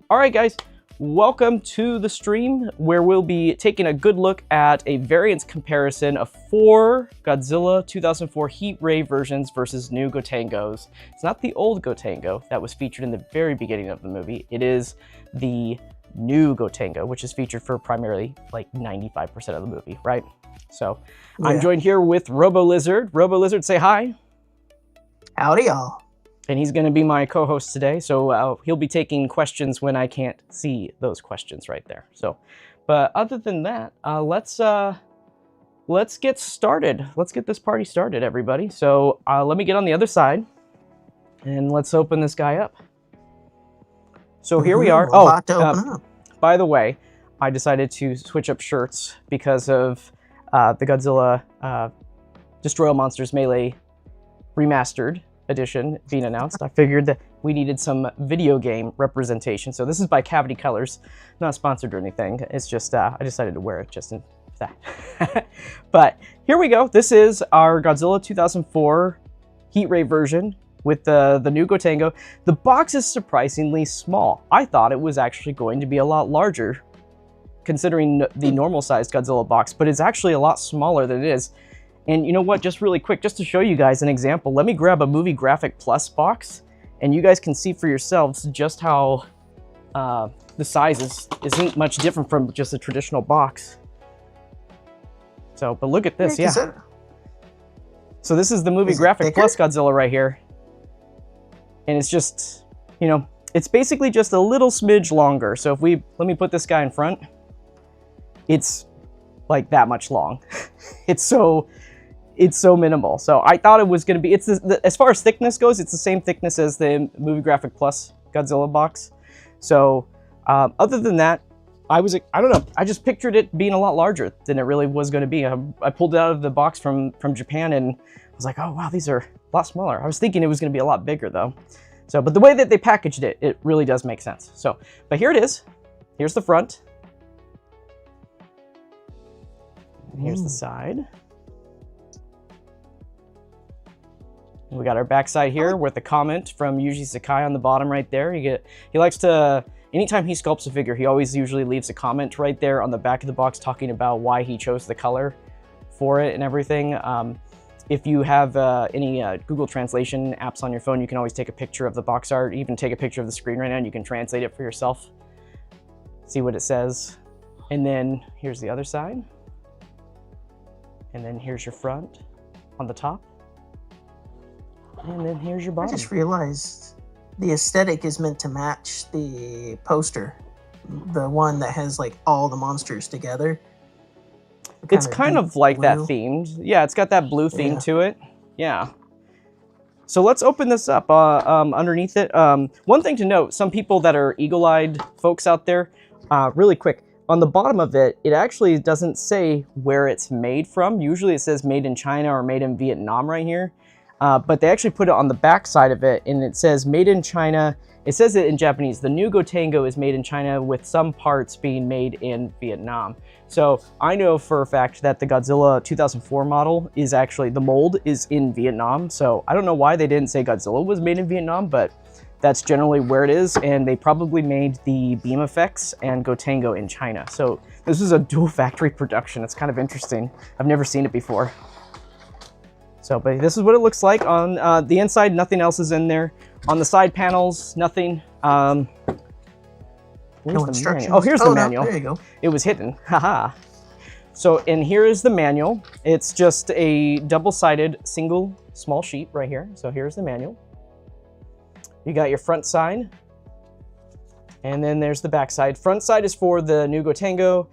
All right, guys, welcome to the stream where we'll be taking a good look at a variance comparison of 4 Godzilla 2004 heat ray versions versus new Gotengos. It's not the old Gotengo that was featured in the very beginning of the movie. It is the new Gotengo, which is featured for primarily like 95% of the movie, right? So yeah. I'm joined here with Robo-Lizard. Robo-Lizard, say hi. Howdy, y'all. And he's going to be my co-host today, so he'll be taking questions when I can't see those questions right there. So, but other than that, let's get started. Let's get this party started, everybody. So let me get on the other side, and let's open this guy up. So here we are. Oh, by the way, I decided to switch up shirts because of the Godzilla Destroy All Monsters Melee Remastered edition being announced. I figured that we needed some video game representation. So this is by Cavity Colors, not sponsored or anything. It's just I decided to wear it just in that. But here we go. This is our Godzilla 2004 heat ray version with the new Gotengo. The box is surprisingly small. I thought it was actually going to be a lot larger considering the normal sized Godzilla box, but it's actually a lot smaller than it is. And you know what, just really quick, just to show you guys an example, let me grab a Movie Graphic Plus box and you guys can see for yourselves just how the size isn't much different from just a traditional box. So, but look at this, yeah. So this is the Movie Graphic Plus Godzilla right here. And it's just, you know, it's basically just a little smidge longer. So if let me put this guy in front, it's like that much long. It's so minimal. So I thought it was going to be, as far as thickness goes, it's the same thickness as the Movie Graphic Plus Godzilla box. So other than that, I don't know, I just pictured it being a lot larger than it really was going to be. I pulled it out of the box from Japan and I was like, oh wow, these are a lot smaller. I was thinking it was going to be a lot bigger though. So, but the way that they packaged it, it really does make sense. So, but here it is. Here's the front. And here's the side. We got our backside here with a comment from Yuji Sakai on the bottom right there. He likes to, anytime he sculpts a figure, he always usually leaves a comment right there on the back of the box talking about why he chose the color for it and everything. If you have any Google Translation apps on your phone, you can always take a picture of the box art, even take a picture of the screen right now and you can translate it for yourself. See what it says. And then here's the other side. And then here's your front on the top. And then here's your bottom. I just realized the aesthetic is meant to match the poster. The one that has like all the monsters together. It's kind of like that themed. Yeah, it's got that blue theme to it. Yeah. So let's open this up underneath it. One thing to note, some people that are eagle-eyed folks out there, really quick, on the bottom of it, it actually doesn't say where it's made from. Usually it says made in China or made in Vietnam right here. But they actually put it on the back side of it, and it says made in China. It says it in Japanese. The new Gotengo is made in China with some parts being made in Vietnam. So I know for a fact that the Godzilla 2004 model is actually, the mold is in Vietnam. So I don't know why they didn't say Godzilla was made in Vietnam, but that's generally where it is. And they probably made the beam effects and Gotengo in China. So this is a dual factory production. It's kind of interesting. I've never seen it before. So, but this is what it looks like on the inside. Nothing else is in there. On the side panels, nothing. No instructions. Oh, here's the manual. No, there you go. It was hidden. Haha. So, and here is the manual. It's just a double-sided single small sheet right here. So here's the manual. You got your front side. And then there's the back side. Front side is for the new Gotengo.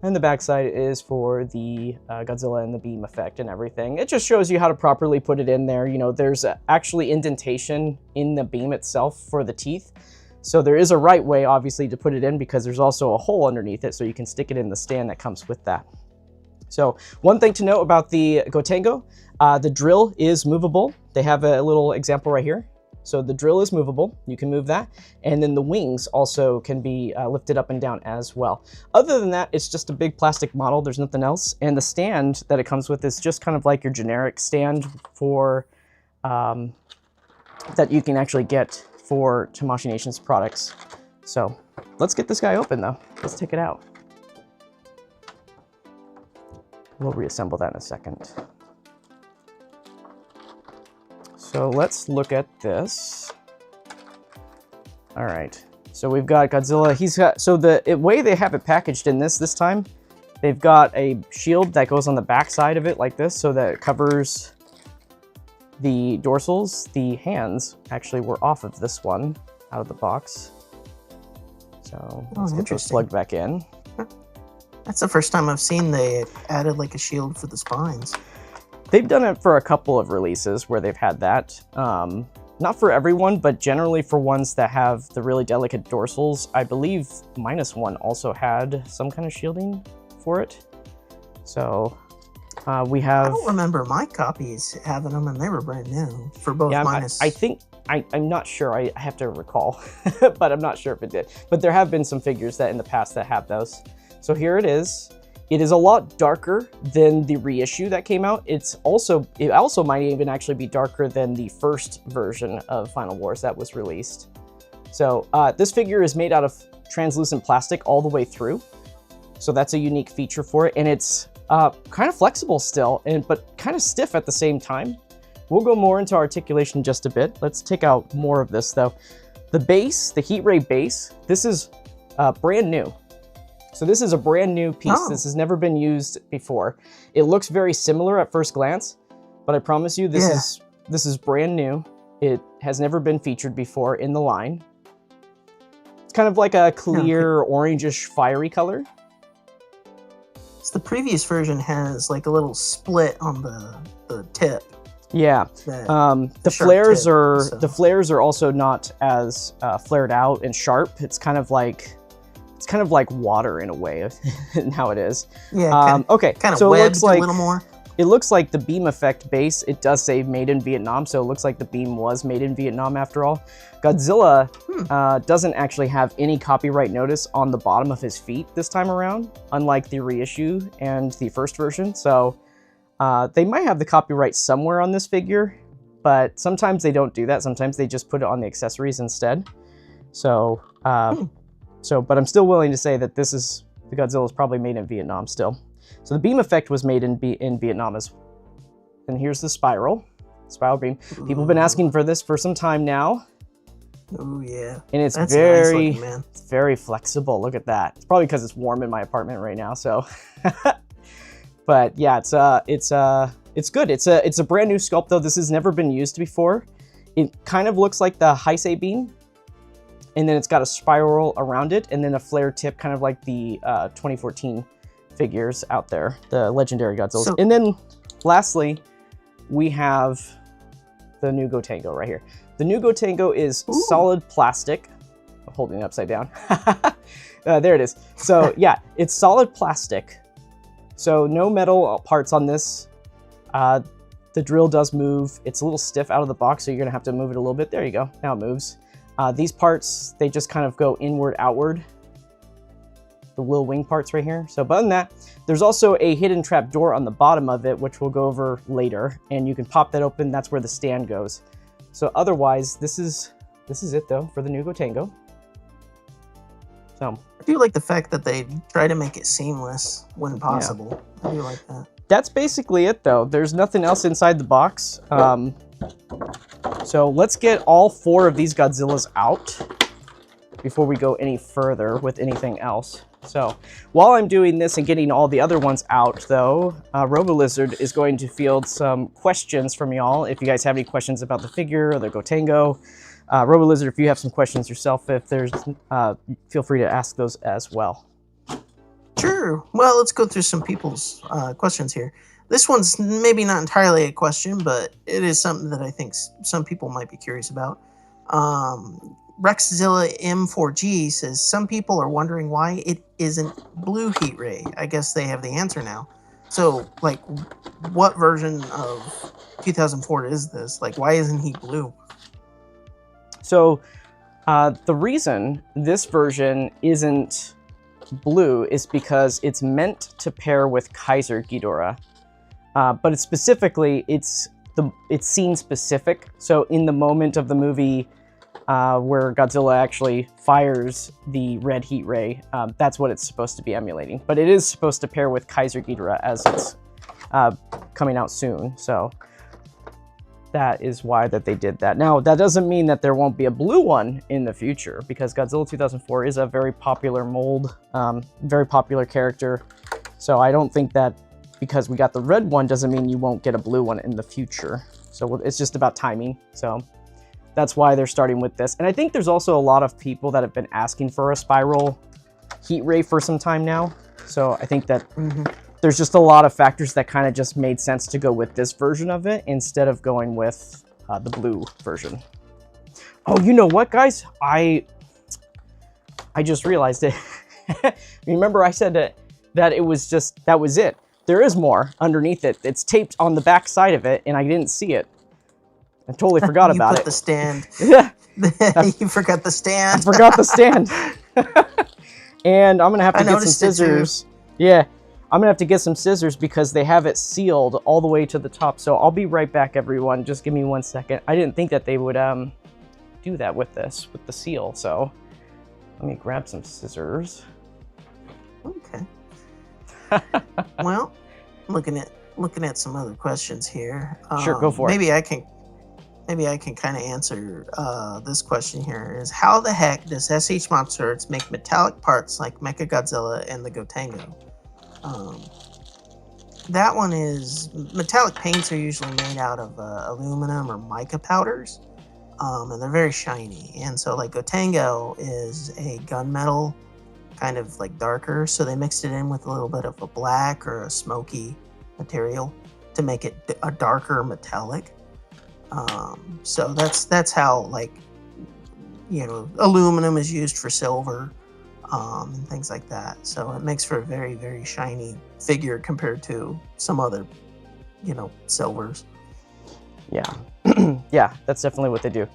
And the backside is for the Godzilla and the beam effect and everything. It just shows you how to properly put it in there. You know, there's actually indentation in the beam itself for the teeth. So there is a right way, obviously, to put it in because there's also a hole underneath it so you can stick it in the stand that comes with that. So one thing to note about the Gotengo, the drill is movable. They have a little example right here. So the drill is movable, you can move that. And then the wings also can be lifted up and down as well. Other than that, it's just a big plastic model, there's nothing else. And the stand that it comes with is just kind of like your generic stand for, that you can actually get for Tamashii Nations products. So let's get this guy open though. Let's take it out. We'll reassemble that in a second. So let's look at this. All right, so we've got Godzilla. He's got, so the way they have it packaged in this time, they've got a shield that goes on the back side of it like this, so that it covers the dorsals. The hands actually were off of this one out of the box. So let's get those plugged back in. That's the first time I've seen they added like a shield for the spines. They've done it for a couple of releases where they've had that. Not for everyone, but generally for ones that have the really delicate dorsals. I believe -1 also had some kind of shielding for it. So we have... I don't remember my copies having them, and they were brand new for both minus... I think... I'm not sure. I have to recall, but I'm not sure if it did. But there have been some figures that in the past that have those. So here it is. It is a lot darker than the reissue that came out. It also might even actually be darker than the first version of Final Wars that was released. So this figure is made out of translucent plastic all the way through. So that's a unique feature for it. And it's kind of flexible still, but kind of stiff at the same time. We'll go more into articulation in just a bit. Let's take out more of this though. The base, the heat ray base, this is brand new. So this is a brand new piece. Oh. This has never been used before. It looks very similar at first glance, but I promise you this is brand new. It has never been featured before in the line. It's kind of like a clear orangish fiery color. So the previous version has like a little split on the tip. Yeah, the flares are also not as flared out and sharp. It's kind of like water in a way, and how it is. Yeah. Okay. Kind of so webbed it looks like a little more. It looks like the beam effect base. It does say made in Vietnam, so it looks like the beam was made in Vietnam after all. Godzilla doesn't actually have any copyright notice on the bottom of his feet this time around, unlike the reissue and the first version. So. They might have the copyright somewhere on this figure, but sometimes they don't do that. Sometimes they just put it on the accessories instead. So, but I'm still willing to say that the Godzilla is probably made in Vietnam still. So the beam effect was made in Vietnam and here's the spiral beam. People have been asking for this for some time now. Oh yeah. And it's That's very, nice looking, man. It's very flexible. Look at that. It's probably because it's warm in my apartment right now, so. But yeah, it's good. It's a brand new sculpt though. This has never been used before. It kind of looks like the Heisei beam, and then it's got a spiral around it, and then a flare tip, kind of like the 2014 figures out there, the legendary Godzilla. And then lastly, we have the new Gotengo right here. The new Gotengo is solid plastic. I'm holding it upside down. There it is. So yeah, it's solid plastic. So no metal parts on this. The drill does move. It's a little stiff out of the box, so you're gonna have to move it a little bit. There you go, now it moves. These parts, they just kind of go inward, outward. The little wing parts right here. So other than that, there's also a hidden trap door on the bottom of it, which we'll go over later. And you can pop that open, that's where the stand goes. So otherwise, this is it though, for the new Gotengo. So. I do like the fact that they try to make it seamless when possible. Yeah. I do like that. That's basically it though. There's nothing else inside the box. So let's get all 4 of these Godzillas out before we go any further with anything else. So while I'm doing this and getting all the other ones out though, RoboLizard is going to field some questions from y'all. If you guys have any questions about the figure or the Gotengo, RoboLizard, if you have some questions yourself, feel free to ask those as well. Sure. Well, let's go through some people's questions here. This one's maybe not entirely a question, but it is something that I think some people might be curious about. Rexzilla M4G says, some people are wondering why it isn't blue heat ray. I guess they have the answer now. So, like, what version of 2004 is this? Like, why isn't he blue? So, the reason this version isn't blue is because it's meant to pair with Kaiser Ghidorah, but it's scene specific. So in the moment of the movie, where Godzilla actually fires the red heat ray. That's what it's supposed to be emulating. But it is supposed to pair with Kaiser Ghidorah as it's coming out soon. So that is why that they did that. Now, that doesn't mean that there won't be a blue one in the future, because Godzilla 2004 is a very popular mold, very popular character. So I don't think that because we got the red one doesn't mean you won't get a blue one in the future. So it's just about timing. So that's why they're starting with this. And I think there's also a lot of people that have been asking for a spiral heat ray for some time now. So I think that there's just a lot of factors that kind of just made sense to go with this version of it instead of going with the blue version. Oh, you know what, guys? I just realized it. Remember I said that it was just, that was it. There is more underneath it. It's taped on the back side of it, and I didn't see it. I totally forgot about it. You put the stand. Yeah. You forgot the stand. I forgot the stand. And I'm going to have to get some scissors. Yeah. I'm going to have to get some scissors because they have it sealed all the way to the top. So I'll be right back, everyone. Just give me 1 second. I didn't think that they would do that with this, with the seal. So let me grab some scissors. Okay. Well, looking at some other questions here. Sure, go for it. Maybe I can kind of answer this question here. Is how the heck does S.H.MonsterArts make metallic parts like Mechagodzilla and the Gotengo? That one is, metallic paints are usually made out of aluminum or mica powders, and they're very shiny. And so like Gotengo is a gunmetal, kind of like darker, so they mixed it in with a little bit of a black or a smoky material to make it a darker metallic. So that's how, like, you know, aluminum is used for silver, and things like that. So it makes for a very, very shiny figure compared to some other, you know, silvers. Yeah. Yeah, that's definitely what they do.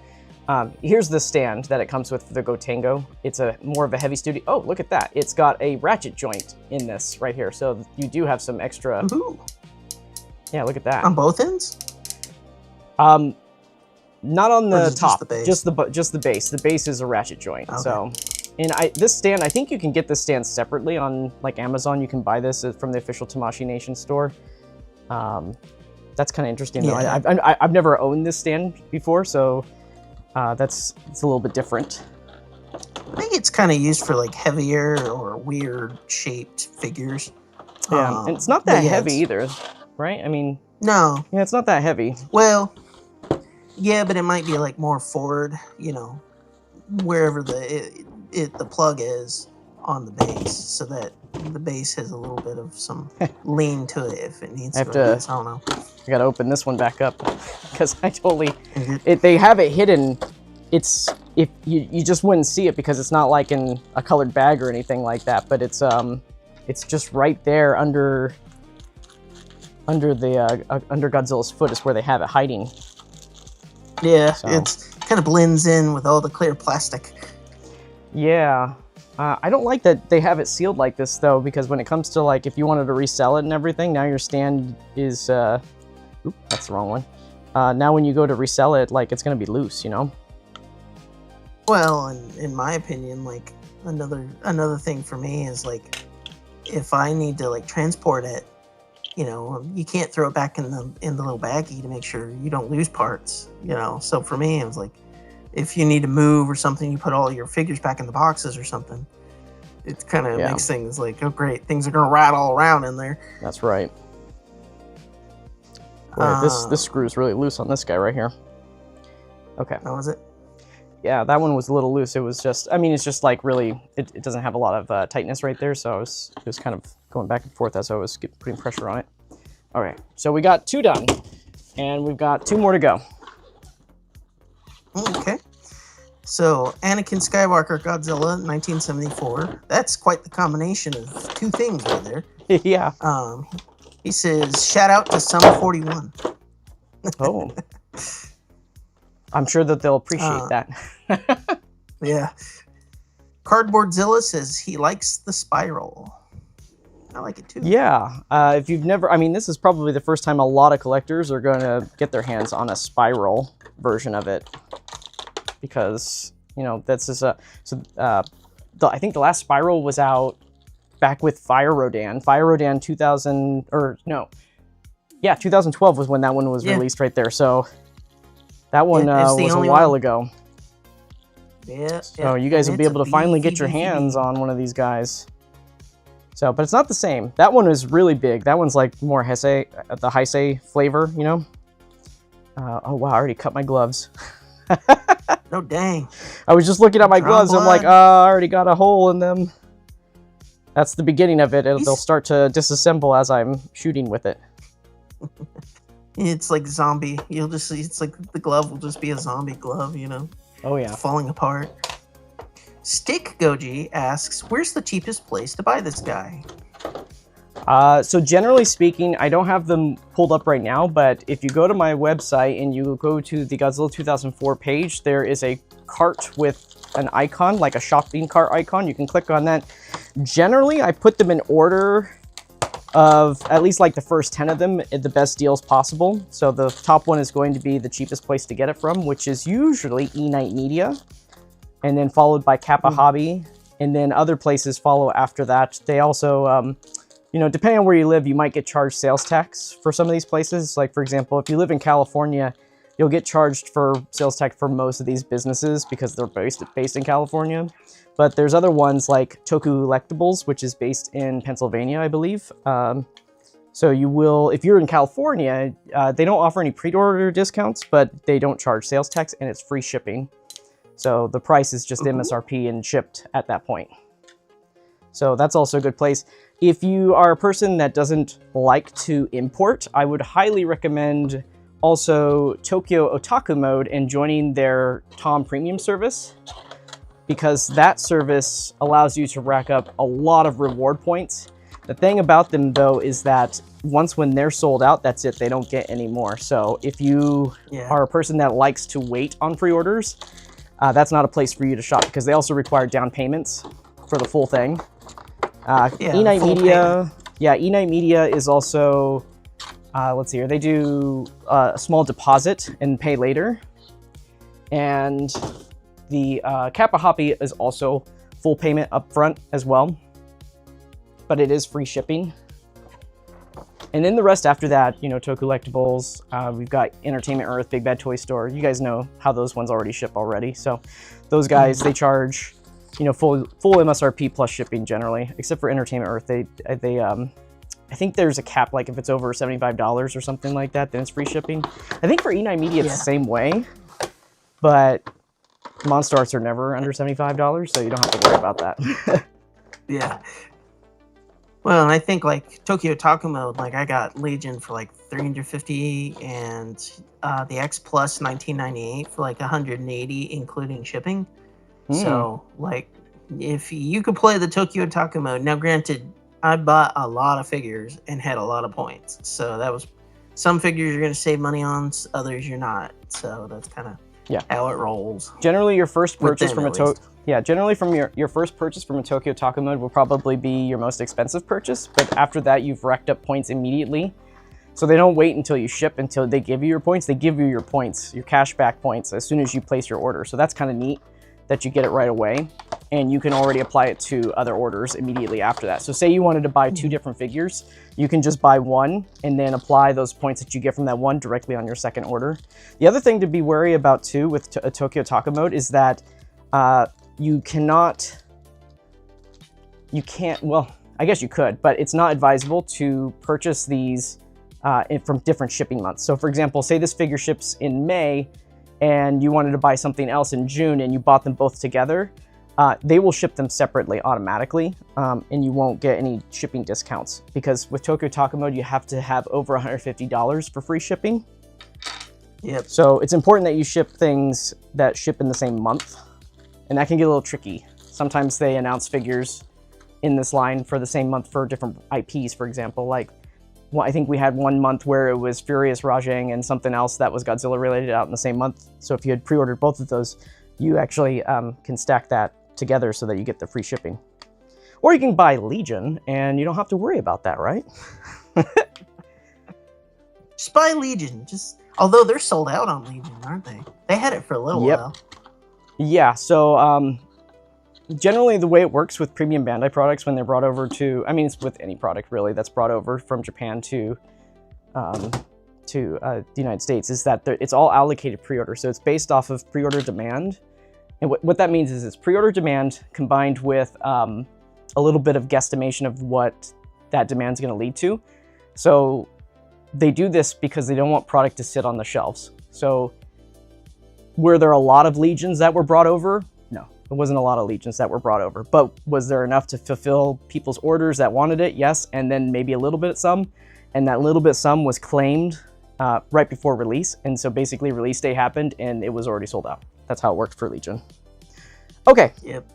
Here's the stand that it comes with for the Gotengo. It's a more of a heavy duty. Oh, look at that. It's got a ratchet joint in this right here. So you do have some extra. Ooh. Yeah, look at that. On both ends? Not on the top, just the base? just the base. The base is a ratchet joint. Okay. So, and this stand, I think you can get this stand separately on like Amazon. You can buy this from the official Tamashii Nation store. That's kind of interesting. Yeah. Though. I've never owned this stand before, so it's a little bit different. I think it's kind of used for like heavier or weird shaped figures. Yeah, and it's not that heavy either, right? I mean, no. Yeah, it's not that heavy. Well, yeah, but it might be like more forward, you know, wherever the plug is on the base, so that the base has a little bit of some lean to it if it needs to. I don't know. I gotta open this one back up because I totally. They have it hidden. It's if you just wouldn't see it because it's not like in a colored bag or anything like that, but it's just right there under Godzilla's foot is where they have it hiding. Yeah, so. It's kind of blends in with all the clear plastic. Yeah, I don't like that they have it sealed like this though, because when it comes to like if you wanted to resell it and everything, now your stand is oop, that's the wrong one. Now when you go to resell it, like it's gonna be loose, you know. Well, in my opinion, like another thing for me is like if I need to like transport it, you know, you can't throw it back in the little baggie to make sure you don't lose parts, you know. So for me, it was like if you need to move or something, you put all your figures back in the boxes or something. It kind of makes things like, oh great, things are gonna rattle all around in there. That's right. Boy, this screw is really loose on this guy right here. Okay. That was it. Yeah, that one was a little loose. It was just, I mean, it's just like really, it doesn't have a lot of tightness right there. So it was kind of going back and forth as I was putting pressure on it. All right, so we got 2 done and we've got 2 more to go. Okay. So Anakin Skywalker Godzilla 1974. That's quite the combination of 2 things right there. Yeah. He says, shout out to Sum 41. Oh. I'm sure that they'll appreciate that. Yeah. Cardboardzilla says he likes the spiral. I like it too. Yeah. If you've never, I mean, this is probably the first time a lot of collectors are going to get their hands on a spiral version of it. because, you know, that's just a... So, I think the last Spiral was out back with Fire Rodan. Fire Rodan 2000... Or, no. Yeah, 2012 was when that one was released right there. So, that one was a while ago. Yeah. So you guys will be able to finally get your hands on one of these guys. So, but it's not the same. That one is really big. That one's like more Heisei, the Heisei flavor, you know? Oh wow, I already cut my gloves. No, dang. I was just looking at my gloves. I'm like, I already got a hole in them. That's the beginning of it. They'll start to disassemble as I'm shooting with it. It's like zombie. You'll just see, it's like the glove will just be a zombie glove, you know? Oh yeah. It's falling apart. Stick Goji asks, where's the cheapest place to buy this guy? So generally speaking, I don't have them pulled up right now, but if you go to my website and you go to the Godzilla 2004 page, there is a cart with an icon, like a shopping cart icon. You can click on that. Generally, I put them in order of at least like the first 10 of them at the best deals possible. So the top one is going to be the cheapest place to get it from, which is usually E-Night Media, and then followed by Kappa Hobby, and then other places follow after that. They also, you know, depending on where you live, you might get charged sales tax for some of these places. Like, for example, if you live in California, you'll get charged for sales tax for most of these businesses because they're based in California. But there's other ones like Toku Electables, which is based in Pennsylvania, I believe. So you will, if you're in California, they don't offer any pre-order discounts, but they don't charge sales tax, and it's free shipping. So the price is just MSRP and shipped at that point. So that's also a good place. If you are a person that doesn't like to import, I would highly recommend also Tokyo Otaku Mode and joining their Tom Premium service, because that service allows you to rack up a lot of reward points. The thing about them, though, is that once when they're sold out, that's it. They don't get any more. So if you are a person that likes to wait on pre-orders, that's not a place for you to shop, because they also require down payments for the full thing. E-Night Media, E-Night Media is also, let's see here, they do a small deposit and pay later. And the Kappa Hobby is also full payment up front as well, but it is free shipping. And then the rest after that, you know, Toku Electables, we've got Entertainment Earth, Big Bad Toy Store. You guys know how those ones already ship already. So those guys, they charge, you know, full MSRP plus shipping generally, except for Entertainment Earth. I think there's a cap, like if it's over $75 or something like that, then it's free shipping. I think for E-Night Media, it's the same way, but MonsterArts are never under $75, so you don't have to worry about that. Yeah. Well, and I think like Tokyo Otaku Mode, like I got Legion for like $350 and the X Plus 1998 for like $180, including shipping. So like if you could play the Tokyo Otaku Mode, now granted, I bought a lot of figures and had a lot of points. So that was, some figures you're going to save money on, others you're not. So that's kind of how it rolls. Generally, your first purchase from generally from your first purchase from a Tokyo Otaku Mode will probably be your most expensive purchase, but after that you've racked up points immediately. So they don't wait until you ship until they give you your points. They give you your points, your cashback points, as soon as you place your order. So that's kind of neat that you get it right away, and you can already apply it to other orders immediately after that. So say you wanted to buy 2 different figures, you can just buy one and then apply those points that you get from that one directly on your second order. The other thing to be wary about too with a Tokyo Otaku Mode is that you can't, well, I guess you could, but it's not advisable to purchase these from different shipping months. So for example, say this figure ships in May, and you wanted to buy something else in June and you bought them both together, they will ship them separately automatically, and you won't get any shipping discounts, because with Tokyo Otaku Mode, you have to have over $150 for free shipping. Yep. So it's important that you ship things that ship in the same month, and that can get a little tricky. Sometimes they announce figures in this line for the same month for different IPs, for example, like, well, I think we had one month where it was Furious Rajang and something else that was Godzilla related out in the same month. So if you had pre-ordered both of those, you actually can stack that together so that you get the free shipping. Or you can buy Legion and you don't have to worry about that, right? Just buy Legion. Although they're sold out on Legion, aren't they? They had it for a little while. Yeah, so generally the way it works with premium Bandai products when they're brought over to, I mean, it's with any product really that's brought over from Japan to the United States, is that it's all allocated pre-order. So it's based off of pre-order demand. And what that means is it's pre-order demand combined with a little bit of guesstimation of what that demand is going to lead to. So they do this because they don't want product to sit on the shelves. So were there a lot of Legions that were brought over? No, there wasn't a lot of Legions that were brought over. But was there enough to fulfill people's orders that wanted it? Yes, and then maybe a little bit some. And that little bit some was claimed right before release. And so basically release day happened and it was already sold out. That's how it worked for Legion. Okay. Yep.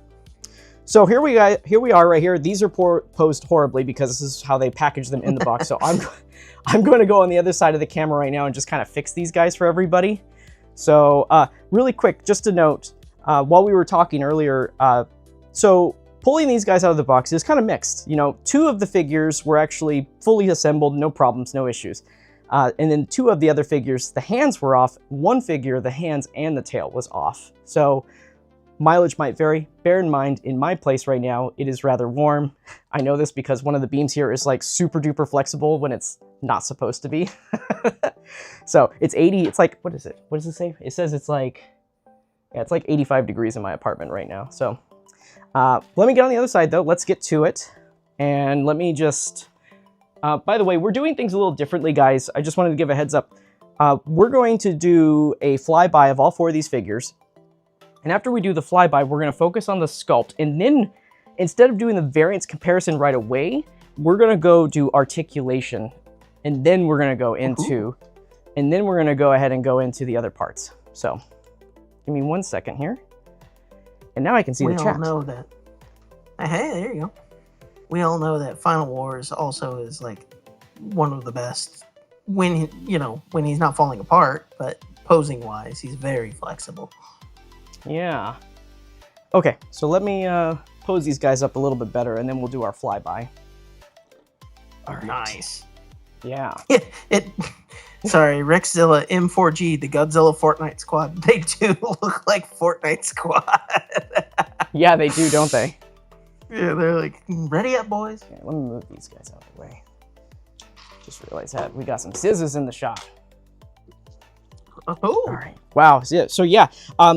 So here we are right here. These are posed horribly because this is how they package them in the box. So I'm going to go on the other side of the camera right now and just kind of fix these guys for everybody. So really quick, just to note, while we were talking earlier, so pulling these guys out of the box is kind of mixed. You know, 2 of the figures were actually fully assembled, no problems, no issues. And then 2 of the other figures, the hands were off. 1 figure, the hands and the tail was off. So mileage might vary. Bear in mind, in my place right now, it is rather warm. I know this because one of the beams here is like super duper flexible when it's not supposed to be. So it's 80, it's like, what is it? What does it say? It says it's like, yeah, it's like 85 degrees in my apartment right now. So let me get on the other side though. Let's get to it. And let me just, by the way, we're doing things a little differently, guys. I just wanted to give a heads up. We're going to do a flyby of all 4 of these figures. And after we do the flyby, we're going to focus on the sculpt. And then instead of doing the variance comparison right away, we're going to go do articulation. And then we're going to go into, and then we're going to go ahead and go into the other parts. So give me 1 second here. And now I can see the chat. We all know that. Hey, there you go. We all know that Final Wars also is like one of the best when, when he's not falling apart, but posing wise, he's very flexible. Yeah. Okay, so let me pose these guys up a little bit better, and then we'll do our flyby. All right. Nice. Yeah. Sorry, Rexzilla M4G, the Godzilla Fortnite squad. They do look like Fortnite squad. Yeah, they do, don't they? Yeah, they're like, ready up, boys. Okay, let me move these guys out of the way. Just realized that we got some scissors in the shop. Oh. All right. Wow. So yeah,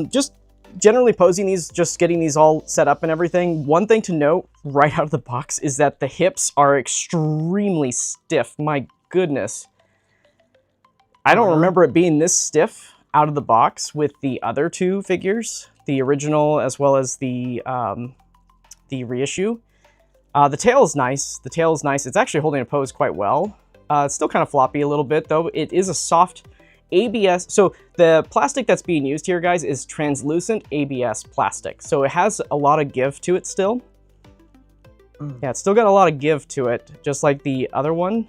just generally posing these, just getting these all set up and everything. One thing to note right out of the box is that the hips are extremely stiff. My goodness. I don't remember it being this stiff out of the box with the other 2 figures, the original as well as the reissue. The tail is nice. The tail is nice. It's actually holding a pose quite well. It's still kind of floppy a little bit though. It is a soft ABS. So the plastic that's being used here, guys, is translucent ABS plastic. So it has a lot of give to it still. Yeah, it's still got a lot of give to it, just like the other one.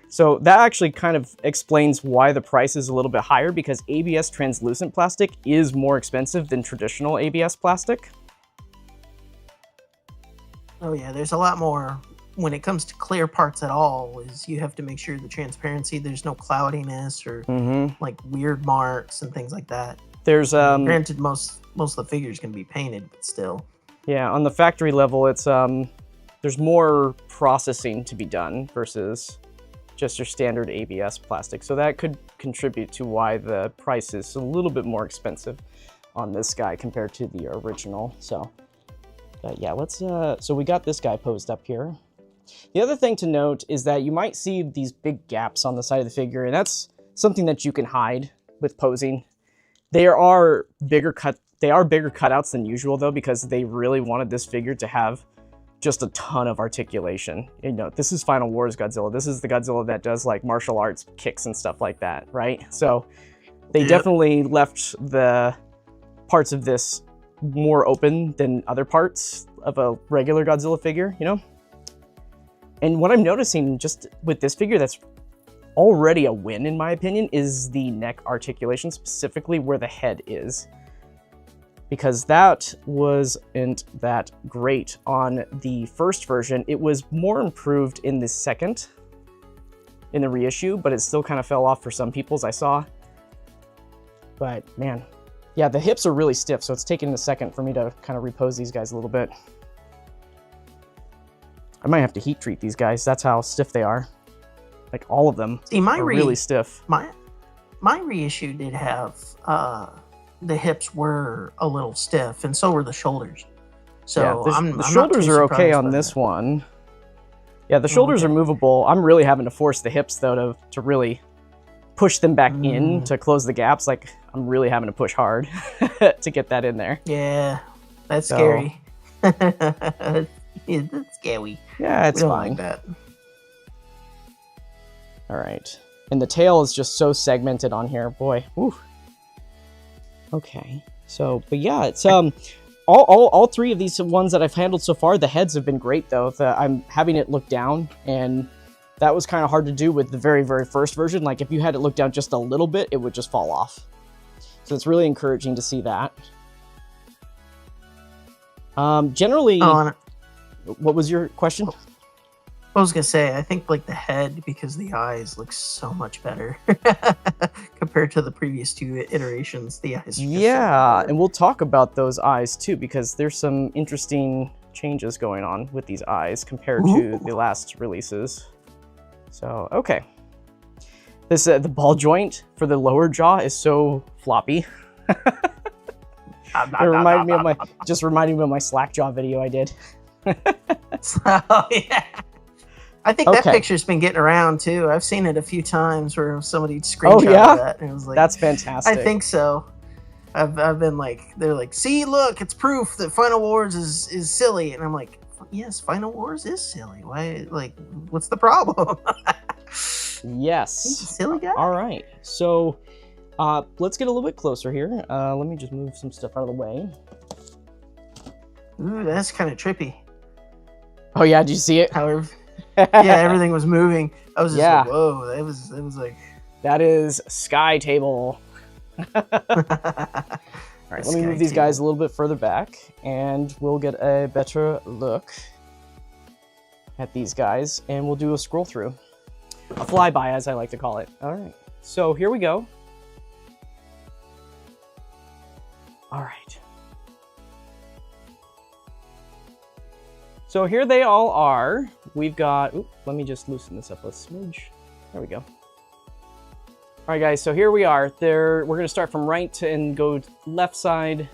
So that actually kind of explains why the price is a little bit higher, because ABS translucent plastic is more expensive than traditional ABS plastic. Oh yeah, there's a lot more when it comes to clear parts at all. Is you have to make sure the transparency, there's no cloudiness or like weird marks and things like that. There's granted, most of the figures can be painted, but still. Yeah, on the factory level, it's there's more processing to be done versus just your standard ABS plastic. So that could contribute to why the price is a little bit more expensive on this guy compared to the original. So, but yeah, let's, so we got this guy posed up here. The other thing to note is that you might see these big gaps on the side of the figure, and that's something that you can hide with posing. They are bigger cutouts than usual though, because they really wanted this figure to have just a ton of articulation. You know, this is Final Wars Godzilla. This is the Godzilla that does like martial arts kicks and stuff like that, right? So they definitely left the parts of this more open than other parts of a regular Godzilla figure, you know? And what I'm noticing just with this figure that's already a win in my opinion is the neck articulation, specifically where the head is. Because that wasn't that great on the first version. It was more improved in the second, in the reissue, but it still kind of fell off for some people's I saw. But man, Yeah, the hips are really stiff, so it's taking a second for me to kind of repose these guys a little bit. I might have to heat treat these guys. That's how stiff they are. Like all of them are really stiff. My reissue did have the hips were a little stiff, and so were the shoulders. So yeah, I'm the shoulders are okay on this one. Yeah, the shoulders are movable. I'm really having to force the hips though to really push them back in to close the gaps. Like I'm really having to push hard to get that in there. Yeah, that's scary. Yeah, that's scary. Yeah, it's fine. Like that. All right, and the tail is just so segmented on here, boy. Woo. Okay, so but yeah, it's all three of these ones that I've handled so far. The heads have been great though. I'm having it look down, and that was kind of hard to do with the very first version. Like if you had it look down just a little bit, it would just fall off. So it's really encouraging to see that. Generally, what was your question? I was gonna say, I think like the head, because the eyes look so much better compared to the previous two iterations. The eyes. Yeah, and we'll talk about those eyes too, because there's some interesting changes going on with these eyes compared to the last releases. So, okay. This the ball joint for the lower jaw is so floppy. It reminded me of my slack jaw video I did. Oh yeah. I think that picture's been getting around too. I've seen it a few times where somebody screenshot that, and it was like, that's fantastic. I think so. I've been like, they're like, see, look, it's proof that Final Wars is silly, and I'm like, yes, Final Wars is silly. Why? Like, what's the problem? Yes. He's a silly guy. All right, so let's get a little bit closer here. Let me just move some stuff out of the way. Ooh, that's kind of trippy. Oh yeah, did you see it? However. Yeah, everything was moving. I was just like, whoa, it was like... That is Sky Table. All right, let me move these guys a little bit further back, and we'll get a better look at these guys, and we'll do a scroll through. A flyby, as I like to call it. All right, so here we go. All right. So here they all are. We've got, let me just loosen this up a smidge. There we go. All right, guys, so here we are. We're gonna start from right and go left side.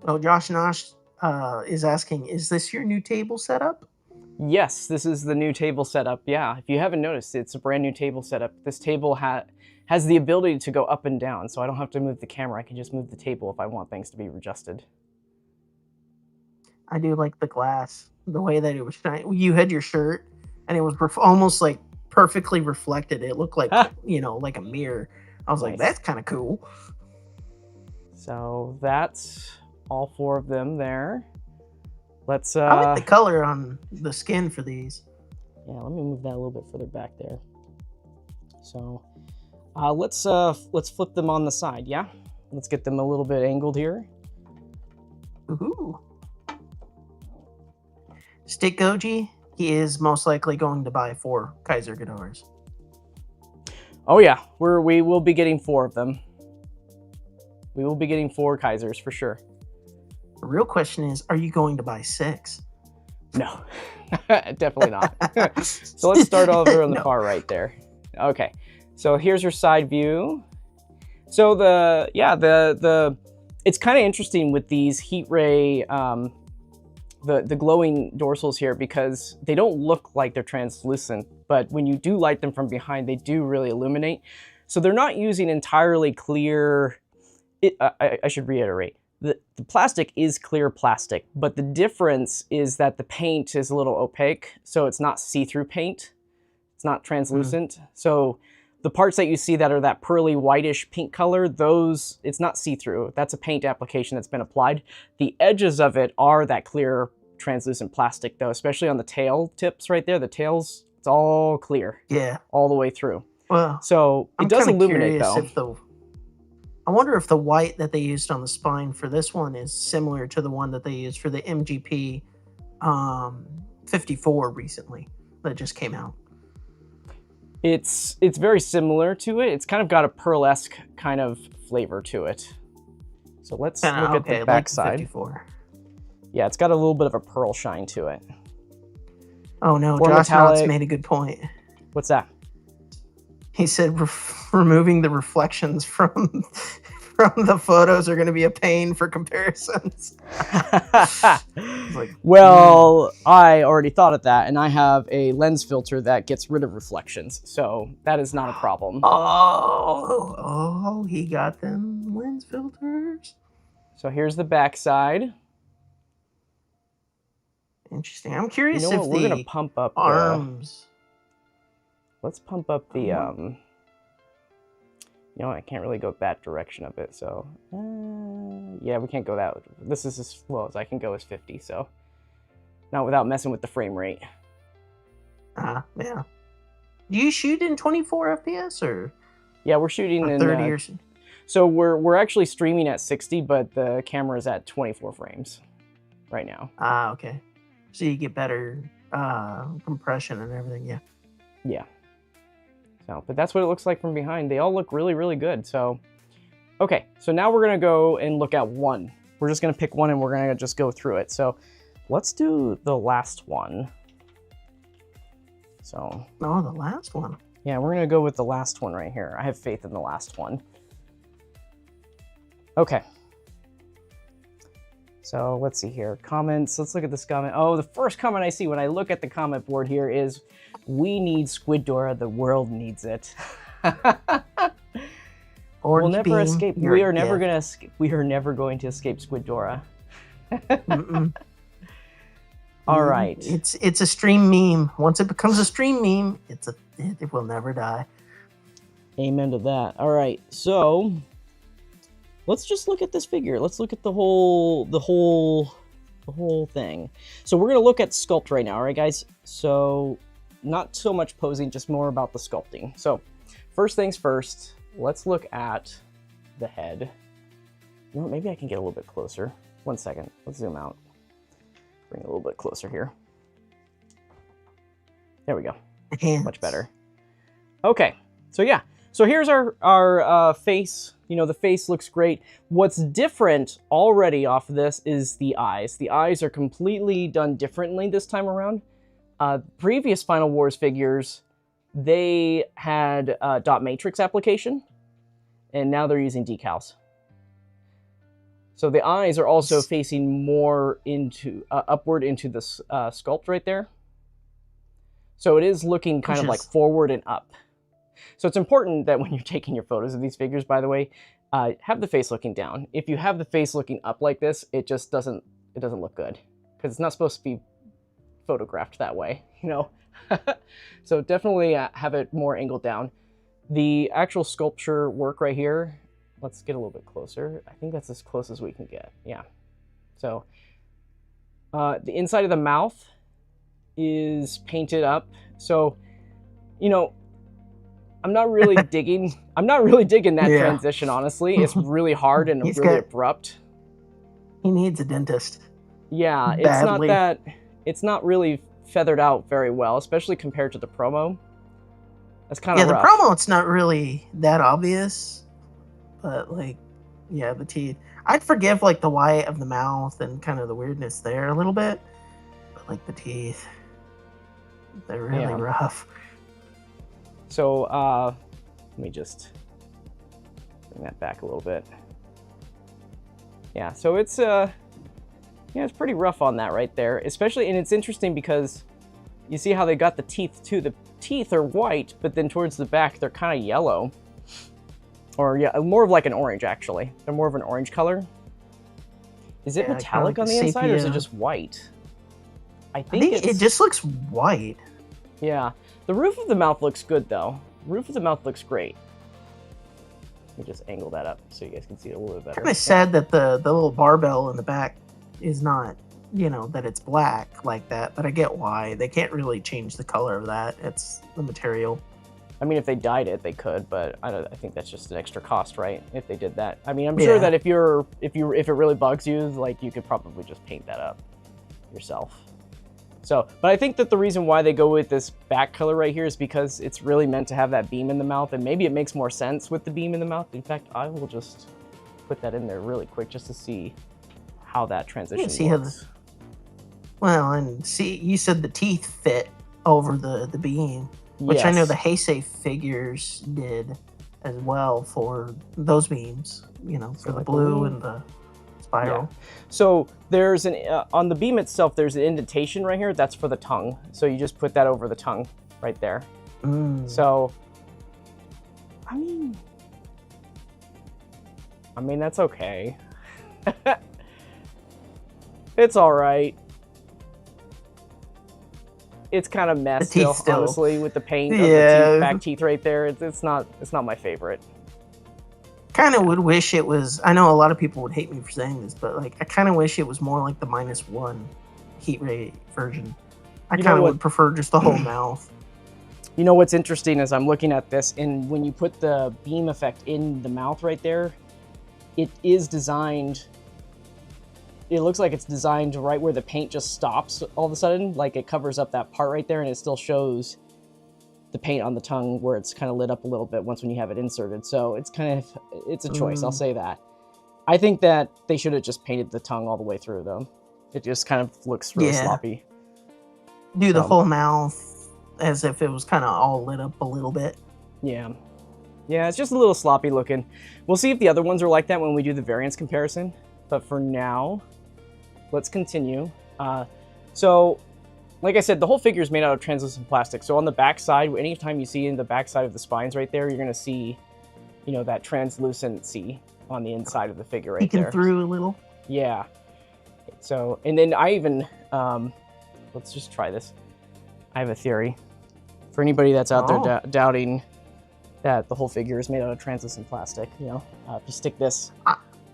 Well, Josh Nosh is asking, is this your new table setup? Yes, this is the new table setup. Yeah, if you haven't noticed, it's a brand new table setup. This table has the ability to go up and down, so I don't have to move the camera. I can just move the table if I want things to be adjusted. I do like the glass, the way that it was shining. You had your shirt, and it was almost like perfectly reflected. It looked like, you know, like a mirror. I was like, that's kind of cool. So that's all four of them there. Let's I like the color on the skin for these. Yeah, let me move that a little bit further back there. So let's flip them on the side, yeah? Let's get them a little bit angled here. Ooh. Stick Goji, he is most likely going to buy 4 Kaiser Ghidorahs. Oh yeah, we will be getting 4 of them. We will be getting 4 Kaisers for sure. The real question is, are you going to buy 6? No, definitely not. So let's start over on the far right there. Okay, so here's your side view. So it's kind of interesting with these heat ray, the glowing dorsals here, because they don't look like they're translucent, but when you do light them from behind, they do really illuminate. So they're not using entirely clear, I should reiterate, the plastic is clear plastic, but the difference is that the paint is a little opaque, so it's not see-through paint. It's not translucent. So the parts that you see that are that pearly whitish pink color, those, it's not see-through. That's a paint application that's been applied. The edges of it are that clear translucent plastic though, especially on the tail tips right there. The tails, it's all clear. Yeah. All the way through. Well, so it does illuminate though. I wonder if the white that they used on the spine for this one is similar to the one that they used for the MGP 54 recently that just came out. It's very similar to it. It's kind of got a pearlesque kind of flavor to it. So let's look at the back side. 54. Yeah, it's got a little bit of a pearl shine to it. Oh no, More Josh metallic. Knotts made a good point. What's that? He said removing the reflections from the photos are going to be a pain for comparisons. Like, well, I already thought of that, and I have a lens filter that gets rid of reflections, so that is not a problem. Oh, he got them lens filters. So here's the back side. Interesting. I'm curious You know if what? We're gonna pump up arms. Let's pump up the you know, I can't really go that direction of it, so yeah, we can't go that. This is as low as I can go is 50, so not without messing with the frame rate. Yeah. Do you shoot in 24 FPS or? Yeah, we're shooting in 30 or so we're actually streaming at 60, but the camera is at 24 frames right now. Okay. So you get better compression and everything, yeah. Yeah. So, but that's what it looks like from behind. They all look really, really good. So, okay. So now we're going to go and look at one. We're just going to pick one and we're going to just go through it. So let's do the last one. So. Oh, the last one. Yeah, we're going to go with the last one right here. I have faith in the last one. Okay. So let's see here. Comments. Let's look at this comment. Oh, the first comment I see when I look at the comment board here is, "We need Squiddora. The world needs it." We'll never escape. We are never going to escape. We are never going to escape Squiddora. All right. It's a stream meme. Once it becomes a stream meme, it will never die. Amen to that. All right. So let's just look at this figure. Let's look at the whole thing. So we're going to look at sculpt right now, all right, guys? So not so much posing, just more about the sculpting. So first things first, let's look at the head. You know what, maybe I can get a little bit closer. 1 second. Let's zoom out. Bring it a little bit closer here. There we go. Much better. Okay. So yeah. So here's our face. You know, the face looks great. What's different already off of this is the eyes. The eyes are completely done differently this time around. Previous Final Wars figures, they had dot matrix application, and now they're using decals. So the eyes are also facing more into upward into the sculpt right there. So it is looking kind of like forward and up. So it's important that when you're taking your photos of these figures, by the way, have the face looking down. If you have the face looking up like this, it just doesn't look good, because it's not supposed to be photographed that way, you know. So definitely have it more angled down. The actual sculpture work right here, let's get a little bit closer. I think that's as close as we can get. Yeah. So the inside of the mouth is painted up. So, you know, I'm not really digging that transition, honestly. It's really hard and really abrupt. He needs a dentist. Yeah, badly. It's not really feathered out very well, especially compared to the promo. That's kind of rough. The promo, it's not really that obvious, but like, yeah, the teeth. I'd forgive like the white of the mouth and kind of the weirdness there a little bit, but like the teeth, they're really rough. So let me just bring that back a little bit. Yeah, so it's it's pretty rough on that right there, especially, and it's interesting because you see how they got the teeth too. The teeth are white, but then towards the back they're kind of yellow, or yeah, more of like an orange actually. They're more of an orange color. Is it metallic on the inside, or is it just white? I think it just looks white. Yeah, the roof of the mouth looks good though. The roof of the mouth looks great. Let me just angle that up so you guys can see it a little bit better. Kind of sad that the little barbell in the back is not, you know, that it's black like that, but I get why. They can't really change the color of that. It's the material. I mean, if they dyed it, they could, but I think that's just an extra cost, right? If they did that. I mean, I'm sure that if it really bugs you, like you could probably just paint that up yourself. So, but I think that the reason why they go with this back color right here is because it's really meant to have that beam in the mouth, and maybe it makes more sense with the beam in the mouth. In fact, I will just put that in there really quick just to see how that transition works. Well, and see, you said the teeth fit over the beam, which I know the Heisei figures did as well for those beams, you know, for the blue and the spiral. Yeah. So there's an, on the beam itself, there's an indentation right here. That's for the tongue. So you just put that over the tongue right there. So, I mean, that's okay. It's all right. It's kind of messed still, honestly, with the paint of the back teeth right there. It's not my favorite. Kind of would wish it was. I know a lot of people would hate me for saying this, but like I kind of wish it was more like the -1 heat ray version. I kind of would prefer just the whole mouth. You know what's interesting is I'm looking at this, and when you put the beam effect in the mouth right there, it is designed. It looks like it's designed right where the paint just stops all of a sudden. Like it covers up that part right there, and it still shows the paint on the tongue where it's kind of lit up a little bit once when you have it inserted. So it's kind of, it's a choice. I'll say that. I think that they should have just painted the tongue all the way through though. It just kind of looks really sloppy. Do the whole mouth as if it was kind of all lit up a little bit. Yeah. Yeah, it's just a little sloppy looking. We'll see if the other ones are like that when we do the variance comparison. But for now, let's continue. So, like I said, the whole figure is made out of translucent plastic. So on the back side, anytime you see in the back side of the spines right there, you're going to see, you know, that translucency on the inside of the figure right there. Peeking through a little. Yeah. So, and then I even, let's just try this. I have a theory. For anybody that's out there doubting that the whole figure is made out of translucent plastic, you know, just stick this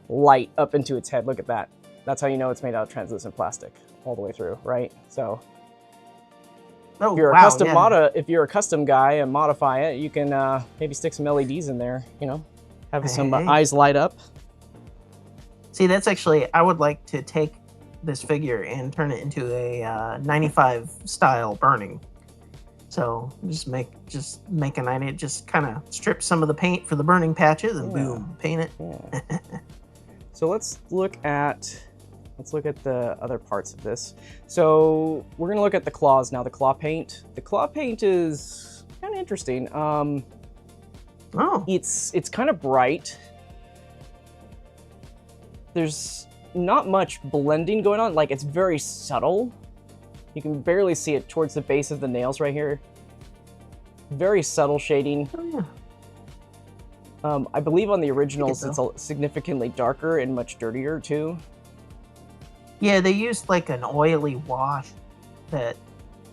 light up into its head. Look at that. That's how you know it's made out of translucent plastic all the way through, right? So if you're if you're a custom guy and modify it, you can maybe stick some LEDs in there, you know, have some eyes light up. See, that's actually, I would like to take this figure and turn it into a 95 style burning. So just make a 90, just kind of strip some of the paint for the burning patches and boom, paint it. Yeah. So let's look at the other parts of this. So we're gonna look at the claws now. The claw paint. The claw paint is kind of interesting. It's kind of bright. There's not much blending going on. Like it's very subtle. You can barely see it towards the base of the nails right here. Very subtle shading. I believe on the originals it's significantly darker and much dirtier too. Yeah, they used like an oily wash that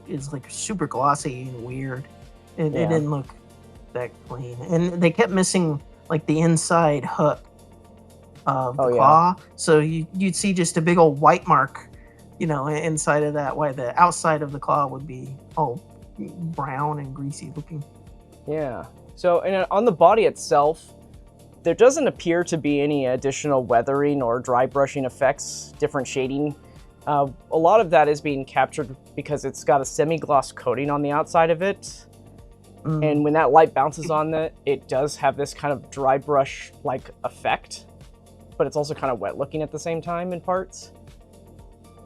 is like super glossy and weird. It didn't look that clean. And they kept missing like the inside hook of the claw. So you'd see just a big old white mark, you know, inside of that, while the outside of the claw would be all brown and greasy looking. Yeah. So, and on the body itself, there doesn't appear to be any additional weathering or dry brushing effects, different shading. A lot of that is being captured because it's got a semi-gloss coating on the outside of it. And when that light bounces on it, it does have this kind of dry brush-like effect, but it's also kind of wet looking at the same time in parts.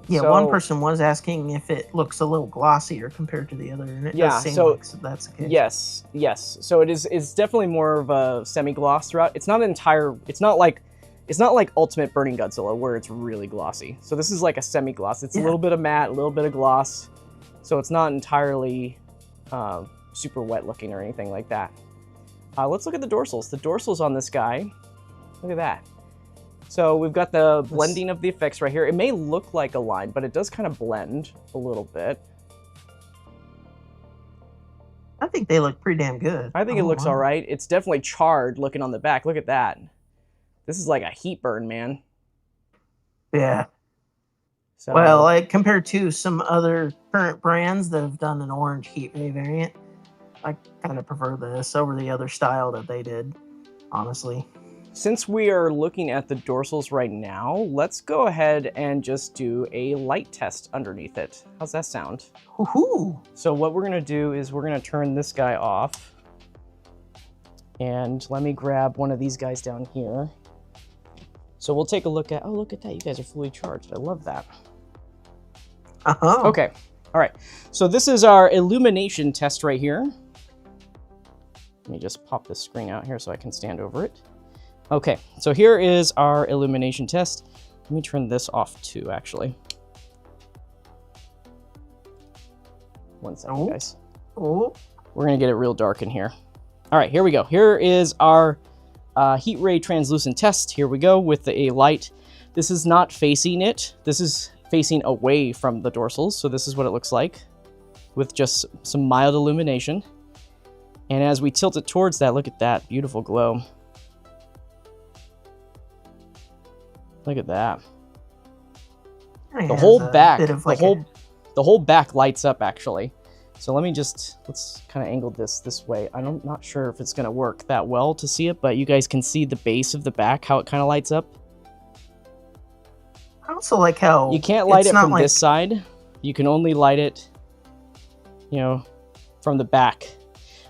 Yeah, one person was asking if it looks a little glossier compared to the other, and it does seem like that's the case. Yes. So it's definitely more of a semi-gloss throughout. It's not like Ultimate Burning Godzilla where it's really glossy. So this is like a semi-gloss. It's a little bit of matte, a little bit of gloss. So it's not entirely super wet looking or anything like that. Let's look at the dorsals. The dorsals on this guy, look at that. So we've got the blending of the effects right here. It may look like a line, but it does kind of blend a little bit. I think they look pretty damn good. I think it looks all right. It's definitely charred looking on the back. Look at that. This is like a heat burn, man. Yeah. So, well, like compared to some other current brands that have done an orange heat ray variant, I kind of prefer this over the other style that they did, honestly. since we are looking at the dorsals right now, let's go ahead and just do a light test underneath it. How's that sound? Woohoo! So what we're gonna do is we're gonna turn this guy off. And let me grab one of these guys down here. So we'll take a look at, oh, look at that. You guys are fully charged. I love that. Uh-huh. Okay, all right. So this is our illumination test right here. Let me just pop this screen out here so I can stand over it. Okay, so here is our illumination test. Let me turn this off too, actually. One second, guys. Oh. We're gonna get it real dark in here. All right, here we go. Here is our heat ray translucent test. Here we go with a light. This is not facing it. This is facing away from the dorsals. So this is what it looks like with just some mild illumination. And as we tilt it towards that, look at that beautiful glow. Look at that. The whole back, the whole back lights up actually. So let's kind of angle this way. I'm not sure if it's gonna work that well to see it, but you guys can see the base of the back, how it kind of lights up. I also like how you can't light it from this side. You can only light it, you know, from the back.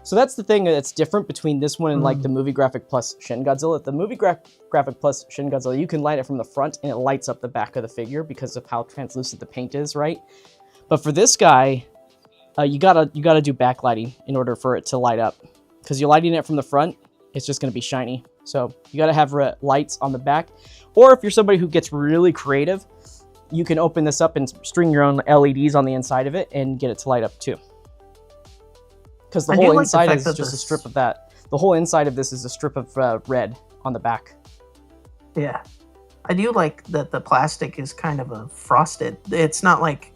So that's the thing that's different between this one and like the Movie Graphic Plus Shin Godzilla. The Movie Graphic Plus Shin Godzilla, you can light it from the front and it lights up the back of the figure because of how translucent the paint is, right? But for this guy, you gotta do backlighting in order for it to light up. Because you're lighting it from the front, it's just gonna be shiny. So you gotta have lights on the back. Or if you're somebody who gets really creative, you can open this up and string your own LEDs on the inside of it and get it to light up too. Because the whole inside is just a strip of that. The whole inside of this is a strip of red on the back. Yeah. I do like that the plastic is kind of a frosted. It's not like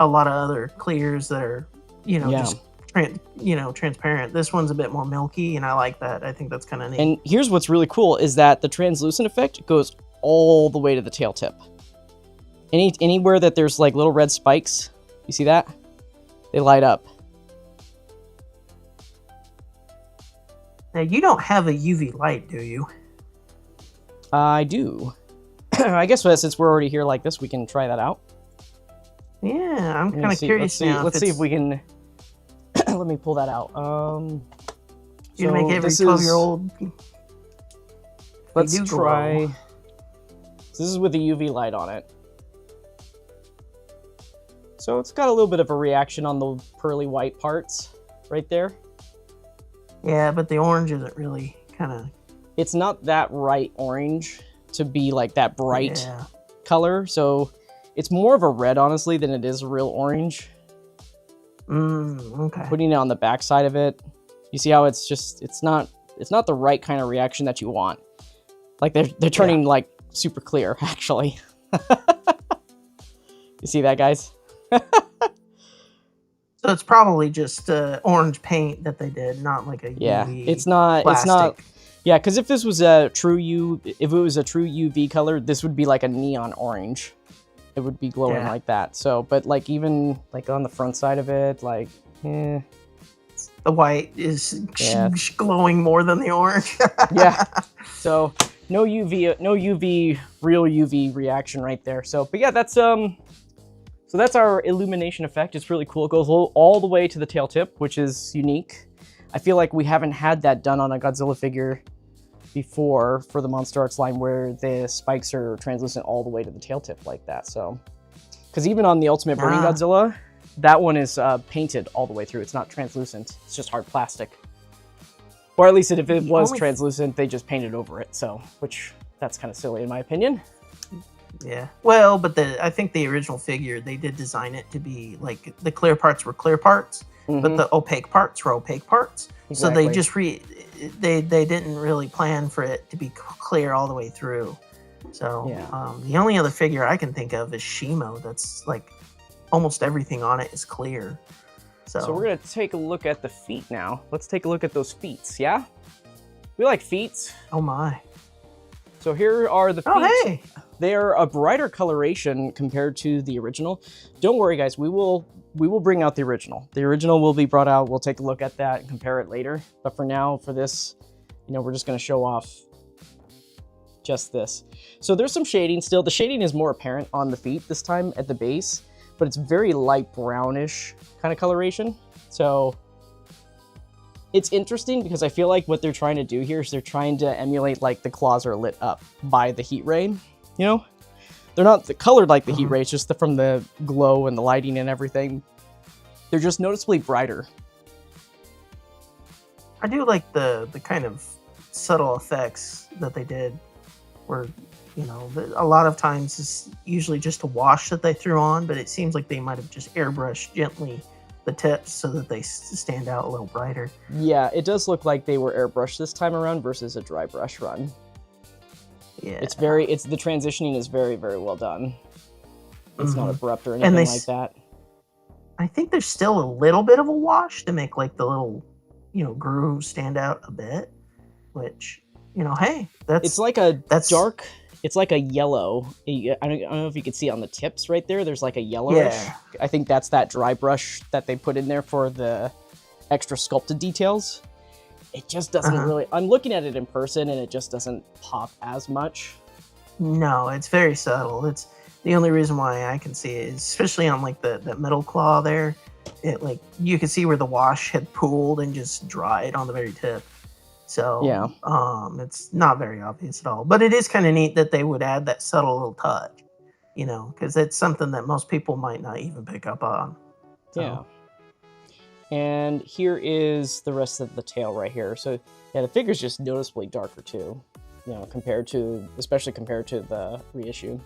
a lot of other clears that are, you know, just transparent. This one's a bit more milky, and I like that. I think that's kind of neat. And here's what's really cool is that the translucent effect goes all the way to the tail tip. Anywhere that there's like little red spikes, you see that? They light up. Now, you don't have a UV light, do you? I do. I guess since we're already here like this, we can try that out. Yeah, I'm kind of curious now. Let's see if we can... Let me pull that out. You make every 12-year-old... Let's try... So this is with a UV light on it. So it's got a little bit of a reaction on the pearly white parts right there. Yeah, but the orange isn't really kind of... It's not that right orange to be like that bright color. So it's more of a red, honestly, than it is a real orange. Okay. Putting it on the back side of it, you see how it's just, it's not the right kind of reaction that you want. Like they're turning like super clear, actually. You see that, guys? So it's probably just orange paint that they did, not like a UV it's not plastic. Yeah, because if this was a true UV color, this would be like a neon orange. It would be glowing like that. So, but like even like on the front side of it, like, the white is glowing more than the orange. Yeah. So no UV, real UV reaction right there. So, but yeah, that's so that's our illumination effect. It's really cool. It goes all the way to the tail tip, which is unique. I feel like we haven't had that done on a Godzilla figure before for the MonsterArts line where the spikes are translucent all the way to the tail tip like that. So, because even on the Ultimate Burning Godzilla, that one is painted all the way through. It's not translucent. It's just hard plastic. Or at least if it was translucent, they just painted over it. So, which that's kind of silly in my opinion. Yeah. Well, but I think the original figure, they did design it to be like the clear parts were clear parts, but the opaque parts were opaque parts. Exactly. So they just they didn't really plan for it to be clear all the way through. So the only other figure I can think of is Shimo. That's like almost everything on it is clear. So we're gonna take a look at the feet now. Let's take a look at those feet. Yeah, we like feet. Oh my. So here are the feet. Oh hey. They're a brighter coloration compared to the original. Don't worry, guys. We will bring out the original. The original will be brought out. We'll take a look at that and compare it later. But for now, for this, you know, we're just going to show off just this. So there's some shading still. The shading is more apparent on the feet this time at the base, but it's very light brownish kind of coloration. So it's interesting because I feel like what they're trying to do here is they're trying to emulate like the claws are lit up by the heat ray, you know? They're not colored like the heat ray, it's just from the glow and the lighting and everything. They're just noticeably brighter. I do like the kind of subtle effects that they did where, you know, a lot of times it's usually just a wash that they threw on, but it seems like they might have just airbrushed gently the tips so that they stand out a little brighter. Yeah, it does look like they were airbrushed this time around versus a dry brush run. Yeah. The transitioning is very, very well done. It's not abrupt or anything like that. I think there's still a little bit of a wash to make like the little, you know, grooves stand out a bit, which, you know, hey, it's like a dark, it's like a yellow. I don't know if you can see on the tips right there. There's like a yellowish. Yeah. I think that's that dry brush that they put in there for the extra sculpted details. It just doesn't really, I'm looking at it in person and it just doesn't pop as much. No, it's very subtle. It's the only reason why I can see it is, especially on like that middle claw there, it like, you can see where the wash had pooled and just dried on the very tip. So yeah, it's not very obvious at all, but it is kind of neat that they would add that subtle little touch, you know, because it's something that most people might not even pick up on. So. Yeah. And here is the rest of the tail right here. So yeah, the figure's just noticeably darker too, you know, especially compared to the reissue.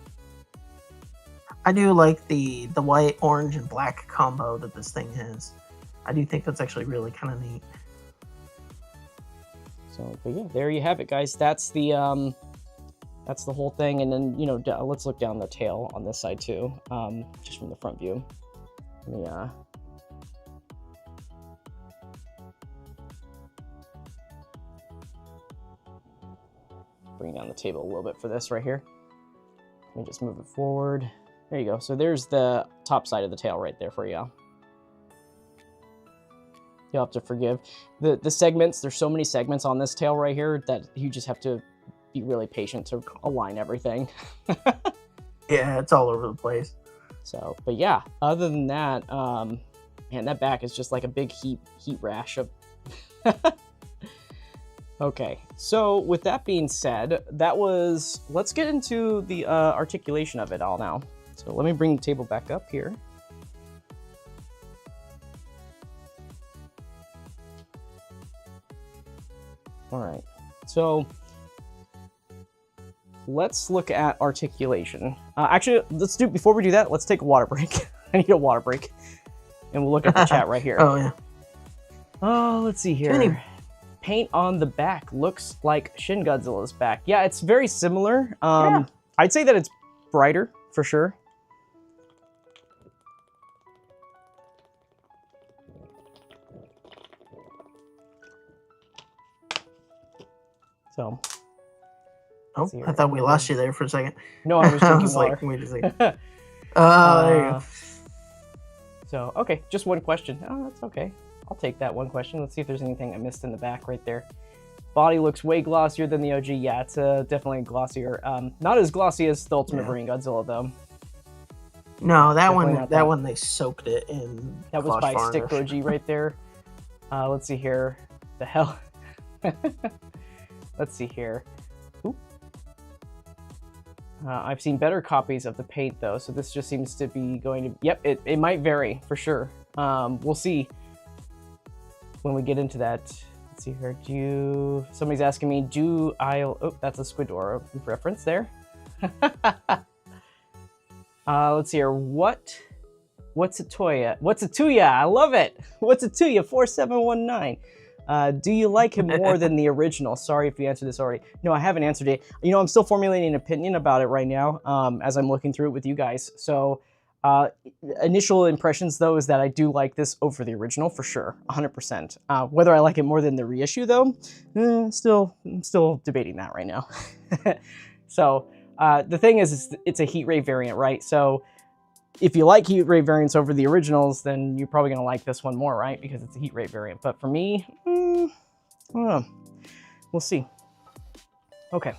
I do like the white, orange, and black combo that this thing has. I do think that's actually really kind of neat. So, but yeah, there you have it, guys. That's the whole thing. And then, you know, let's look down the tail on this side too, just from the front view. Yeah. Bring down the table a little bit for this right here. Let me just move it forward. There you go. So there's the top side of the tail right there for you. You'll have to forgive the segments. There's so many segments on this tail right here that you just have to be really patient to align everything. Yeah, it's all over the place. So, but yeah, other than that, man, that back is just like a big heat rash of. Okay, so with that being said, let's get into the articulation of it all now. So let me bring the table back up here. All right, so let's look at articulation. Actually, before we do that, let's take a water break. I need a water break. And we'll look at the chat right here. Oh, yeah. Oh, let's see here. Paint on the back looks like Shin Godzilla's back. Yeah, it's very similar. Yeah. I'd say that it's brighter, for sure. So. Oh, I thought we lost you there for a second. No, I was drinking water. Like, wait a second. There you go. So, okay, just one question. Oh, that's okay. I'll take that one question. Let's see if there's anything I missed in the back right there. Body looks way glossier than the OG. Yeah, it's definitely glossier. Not as glossy as the Ultimate Marine Godzilla, though. No, that one they soaked it in. That was by Stick OG right there. Let's see here. The hell. Let's see here. I've seen better copies of the paint though, so this just seems to be going to. Yep, it might vary for sure. We'll see when we get into that. Let's see here. Somebody's asking me, oh, that's a Squidward reference there. Let's see here. What's a Toya? What's a Tuya? I love it. What's a Tuya? 4719. Do you like him more than the original? Sorry if you answered this already. No, I haven't answered it. You know, I'm still formulating an opinion about it right now as I'm looking through it with you guys. So initial impressions, though, is that I do like this over the original for sure, 100%. Whether I like it more than the reissue, though, I'm still debating that right now. So the thing is, it's a heat ray variant, right? So if you like heat ray variants over the originals, then you're probably going to like this one more, right? Because it's a heat ray variant. But for me, I don't know. We'll see. Okay.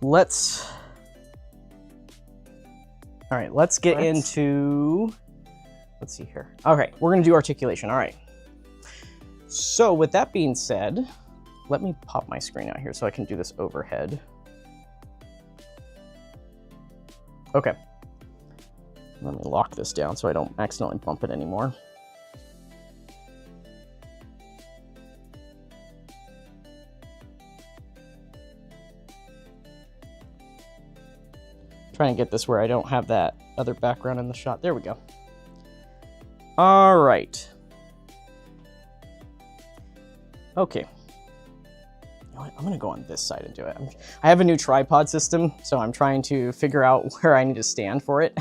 let's get into, let's see here. Okay, we're gonna do articulation. All right. So with that being said, let me pop my screen out here so I can do this overhead. Okay. Let me lock this down so I don't accidentally bump it anymore. Trying to get this where I don't have that other background in the shot. There we go. All right. Okay. You know what? I'm going to go on this side and do it. I have a new tripod system, so I'm trying to figure out where I need to stand for it.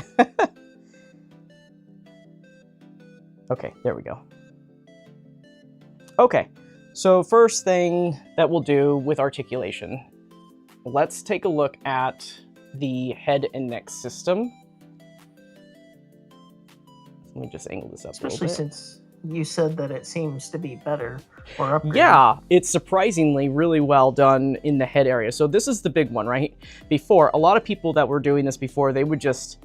Okay, there we go. Okay, so first thing that we'll do with articulation, let's take a look at the head and neck system. Let me just angle this up a little bit. Especially since you said that it seems to be better or upgraded. Yeah, it's surprisingly really well done in the head area. So this is the big one, right? Before, a lot of people that were doing this before, they would just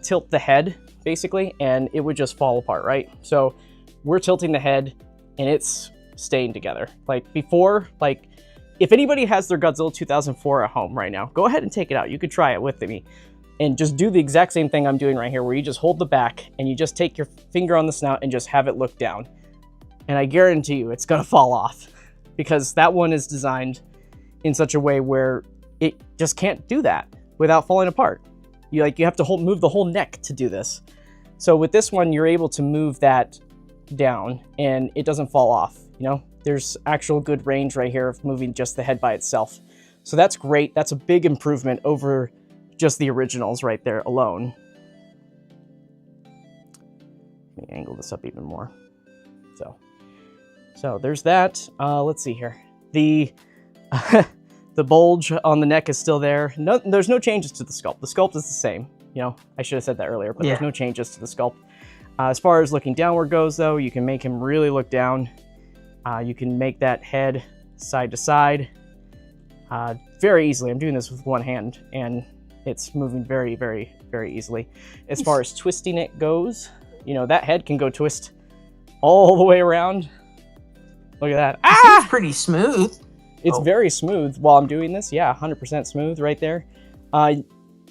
tilt the head, basically, and it would just fall apart, right? So we're tilting the head, and it's staying together. Like before, like, if anybody has their Godzilla 2004 at home right now, go ahead and take it out. You could try it with me. And just do the exact same thing I'm doing right here, where you just hold the back, and you just take your finger on the snout and just have it look down. And I guarantee you, it's gonna fall off. Because that one is designed in such a way where it just can't do that without falling apart. You have to move the whole neck to do this. So with this one, you're able to move that down, and it doesn't fall off, you know? There's actual good range right here of moving just the head by itself. So that's great. That's a big improvement over just the originals right there alone. Let me angle this up even more. So there's that. Let's see here. The the bulge on the neck is still there. No, there's no changes to the sculpt. The sculpt is the same. You know, I should have said that earlier, but There's no changes to the sculpt. As far as looking downward goes, though, you can make him really look down. You can make that head side to side very easily. I'm doing this with one hand, and it's moving very, very, very easily. As far as twisting it goes, you know, that head can go twist all the way around. Look at that. Ah! It's pretty smooth. It's very smooth while I'm doing this. Yeah, 100% smooth right there. Let's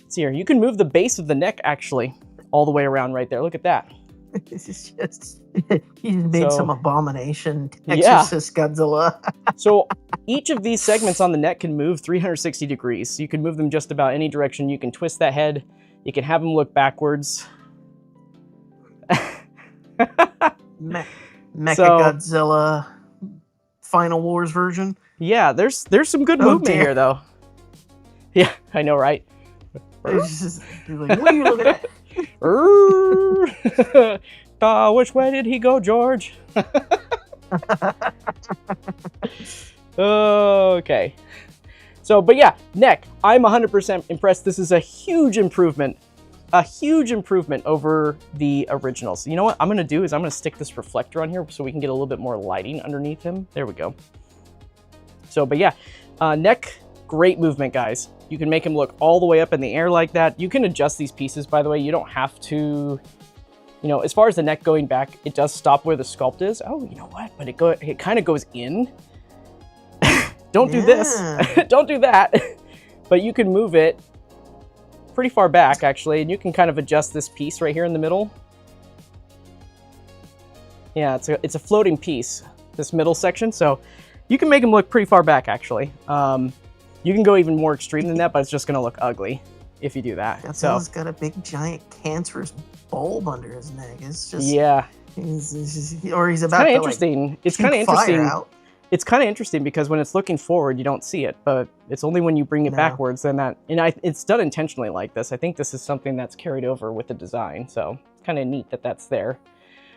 see here. You can move the base of the neck, actually, all the way around right there. Look at that. It's just, he's made some abomination exorcist Godzilla. So each of these segments on the neck can move 360 degrees. So you can move them just about any direction. You can twist that head. You can have them look backwards. Mecha Godzilla Final Wars version. Yeah, there's some good movement here, though. Yeah, I know, right? Just, like, what are you looking at? Which way did he go, George? Okay. So, but yeah, neck. I'm 100% impressed. This is a huge improvement. A huge improvement over the originals. You know what I'm going to do is I'm going to stick this reflector on here so we can get a little bit more lighting underneath him. There we go. So, but yeah, neck, great movement, guys. You can make him look all the way up in the air like that. You can adjust these pieces, by the way. You don't have to, you know, as far as the neck going back, it does stop where the sculpt is. Oh, you know what? But it kind of goes in. Don't do this. Don't do that. But you can move it pretty far back, actually, and you can kind of adjust this piece right here in the middle. Yeah, it's a floating piece, this middle section, so you can make him look pretty far back, actually. You can go even more extreme than that, but it's just going to look ugly if you do that. Godzilla's got a big, giant, cancerous bulb under his neck. It's just... Yeah. Or he's about to, interesting. It's kind of interesting. It's kind of interesting because when it's looking forward, you don't see it, but it's only when you bring it backwards then that... And it's done intentionally like this. I think this is something that's carried over with the design, so it's kind of neat that that's there.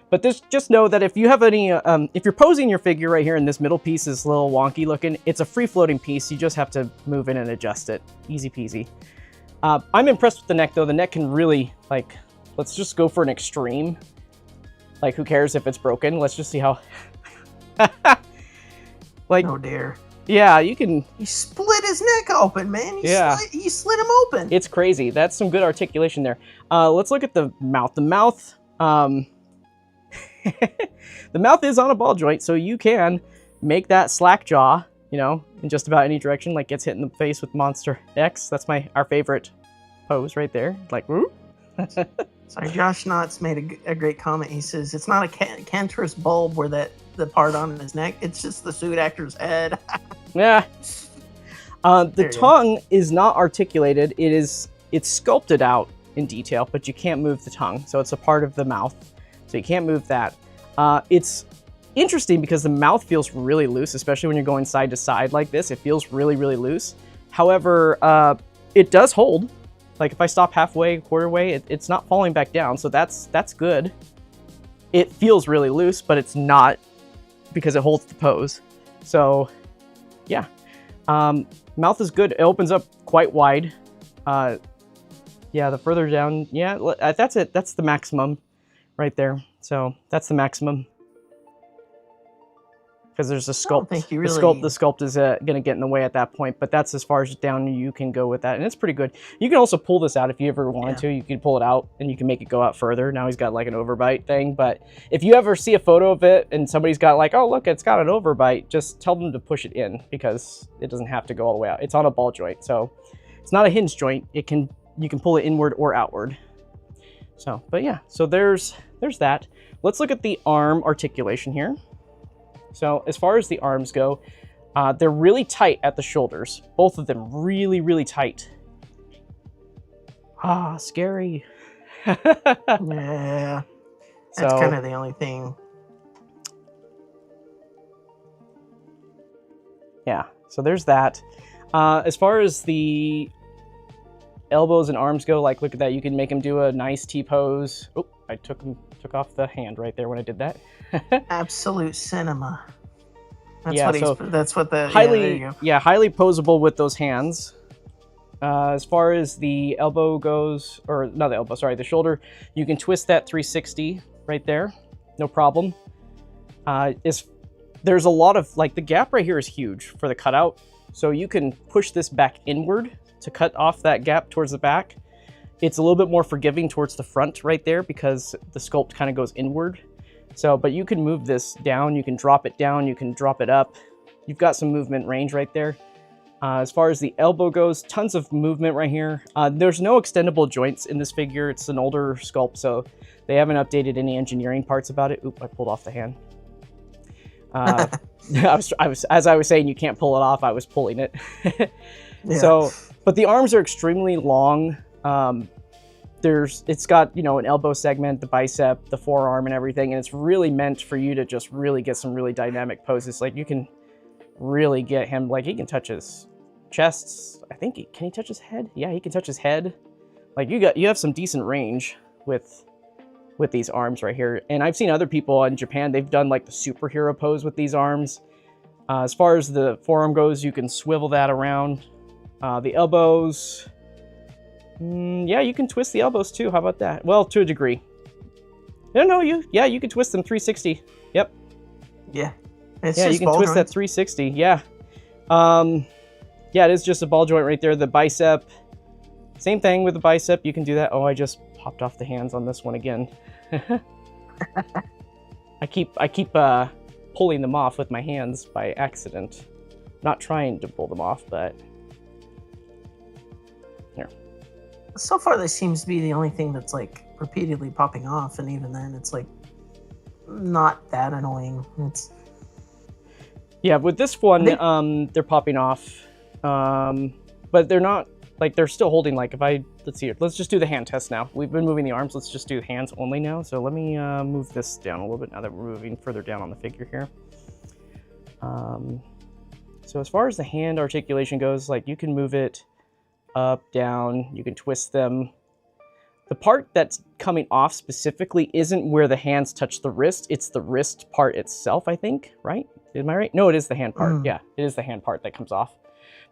But just know that if you have any, if you're posing your figure right here and this middle piece is a little wonky looking, it's a free floating piece. You just have to move in and adjust it. Easy peasy. I'm impressed with the neck though. The neck can really, like, let's just go for an extreme. Like, who cares if it's broken? Let's just see how, like. Oh dear. Yeah, you can. He split his his neck open, man. You slit him open. It's crazy. That's some good articulation there. Let's look at the mouth. The mouth, the mouth is on a ball joint, so you can make that slack jaw, you know, in just about any direction, like gets hit in the face with Monster X. That's our favorite pose right there. Like, whoop. Sorry, Josh Knotts made a great comment. He says, it's not a cancerous bulb where the part on his neck, it's just the suit actor's head. Yeah. The tongue is not articulated. It's sculpted out in detail, but you can't move the tongue. So it's a part of the mouth. So you can't move that. It's interesting because the mouth feels really loose, especially when you're going side to side like this. It feels really, really loose. However, it does hold. Like if I stop halfway, quarter way, it's not falling back down. So that's good. It feels really loose, but it's not because it holds the pose. So yeah, mouth is good. It opens up quite wide. Yeah, the further down, yeah, that's it. That's the maximum right there. So that's the maximum. Because there's a sculpt. The sculpt is going to get in the way at that point, but that's as far as down you can go with that, and it's pretty good. You can also pull this out if you ever wanted to. You can pull it out, and you can make it go out further. Now he's got like an overbite thing, but if you ever see a photo of it and somebody's got like, oh look, it's got an overbite, just tell them to push it in because it doesn't have to go all the way out. It's on a ball joint, so it's not a hinge joint. You can pull it inward or outward. So, but yeah, so there's that. Let's look at the arm articulation here. So as far as the arms go, they're really tight at the shoulders. Both of them really, really tight. Ah, scary. Yeah, that's kind of the only thing. Yeah, so there's that. As far as the elbows and arms go, like look at that. You can make him do a nice T-pose. Oh, I took off the hand right there when I did that. Absolute cinema. That's what the highly highly posable with those hands. As far as the elbow goes, or not the elbow, sorry, the shoulder, you can twist that 360 right there, no problem. There's a lot of, like, the gap right here is huge for the cutout, so you can push this back inward to cut off that gap towards the back. It's a little bit more forgiving towards the front right there because the sculpt kind of goes inward. So, but you can move this down, you can drop it down, you can drop it up. You've got some movement range right there. As far as the elbow goes, tons of movement right here. There's no extendable joints in this figure. It's an older sculpt, so they haven't updated any engineering parts about it. Oop, I pulled off the hand. As I was saying, you can't pull it off. I was pulling it. Yeah. So, but the arms are extremely long. It's got, you know, an elbow segment, the bicep, the forearm and everything. And it's really meant for you to just really get some really dynamic poses. Like you can really get him, like he can touch his chest. I think can he touch his head? Yeah, he can touch his head. Like you have some decent range with these arms right here. And I've seen other people in Japan, they've done like the superhero pose with these arms. As far as the forearm goes, you can swivel that around. The elbows, yeah, you can twist the elbows too. How about that? Well, to a degree. No, you can twist them 360. Yep. Yeah. Yeah, you can twist that 360. Yeah. Yeah, it is just a ball joint right there. The bicep, same thing with the bicep. You can do that. Oh, I just popped off the hands on this one again. I keep pulling them off with my hands by accident. Not trying to pull them off, but here. So far, this seems to be the only thing that's like repeatedly popping off, and even then, it's like not that annoying. Yeah, with this one, they're popping off, but they're not, like, they're still holding, like, let's see here, let's just do the hand test now. We've been moving the arms, let's just do hands only now. So let me move this down a little bit now that we're moving further down on the figure here. So as far as the hand articulation goes, like, you can move it up, down, you can twist them. The part that's coming off specifically isn't where the hands touch the wrist, it's the wrist part itself, I think, right? Am I right? No, it is the hand part. Yeah, it is the hand part that comes off.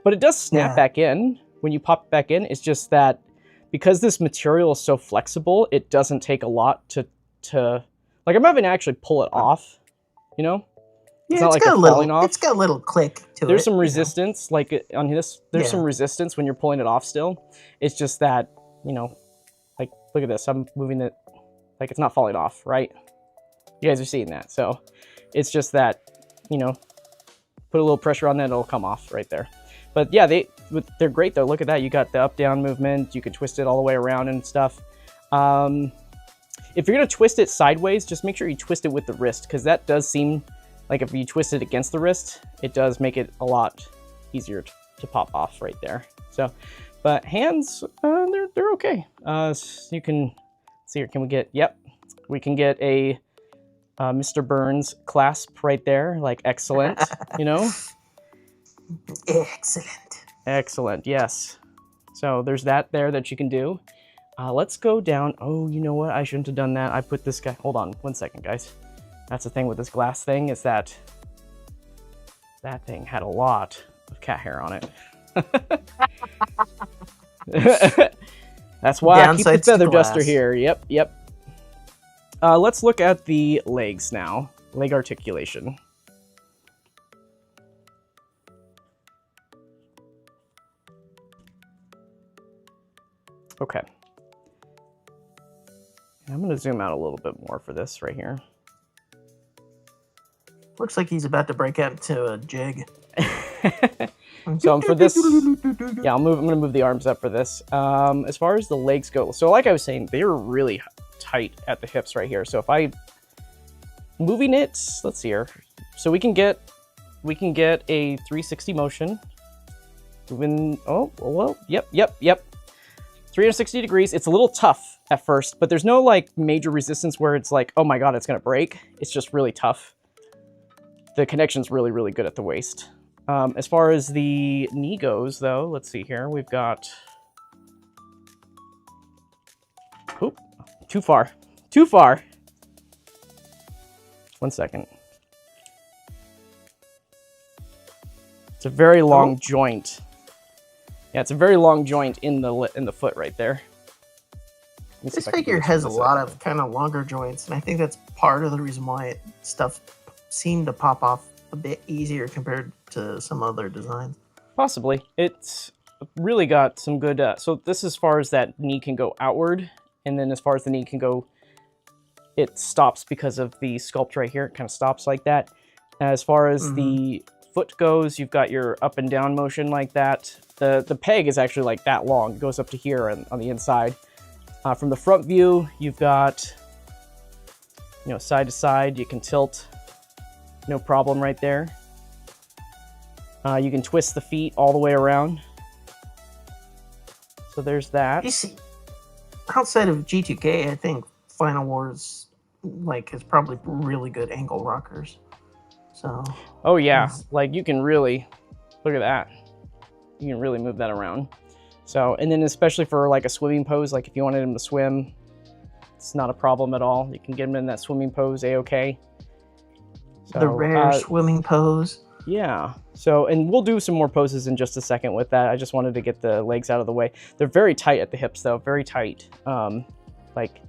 But it does snap back in. When you pop it back in, it's just that because this material is so flexible, it doesn't take a lot to like, I'm having to actually pull it off, you know? Yeah, not like they're falling off. It's got a little click to it. There's some resistance, like on this. There's Yeah. some resistance when you're pulling it off. Still, it's just that, you know, like look at this. I'm moving it, like it's not falling off, right? You guys are seeing that, so it's just that, you know, put a little pressure on that, it'll come off right there. But yeah, they're great though. Look at that. You got the up-down movement. You can twist it all the way around and stuff. If you're gonna twist it sideways, just make sure you twist it with the wrist, because that does seem like if you twist it against the wrist, it does make it a lot easier to pop off right there. So, but hands, they're okay. So you can see here. Can we get? Yep, we can get a Mr. Burns clasp right there. Like excellent, you know. Excellent. Excellent. Yes. So there's that there that you can do. Let's go down. Oh, you know what? I shouldn't have done that. I put this guy. Hold on 1 second, guys. That's the thing with this glass thing, is that that thing had a lot of cat hair on it. That's why I keep the feather duster here. Yep, yep. Let's look at the legs now. Leg articulation. Okay. I'm going to zoom out a little bit more for this right here. Looks like he's about to break out into a jig. So for this, yeah, I'm going to move the arms up for this. As far as the legs go, so like I was saying, they're really tight at the hips right here. So if I moving it, let's see here. So we can get a 360 motion. Moving, oh, well, yep. 360 degrees. It's a little tough at first, but there's no like major resistance where it's like, oh my God, it's going to break. It's just really tough. The connection's really, really good at the waist. As far as the knee goes, though, let's see here. We've got... Oop, too far. Too far. 1 second. It's a very long joint. Yeah, it's a very long joint in the foot right there. This figure has a lot of kind of longer joints, and I think that's part of the reason why stuff seemed to pop off a bit easier compared to some other designs. Possibly. It's really got some good... so this as far as that knee can go outward, and then as far as the knee can go, it stops because of the sculpt right here. It kind of stops like that. As far as the foot goes, you've got your up and down motion like that. The peg is actually like that long. It goes up to here on the inside. From the front view, you've got, you know, side to side. You can tilt, no problem right there. You can twist the feet all the way around. So there's that. You see, outside of G2K, I think Final Wars has probably really good angle rockers. So. Oh yeah, like you can really look at that. You can really move that around. So, and then especially for like a swimming pose, like if you wanted him to swim, it's not a problem at all. You can get him in that swimming pose a-okay. So, the rare swimming pose. Yeah. So, and we'll do some more poses in just a second with that. I just wanted to get the legs out of the way. They're very tight at the hips though, very tight. Like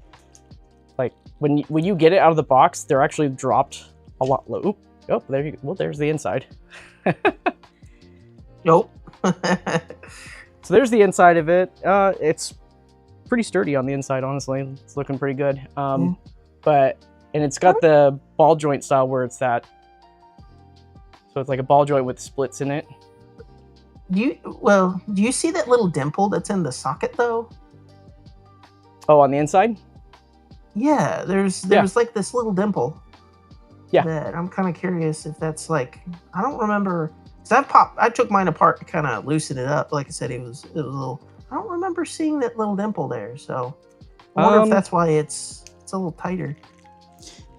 when you get it out of the box, they're actually dropped a lot low. Oop. Oh, there you go. Well, there's the inside. Nope. So there's the inside of it. It's pretty sturdy on the inside, honestly. It's looking pretty good. And it's got the ball joint style where it's that. So it's like a ball joint with splits in it. Do you see that little dimple that's in the socket though? Oh, on the inside? Yeah, there's like this little dimple. Yeah. That I'm kind of curious if that's like, I don't remember. I took mine apart to kind of loosen it up. Like I said, it was a little. I don't remember seeing that little dimple there, so I wonder if that's why it's a little tighter.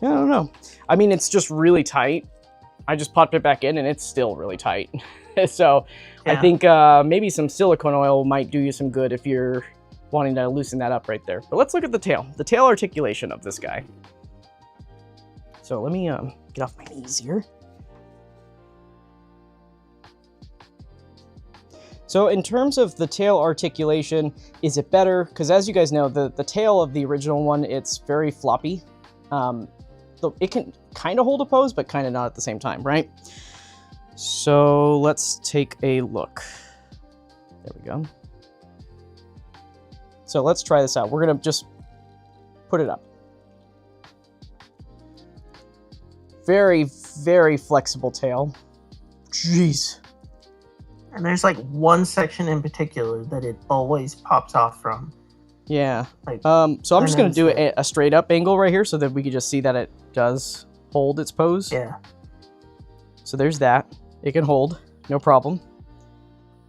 Yeah, I don't know. I mean, it's just really tight. I just popped it back in, and it's still really tight. So yeah. I think maybe some silicone oil might do you some good if you're wanting to loosen that up right there. But let's look at the tail articulation of this guy. So let me get off my knees here. So in terms of the tail articulation, is it better? Because as you guys know, the tail of the original one, it's very floppy. it can kind of hold a pose, but kind of not at the same time, right? So let's take a look. There we go. So let's try this out. We're gonna just put it up. Very, very flexible tail. Jeez. And there's like one section in particular that it always pops off from. Yeah. Like, so I'm just going to do a straight up angle right here so that we can just see that it does hold its pose. Yeah. So there's that. It can hold, no problem,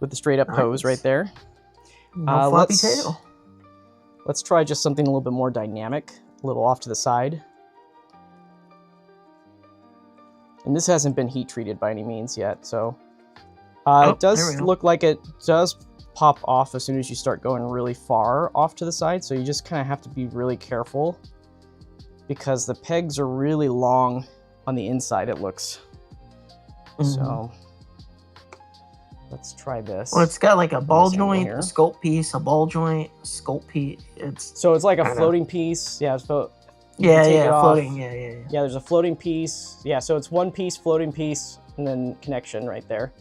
with the straight up pose right there. No floppy tail. Let's try just something a little bit more dynamic, a little off to the side. And this hasn't been heat treated by any means yet, so it does look like it does pop off as soon as you start going really far off to the side, so you just kind of have to be really careful because the pegs are really long on the inside, it looks. So let's try this. Well, it's got like a ball joint, a sculpt piece, a ball joint, a sculpt piece. So it's like a floating piece. Yeah, floating. Yeah, there's a floating piece. Yeah, so it's one piece, floating piece, and then connection right there.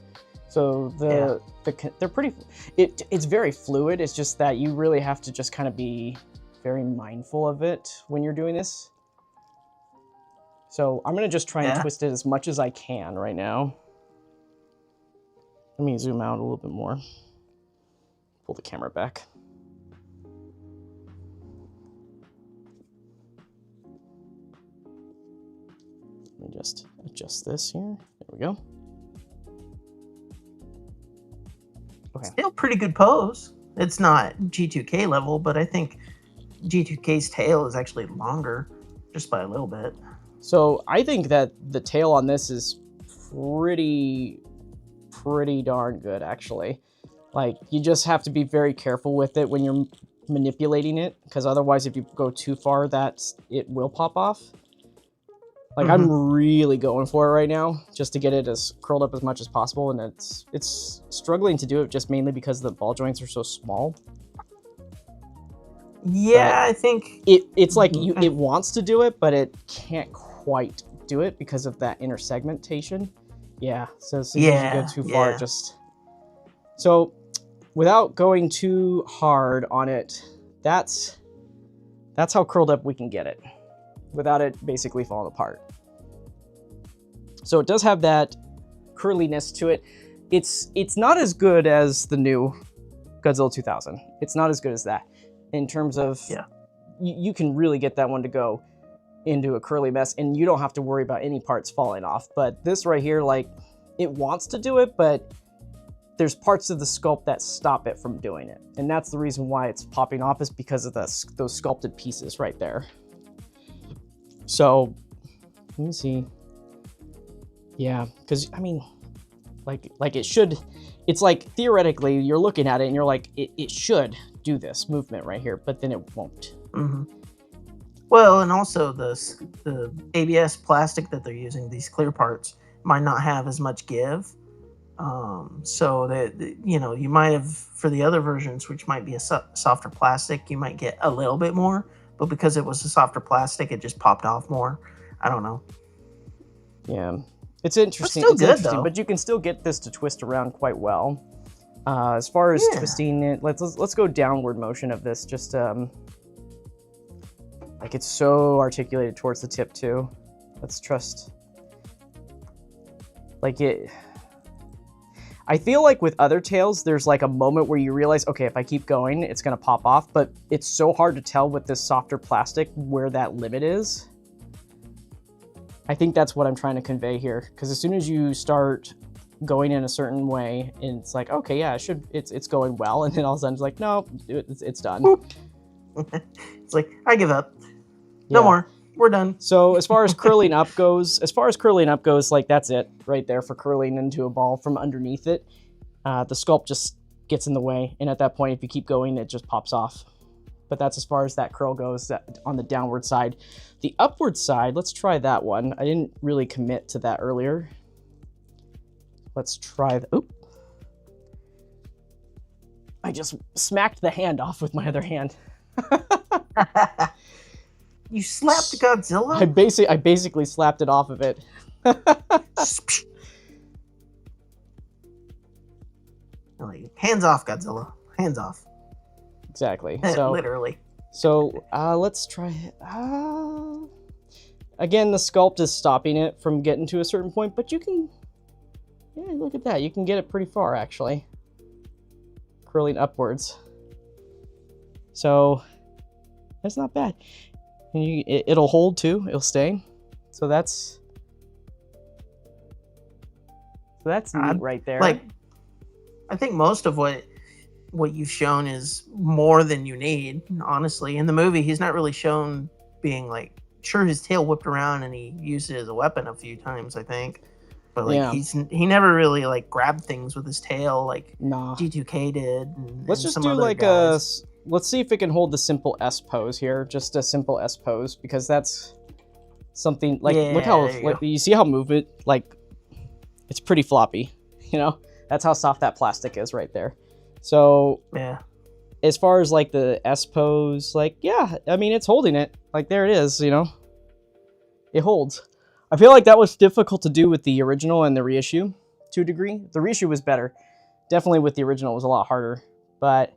So they're pretty. It's very fluid. It's just that you really have to just kind of be very mindful of it when you're doing this. So I'm gonna just try and twist it as much as I can right now. Let me zoom out a little bit more. Pull the camera back. Let me just adjust this here. There we go. Okay. Still pretty good pose. It's not G2K level, but I think G2K's tail is actually longer, just by a little bit. So I think that the tail on this is pretty darn good, actually. Like, you just have to be very careful with it when you're manipulating it, because otherwise if you go too far, it will pop off. Like, I'm really going for it right now, just to get it as curled up as much as possible, and it's struggling to do it just mainly because the ball joints are so small. Yeah, but I think it's like it wants to do it, but it can't quite do it because of that inner segmentation. Yeah, so as soon as you go too far, it just... So, without going too hard on it, that's how curled up we can get it, without it basically falling apart. So it does have that curliness to it. It's not as good as the new Godzilla 2000. It's not as good as that in terms of you can really get that one to go into a curly mess and you don't have to worry about any parts falling off. But this right here, like, it wants to do it, but there's parts of the sculpt that stop it from doing it. And that's the reason why it's popping off, is because of those sculpted pieces right there. So, let me see. Yeah, because, I mean, like it should, it's like, theoretically, you're looking at it and you're like, it should do this movement right here, but then it won't. Well, and also the ABS plastic that they're using, these clear parts, might not have as much give. So that, you know, you might have, for the other versions, which might be a softer plastic, you might get a little bit more, but because it was a softer plastic, it just popped off more. I don't know. Yeah, it's interesting. It's still good, though. But you can still get this to twist around quite well. As far as twisting it, let's go downward motion of this. Just like, it's so articulated towards the tip too. Let's trust. Like it. I feel like with other tails, there's like a moment where you realize, okay, if I keep going, it's gonna pop off, but it's so hard to tell with this softer plastic where that limit is. I think that's what I'm trying to convey here, because as soon as you start going in a certain way, and it's like, okay, yeah, it's going well, and then all of a sudden it's like, no, it's done. It's like, I give up. No more. We're done. So as far as curling up goes, like, that's it right there for curling into a ball from underneath it. The sculpt just gets in the way, and at that point, if you keep going, it just pops off. But that's as far as that curl goes on the downward side. The upward side, let's try that one. I didn't really commit to that earlier. Let's try the, oop. I just smacked the hand off with my other hand. You slapped Godzilla? I basically slapped it off of it. Like, hands off, Godzilla. Hands off. Exactly. So literally. So let's try it. Again, the sculpt is stopping it from getting to a certain point, but you can, yeah, look at that. You can get it pretty far, actually. Curling upwards. So that's not bad. And it'll hold too. It'll stay. So that's neat right there. Like, I think most of what you've shown is more than you need, honestly. In the movie, he's not really shown being like, sure, his tail whipped around and he used it as a weapon a few times, I think. But like, yeah. he never really like grabbed things with his tail like nah. G2K did. Let's just do like guys. Let's see if it can hold the simple S pose here. Just a simple S pose, because that's something like, look how, like, you see how movement, like, it's pretty floppy, you know? That's how soft that plastic is right there. So yeah, as far as like the S pose, like, yeah, I mean, it's holding it. Like, there it is, you know? It holds. I feel like that was difficult to do with the original and the reissue to a degree. The reissue was better. Definitely with the original, it was a lot harder. But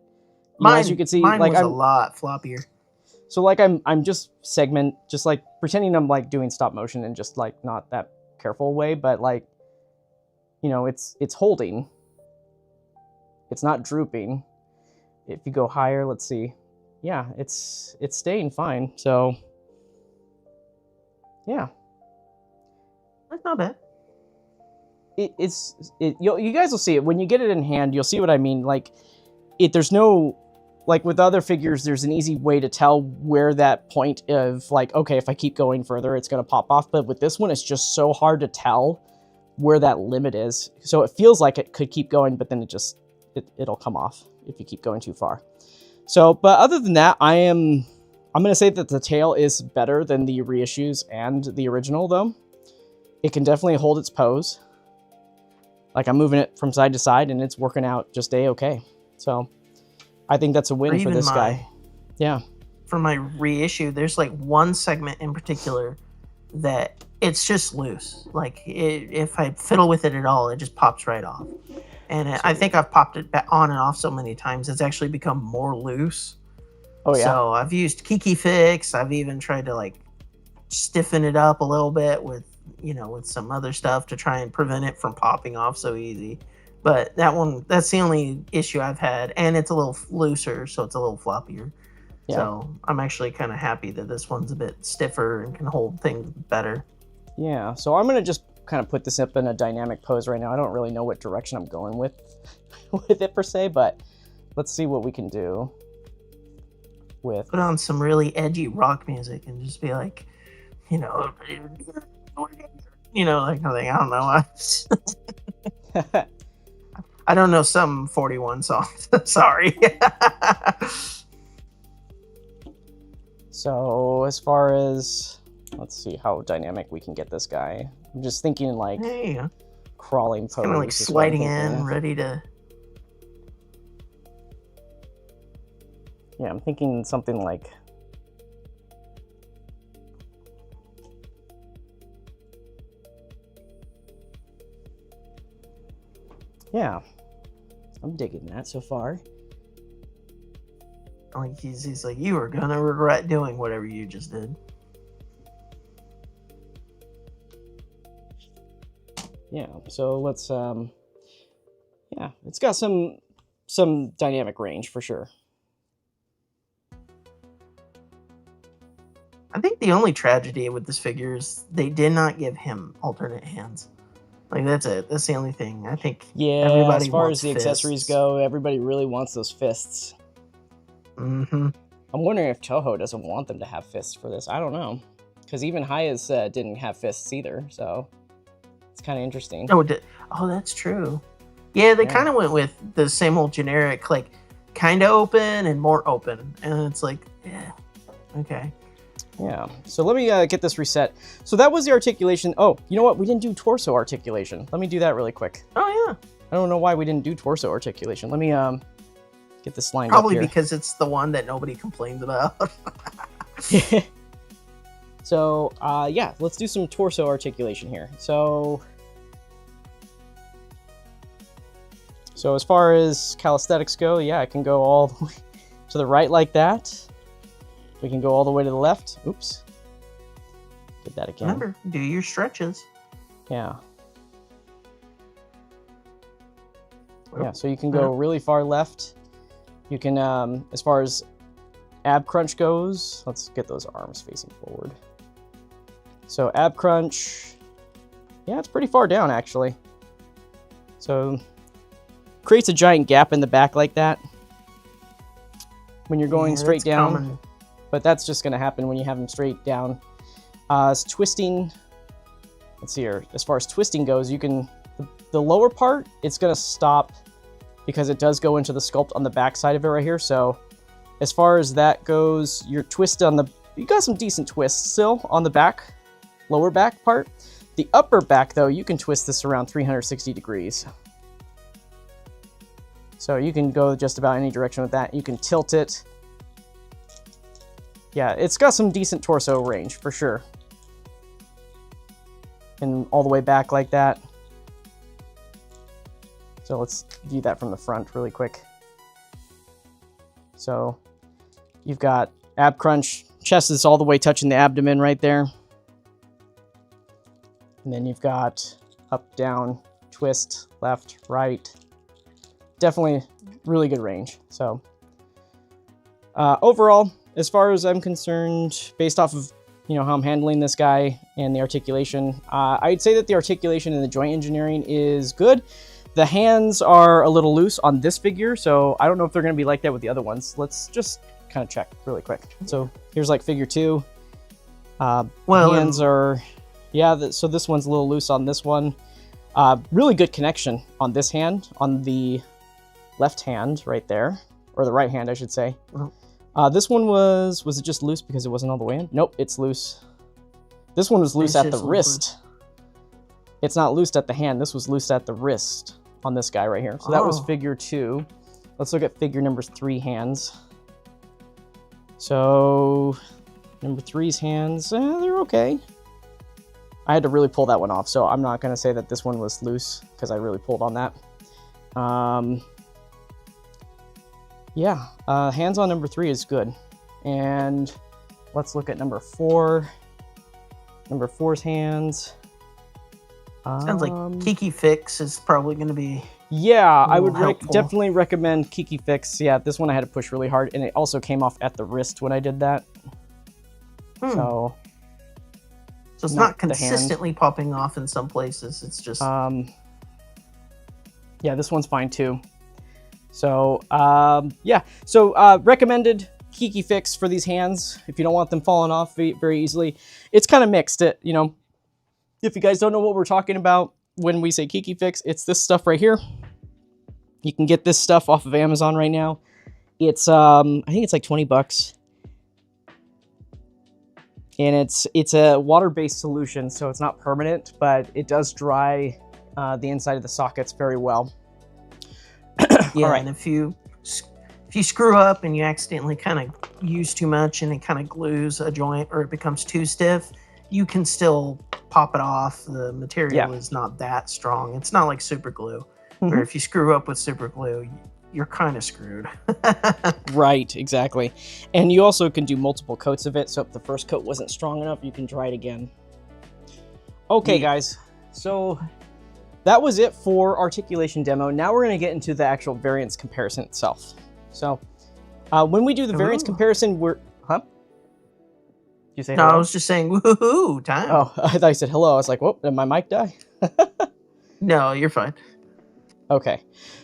as you can see, mine like, was a lot floppier. So like I'm just like pretending I'm like doing stop motion and just like not that careful way, but like, you know, it's holding. It's not drooping. If you go higher, let's see. Yeah, it's staying fine. So yeah. That's not bad. You guys will see it when you get it in hand. You'll see what I mean. Like, there's no, like with other figures, there's an easy way to tell where that point of like, okay, if I keep going further, it's gonna pop off. But with this one, it's just so hard to tell where that limit is. So it feels like it could keep going, but then it'll come off if you keep going too far. So, but other than that, I'm gonna say that the tail is better than the reissues and the original, though. It can definitely hold its pose. Like, I'm moving it from side to side, and it's working out just a-okay. So, I think that's a win for this guy. Yeah. For my reissue, there's like one segment in particular that it's just loose. Like, if I fiddle with it at all, it just pops right off. And I think I've popped it back on and off so many times, it's actually become more loose. Oh, yeah. So I've used Kiki Fix. I've even tried to like stiffen it up a little bit with, you know, with some other stuff to try and prevent it from popping off so easy. But that's the only issue I've had. And it's a little looser, so it's a little floppier. Yeah. So I'm actually kind of happy that this one's a bit stiffer and can hold things better. Yeah, so I'm going to just kind of put this up in a dynamic pose right now. I don't really know what direction I'm going with it per se, but let's see what we can do with... Put on some really edgy rock music and just be like, you know, like nothing. I don't know. I don't know some 41 songs. Sorry. So as far as... Let's see how dynamic we can get this guy. I'm just thinking like crawling pose. Kind of like sliding in, ready to... Yeah, I'm thinking something like... Yeah, I'm digging that so far. Like he's like, you are gonna regret doing whatever you just did. Yeah, so let's, yeah, it's got some dynamic range for sure. I think the only tragedy with this figure is they did not give him alternate hands. Like, that's it. That's the only thing. I think everybody as far wants as the fists. accessories go, everybody really wants those fists. Mm-hmm. I'm wondering if Toho doesn't want them to have fists for this. I don't know. Because even Haya's didn't have fists either, so... It's kind of interesting. Oh, that's true. Yeah, they kind of went with the same old generic, like, kind of open and more open. And it's like, yeah, okay. Yeah, so let me get this reset. So that was the articulation. Oh, you know what? We didn't do torso articulation. Let me do that really quick. Oh, yeah. I don't know why we didn't do torso articulation. Let me get this lined Probably up here. Because it's the one that nobody complains about. So yeah, let's do some torso articulation here. So as far as calisthenics go, yeah, I can go all the way to the right like that. We can go all the way to the left. Oops. Did that again. Remember, do your stretches. Yeah. Yeah, so you can go really far left. You can, as far as ab crunch goes, let's get those arms facing forward. So ab crunch, yeah, it's pretty far down actually. So creates a giant gap in the back like that when you're going straight down. Common. But that's just going to happen when you have them straight down. Twisting, let's see here. As far as twisting goes, you can, the lower part, it's going to stop because it does go into the sculpt on the back side of it right here. So as far as that goes, your twist on the, you got some decent twists still on the back, lower back part. The upper back though, you can twist this around 360 degrees. So you can go just about any direction with that. You can tilt it. Yeah, it's got some decent torso range for sure. And all the way back like that. So let's view that from the front really quick. So you've got ab crunch, chest is all the way touching the abdomen right there. And then you've got up, down, twist, left, right. Definitely really good range. So overall, as far as I'm concerned, based off of how I'm handling this guy and the articulation, I'd say that the articulation and the joint engineering is good. The hands are a little loose on this figure, so I don't know if they're going to be like that with the other ones. Let's just kind of check really quick. So here's like figure 2. Hands are, yeah, so this one's a little loose on this one. Really good connection on this hand, on the left hand right there, or the right hand, I should say. This one was it just loose because it wasn't all the way in? Nope, it's loose. This one was loose at the wrist. It's not loose at the hand. This was loose at the wrist on this guy right here. So that was figure 2. Let's look at figure number 3 hands. So number 3's hands, they're okay. I had to really pull that one off, so I'm not going to say that this one was loose because I really pulled on that. Yeah, hands on number 3 is good. And let's look at number 4. Number 4's hands. Sounds like Kiki Fix is probably going to be. Yeah, I would definitely recommend Kiki Fix. Yeah, this one I had to push really hard, and it also came off at the wrist when I did that. So it's not consistently popping off in some places. It's just. Yeah, this one's fine too. So yeah, so recommended Kiki Fix for these hands if you don't want them falling off very easily. It's kind of mixed. If you guys don't know what we're talking about when we say Kiki Fix, it's this stuff right here. You can get this stuff off of Amazon right now. It's I think it's like 20 bucks. And it's a water-based solution, so it's not permanent, but it does dry the inside of the sockets very well. Yeah, all right. And if you screw up and you accidentally kind of use too much and it kind of glues a joint or it becomes too stiff, you can still pop it off. The material is not that strong. It's not like super glue, where if you screw up with super glue, you're kind of screwed. Right, exactly. And you also can do multiple coats of it, so if the first coat wasn't strong enough, you can try it again. Okay, guys, so that was it for articulation demo. Now we're going to get into the actual variance comparison itself. So when we do the variance comparison, Did you say hello? No, I was just saying, woohoo, time. Oh, I thought you said hello. I was like, whoop, did my mic die? No, you're fine. Okay.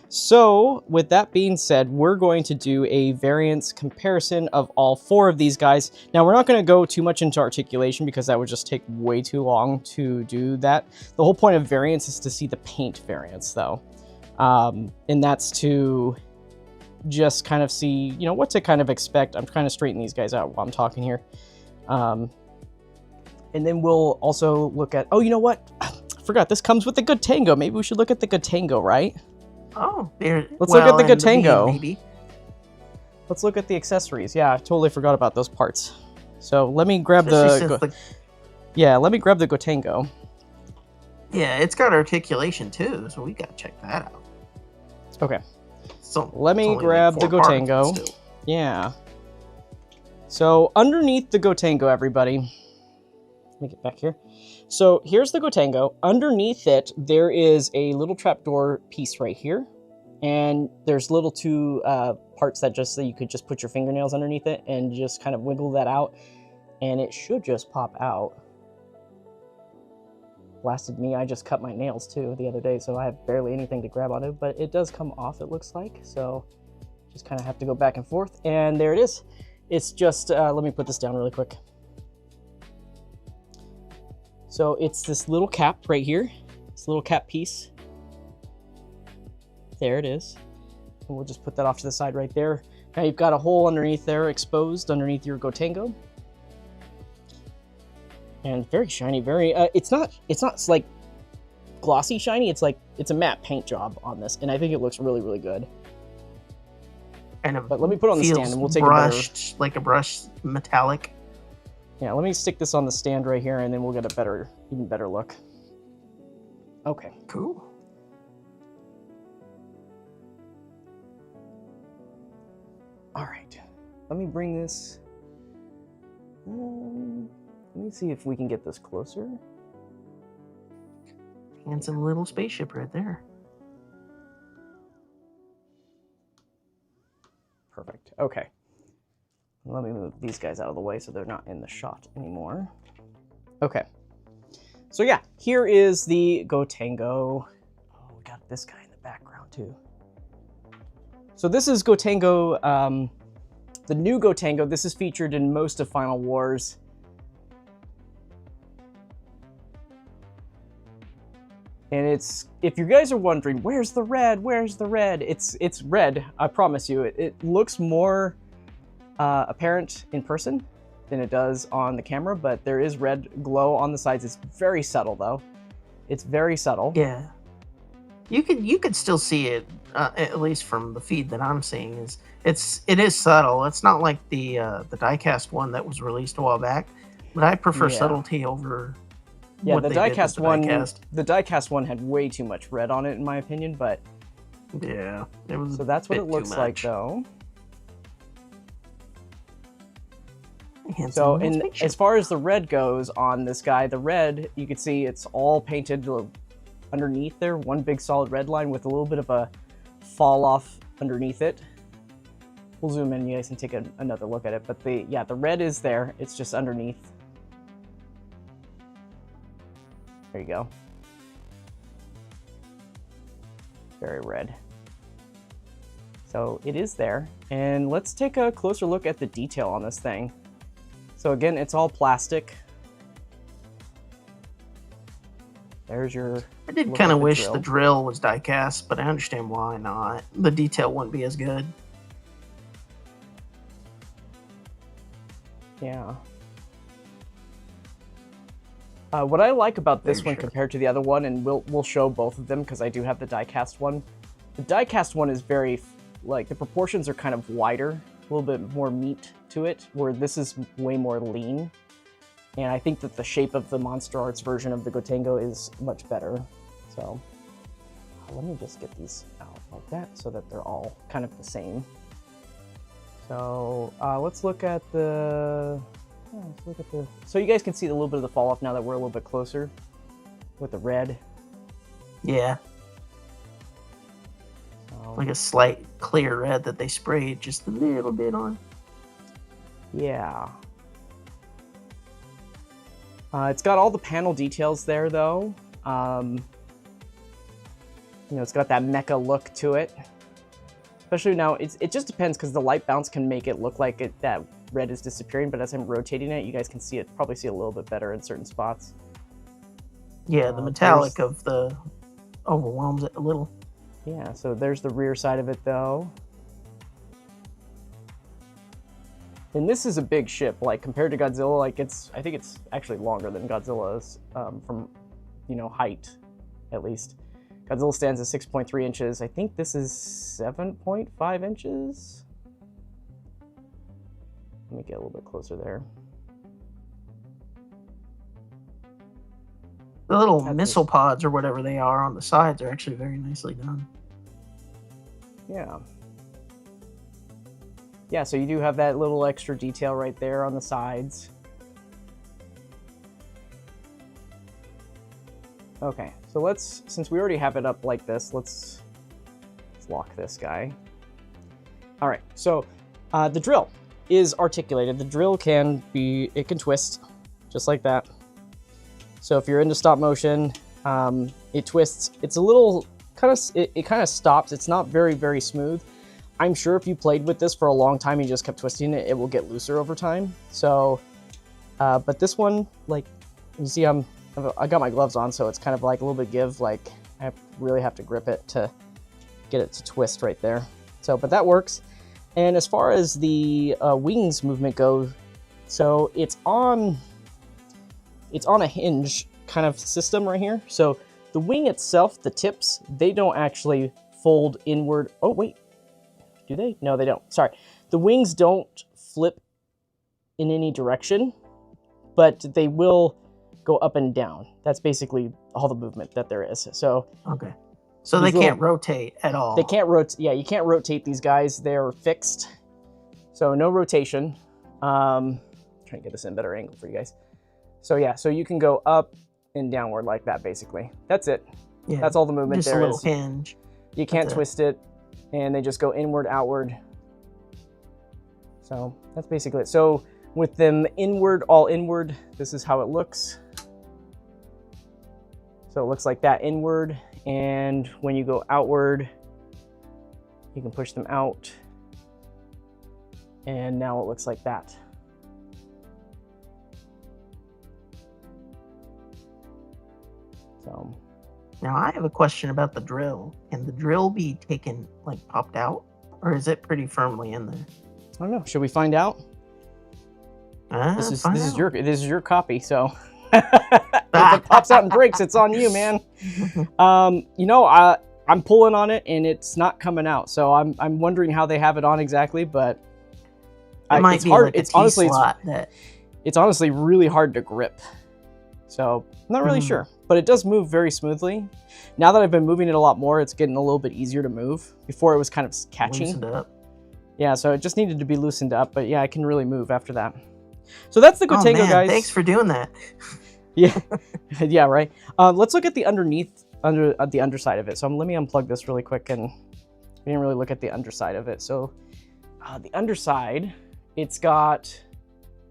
So with that being said, we're going to do a variance comparison of all 4 of these guys. Now, we're not going to go too much into articulation because that would just take way too long to do that. The whole point of variance is to see the paint variance, though. And that's to just kind of see, what to kind of expect. I'm trying to straighten these guys out while I'm talking here. And then we'll also look at, oh, you know what? I forgot, this comes with the Gotengo. Maybe we should look at the Gotengo, right? Oh, let's look at the Gotengo. Let's look at the accessories. Yeah, I totally forgot about those parts. So let me grab let me grab the Gotengo. Yeah, it's got articulation too, so we gotta check that out. Okay. So let me grab the Gotengo. Yeah. So underneath the Gotengo, everybody. Let me get back here. So here's the Gotengo. Underneath it, there is a little trapdoor piece right here. And there's little two parts that so you could just put your fingernails underneath it and just kind of wiggle that out. And it should just pop out. Blasted me, I just cut my nails too the other day, so I have barely anything to grab onto, but it does come off, it looks like. So just kind of have to go back and forth. And there it is. It's just, let me put this down really quick. So it's this little cap right here, this little cap piece. There it is. And we'll just put that off to the side right there. Now you've got a hole underneath there, exposed underneath your Gotengo. And very shiny, very, it's not like glossy shiny, it's a matte paint job on this, and I think it looks really, really good. But let me put it on the stand and we'll take brushed, like a brushed metallic. Yeah, let me stick this on the stand right here and then we'll get a even better look. Okay. Cool. All right, let me bring this. Let me see if we can get this closer. Handsome little spaceship right there. Perfect. Okay. Let me move these guys out of the way so they're not in the shot anymore. Okay. So yeah, here is the Gotengo. Oh, we got this guy in the background too. So this is Gotengo, the new Gotengo. This is featured in most of Final Wars. And it's, if you guys are wondering, where's the red? Where's the red? It's red, I promise you. It looks more apparent in person than it does on the camera, but there is red glow on the sides. It's very subtle though. It's very subtle. Yeah. You could still see it, at least from the feed that I'm seeing. It is subtle. It's not like the die-cast one that was released a while back, but I prefer subtlety over. Yeah, the die-cast one had way too much red on it, in my opinion, but yeah, it was. So that's what it looks like, though. So, as far as the red goes on this guy, the red, you can see it's all painted underneath there, one big solid red line with a little bit of a fall off underneath it. We'll zoom in, you guys can take another look at it, but the red is there. It's just underneath. There you go. Very red. So it is there. And let's take a closer look at the detail on this thing. So again, it's all plastic. There's your... I did kind of wish the drill was die-cast, but I understand why not. The detail wouldn't be as good. Yeah. What I like about this one compared to the other one, and we'll show both of them because I do have the die-cast one. The die-cast one is very, like, the proportions are kind of wider, a little bit more meat to it, where this is way more lean. And I think that the shape of the MonsterArts version of the Gotengo is much better. So let me just get these out like that so that they're all kind of the same. So let's look at the... So you guys can see a little bit of the fall off now that we're a little bit closer with the red. Yeah. Like a slight clear red that they sprayed just a little bit on. Yeah. It's got all the panel details there though. You know, it's got that mecha look to it. Especially now, it just depends because the light bounce can make it look like that red is disappearing, but as I'm rotating it, you guys can see it, probably see a little bit better in certain spots. Yeah, the metallic of the overwhelms it a little. Yeah, so there's the rear side of it though. And this is a big ship, like compared to Godzilla, like I think it's actually longer than Godzilla's from, you know, height, at least. Godzilla stands at 6.3 inches. I think this is 7.5 inches. Let me get a little bit closer there. The little That's missile pods or whatever they are on the sides are actually very nicely done. Yeah. Yeah, so you do have that little extra detail right there on the sides. Okay, so let's, since we already have it up like this, let's lock this guy. All right, so the drill is articulated. The drill can twist just like that. So if you're into stop motion, it twists. It's a little it kind of stops. It's not very, very smooth. I'm sure if you played with this for a long time, you just kept twisting it, it will get looser over time. So, but this one, like, you see, I got my gloves on, so it's kind of like a little bit give, like I really have to grip it to get it to twist right there. So, but that works. And as far as the wings movement goes, so it's on a hinge kind of system right here. So the wing itself, the tips, they don't actually fold inward. Oh, wait. Do they? No, they don't. Sorry. The wings don't flip in any direction, but they will go up and down. That's basically all the movement that there is. So okay. So they can't rotate at all. They can't rotate. Yeah, you can't rotate these guys. They're fixed. So no rotation. Trying to get this in a better angle for you guys. So yeah, so you can go up and downward like that, basically. That's it. Yeah, that's all the movement there is. Just a little hinge. You can't twist it, and they just go inward, outward. So that's basically it. So with them inward, all inward, this is how it looks. So it looks like that inward, and when you go outward, you can push them out, and now it looks like that. So now I have a question about the drill. Can the drill be taken, like, popped out, or is it pretty firmly in there? I don't know. Should we find out? This is your copy, so if it pops out and breaks, it's on you, man. You know, I'm pulling on it and it's not coming out, so I'm wondering how they have it on exactly, but it's hard. Like it's honestly really hard to grip, so I'm not really sure, but it does move very smoothly. Now that I've been moving it a lot more, it's getting a little bit easier to move. Before it was kind of catchy. Loosened up. Yeah, so it just needed to be loosened up, but yeah, I can really move after that. So that's the Gotengo, guys. Thanks for doing that. Yeah, yeah, right. Let's look at the the underside of it. So let me unplug this really quick, and we didn't really look at the underside of it. So the underside, it's got.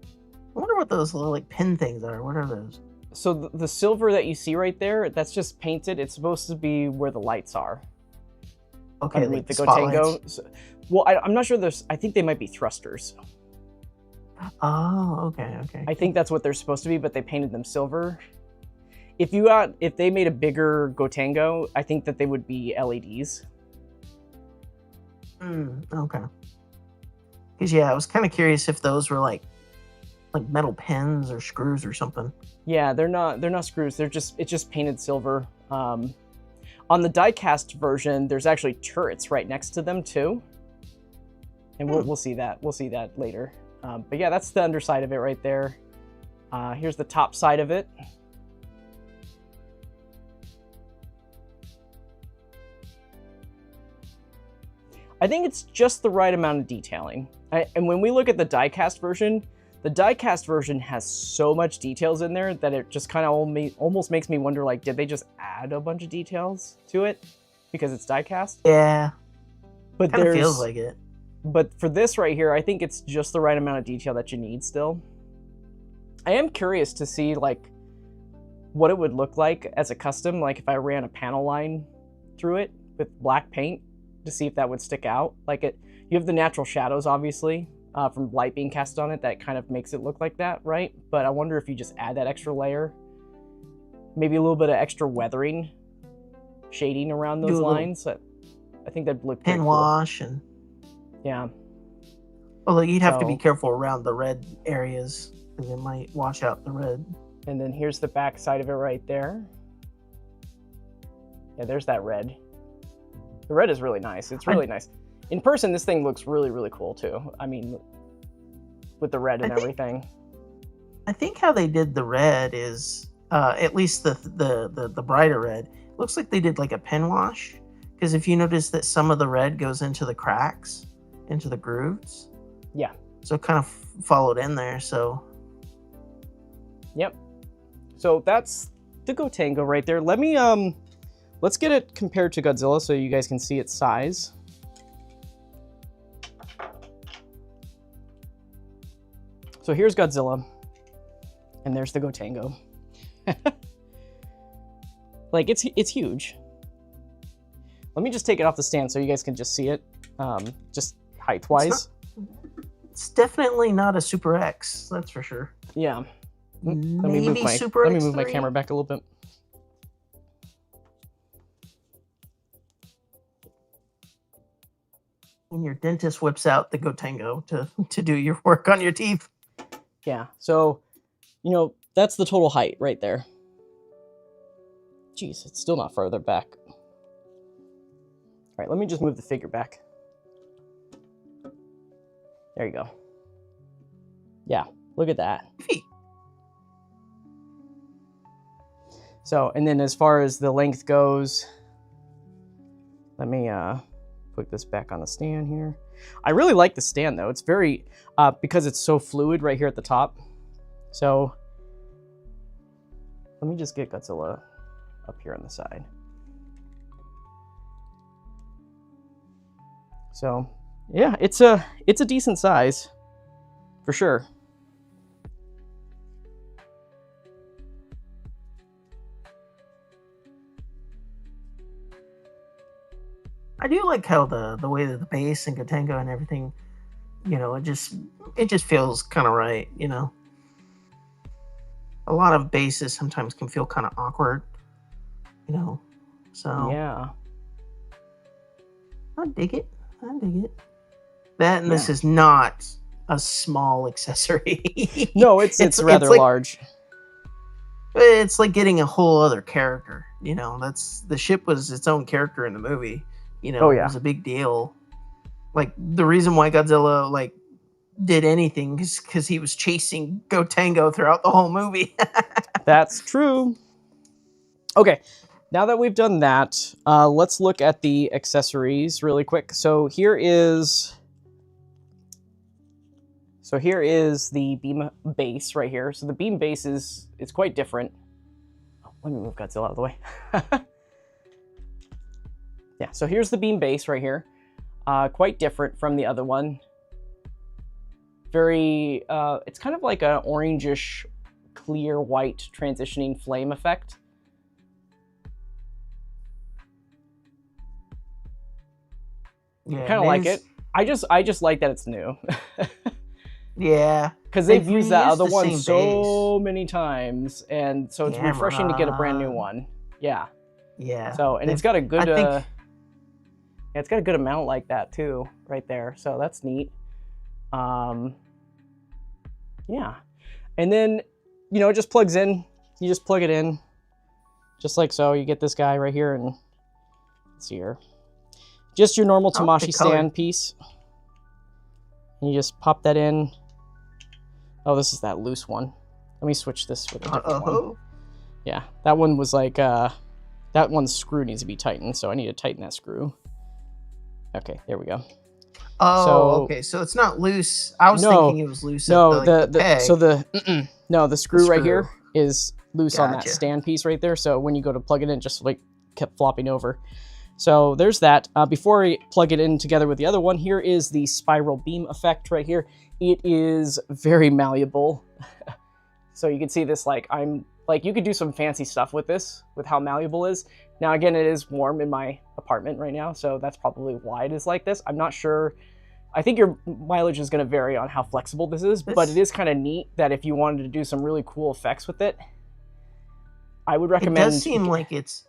I wonder what those little, like, pin things are. What are those? So the silver that you see right there, that's just painted. It's supposed to be where the lights are. Okay, underneath the Gotengo. So, well, I'm not sure. I think they might be thrusters. Oh, okay. I think that's what they're supposed to be, but they painted them silver. If they made a bigger Gotengo, I think that they would be LEDs. Okay. Because yeah, I was kind of curious if those were like metal pins or screws or something. Yeah, they're not screws. It's just painted silver. On the die-cast version, there's actually turrets right next to them too, and we'll see that. We'll see that later. But yeah, that's the underside of it right there. Here's the top side of it. I think it's just the right amount of detailing. And when we look at the die-cast version, the die-cast version has so much details in there that it just kind of almost makes me wonder, like, did they just add a bunch of details to it because it's die-cast? Yeah, but kind of feels like it. But for this right here, I think it's just the right amount of detail that you need still. I am curious to see, like, what it would look like as a custom, like if I ran a panel line through it with black paint to see if that would stick out. Like, you have the natural shadows, obviously, from light being cast on it that kind of makes it look like that, right? But I wonder if you just add that extra layer, maybe a little bit of extra weathering, shading around those lines. I think that'd look pen wash and... Yeah. Although you'd have to be careful around the red areas because it might wash out the red. And then here's the back side of it right there. Yeah, there's that red. The red is really nice. It's really nice. In person, this thing looks really, really cool too. I mean, with the red and everything. I think how they did the red is at least the brighter red, looks like they did like a pen wash. Because if you notice that some of the red goes into the cracks, into the grooves. Yeah. So it kind of followed in there. So. Yep. So that's the Gotengo right there. Let me let's get it compared to Godzilla so you guys can see its size. So here's Godzilla, and there's the Gotengo. Like it's huge. Let me just take it off the stand so you guys can just see it, just height-wise. It's definitely not a Super X, that's for sure. Yeah. Maybe Super X3? Let me move my camera back a little bit. When your dentist whips out the Gotengo to do your work on your teeth. Yeah, so, you know, that's the total height right there. Jeez, it's still not further back. All right, let me just move the figure back. There you go. Yeah, look at that. So, and then as far as the length goes, let me put this back on the stand here. I really like the stand though. It's very, because it's so fluid right here at the top. So, let me just get Godzilla up here on the side. So, yeah, it's a decent size, for sure. I do like how the way that the base and Gotengo and everything, you know, it just feels kind of right, you know. A lot of bases sometimes can feel kind of awkward, you know. So yeah, I dig it. I dig it. That and this is not a small accessory. No, it's rather like, large. It's like getting a whole other character. You know, the ship was its own character in the movie. You know, it was a big deal. Like the reason why Godzilla like did anything is because he was chasing Gotengo throughout the whole movie. That's true. Okay. Now that we've done that, let's look at the accessories really quick. So here is the beam base right here. So the beam base is quite different. Oh, let me move Godzilla out of the way. Yeah, so here's the beam base right here. Quite different from the other one. Very, it's kind of like an orangish, clear white transitioning flame effect. Yeah, kind of like it. I just like that it's new. Yeah, because they've used that other one so many times, and so it's refreshing to get a brand new one. Yeah. Yeah. So and it's got a good, yeah, it's got a good amount like that too, right there. So that's neat. Yeah, and then you know it just plugs in. You just plug it in, just like so. You get this guy right here, and let's see here. Just your normal Tamashii stand piece. And you just pop that in. Oh, this is that loose one. Let me switch this with a different one. Yeah, that one was like, that one's screw needs to be tightened, so I need to tighten that screw. Okay, there we go. Oh, so, okay, so it's not loose. I was thinking it was loose. No, the screw right here is loose on that stand piece right there, so when you go to plug it in, just like kept flopping over. So there's that. Before we plug it in together with the other one, here is the spiral beam effect right here. It is very malleable. So you can see this, like, you could do some fancy stuff with this, with how malleable it is. Now, again, it is warm in my apartment right now, so that's probably why it is like this. I'm not sure. I think your mileage is going to vary on how flexible this is, but it is kind of neat that if you wanted to do some really cool effects with it, I would recommend... It does seem like it's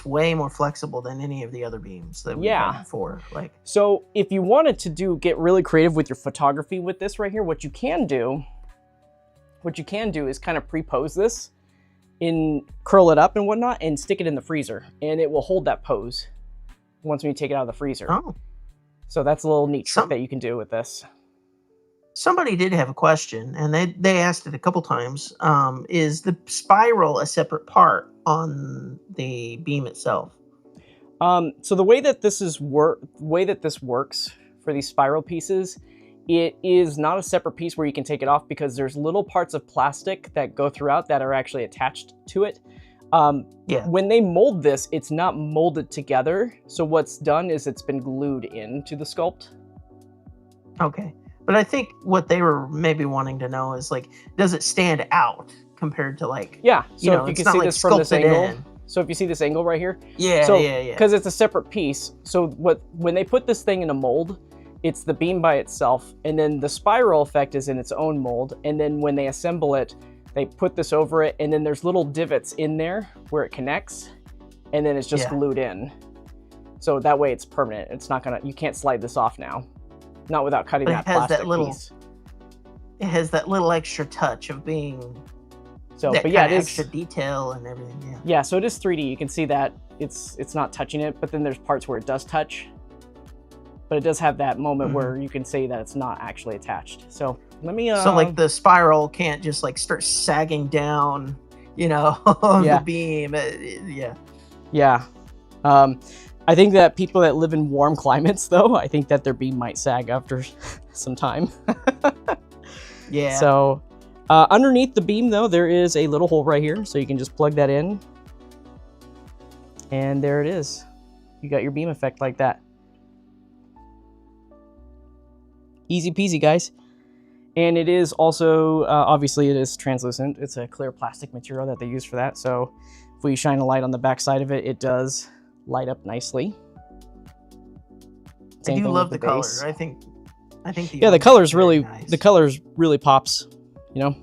way more flexible than any of the other beams that we've had before. So if you wanted to get really creative with your photography with this right here, what you can do is kind of pre-pose this, curl it up and whatnot, and stick it in the freezer, and it will hold that pose once you take it out of the freezer. Oh. So that's a little neat trick that you can do with this. Somebody did have a question, and they asked it a couple times. Is the spiral a separate part on the beam itself? So the way that this works for these spiral pieces, it is not a separate piece where you can take it off because there's little parts of plastic that go throughout that are actually attached to it. Yeah. When they mold this, it's not molded together. So what's done is it's been glued into the sculpt. Okay. But I think what they were maybe wanting to know is, like, does it stand out compared to, like, yeah. So you know, if you it's can not see like this from this sculpted angle. in. So if you see this angle right here. Yeah, so, yeah. Because it's a separate piece. So when they put this thing in a mold, it's the beam by itself, and then the spiral effect is in its own mold. And then when they assemble it, they put this over it, and then there's little divots in there where it connects, and then it's just glued in. So that way it's permanent. It's not you can't slide this off now. Not without cutting that plastic piece. It has that little extra touch of being so, that but yeah, kind it of is extra detail and everything. Yeah. Yeah, so it is 3D. You can see that it's not touching it, but then there's parts where it does touch. But it does have that moment where you can say that it's not actually attached. So let me. So like the spiral can't just like start sagging down, you know, the beam. Yeah. Yeah. I think that people that live in warm climates, though, I think that their beam might sag after some time. Yeah. So underneath the beam, though, there is a little hole right here. So you can just plug that in. And there it is. You got your beam effect like that. Easy peasy, guys. And it is also, obviously, it is translucent. It's a clear plastic material that they use for that. So if we shine a light on the back side of it, it does light up nicely. I do love the color. I think the color's really nice. The color's really pops. You know,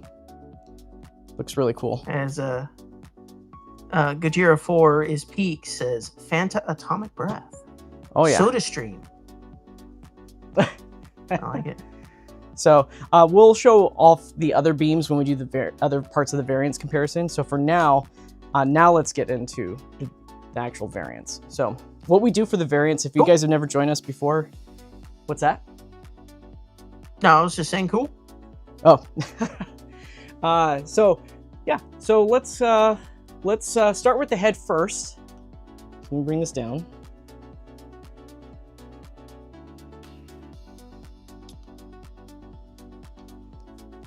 looks really cool. As Gojira 4 is peak says Fanta Atomic Breath. Oh yeah. Soda Stream. I like it. So we'll show off the other beams when we do the other parts of the variance comparison. So for now, let's get into the actual variance. So what we do for the variance, if you guys have never joined us before, what's that? No, I was just saying cool. Oh, so yeah. So let's start with the head first. Let me bring this down.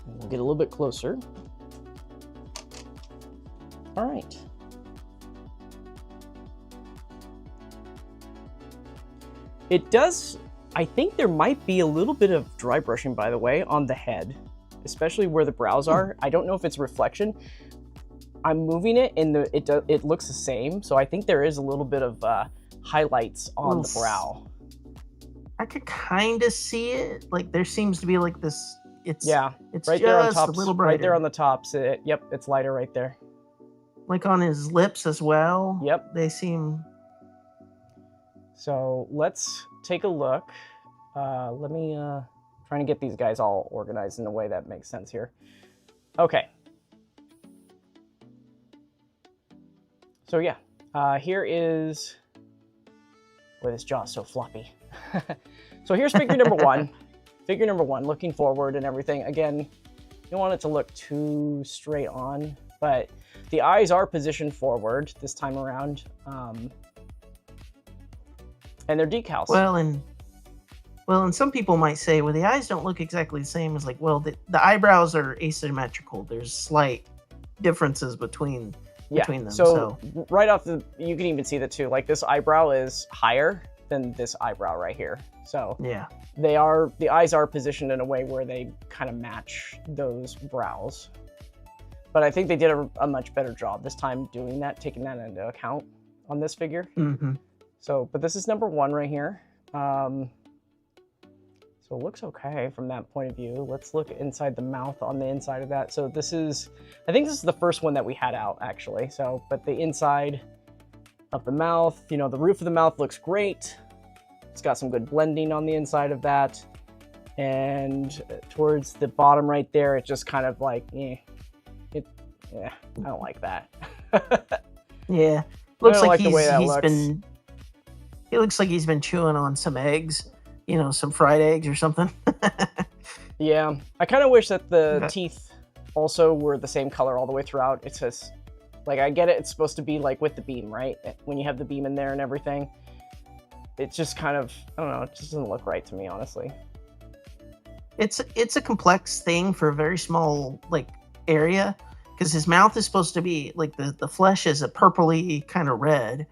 We'll get a little bit closer. All right. It does, I think there might be a little bit of dry brushing, by the way, on the head, especially where the brows are. I don't know if it's reflection. I'm moving it and it looks the same. So I think there is a little bit of highlights on the brow. I could kind of see it. Like there seems to be like this. It's right just there on top. a little brighter. Right there on the tops. Yep, it's lighter right there. Like on his lips as well. Yep. They seem. So let's take a look. Let me trying to get these guys all organized in a way that makes sense here. Okay. So yeah, here is. Boy, this jaw's so floppy. So here's figure number one. Figure number one, looking forward and everything. Again, you don't want it to look too straight on, but the eyes are positioned forward this time around. And they're decals. Well, and some people might say, well, the eyes don't look exactly the same. As like, well, the eyebrows are asymmetrical. There's slight differences between them. So right off you can even see the two. Like this eyebrow is higher than this eyebrow right here. So yeah, the eyes are positioned in a way where they kind of match those brows. But I think they did a much better job this time doing that, taking that into account on this figure. Mm-hmm. So, but this is number one right here. So it looks okay from that point of view. Let's look inside the mouth on the inside of that. So this is, I think this is the first one that we had out actually. So, but the inside of the mouth, you know, the roof of the mouth looks great. It's got some good blending on the inside of that. And towards the bottom right there, it's just kind of like, I don't like that. Yeah. Looks like the way that looks. He looks like he's been chewing on some eggs, you know, some fried eggs or something. Yeah, I kind of wish that the Okay. teeth also were the same color all the way throughout. It says, like, I get it, it's supposed to be like with the beam, right? When you have the beam in there and everything. It's just kind of, I don't know, it just doesn't look right to me, honestly. It's a complex thing for a very small like area, because his mouth is supposed to be like the flesh is a purpley kind of red,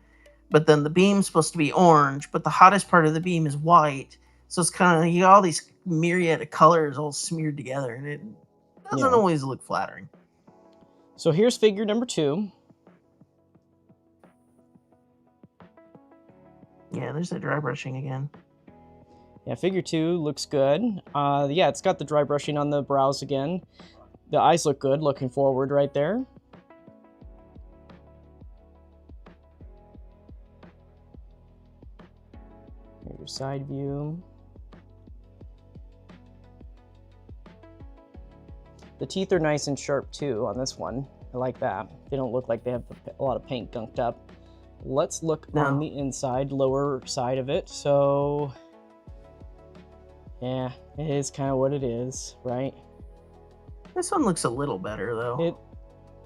but then the beam's supposed to be orange, but the hottest part of the beam is white. So it's kind of, you got all these myriad of colors all smeared together, and it doesn't Yeah. always look flattering. So here's figure number 2. Yeah, there's the dry brushing again. Yeah, figure 2 looks good. Yeah, it's got the dry brushing on the brows again. The eyes look good, looking forward right there. Here's your side view. The teeth are nice and sharp too on this one. I like that. They don't look like they have a lot of paint gunked up. Let's look on the inside, lower side of it. So, yeah, it is kind of what it is, right? This one looks a little better though. It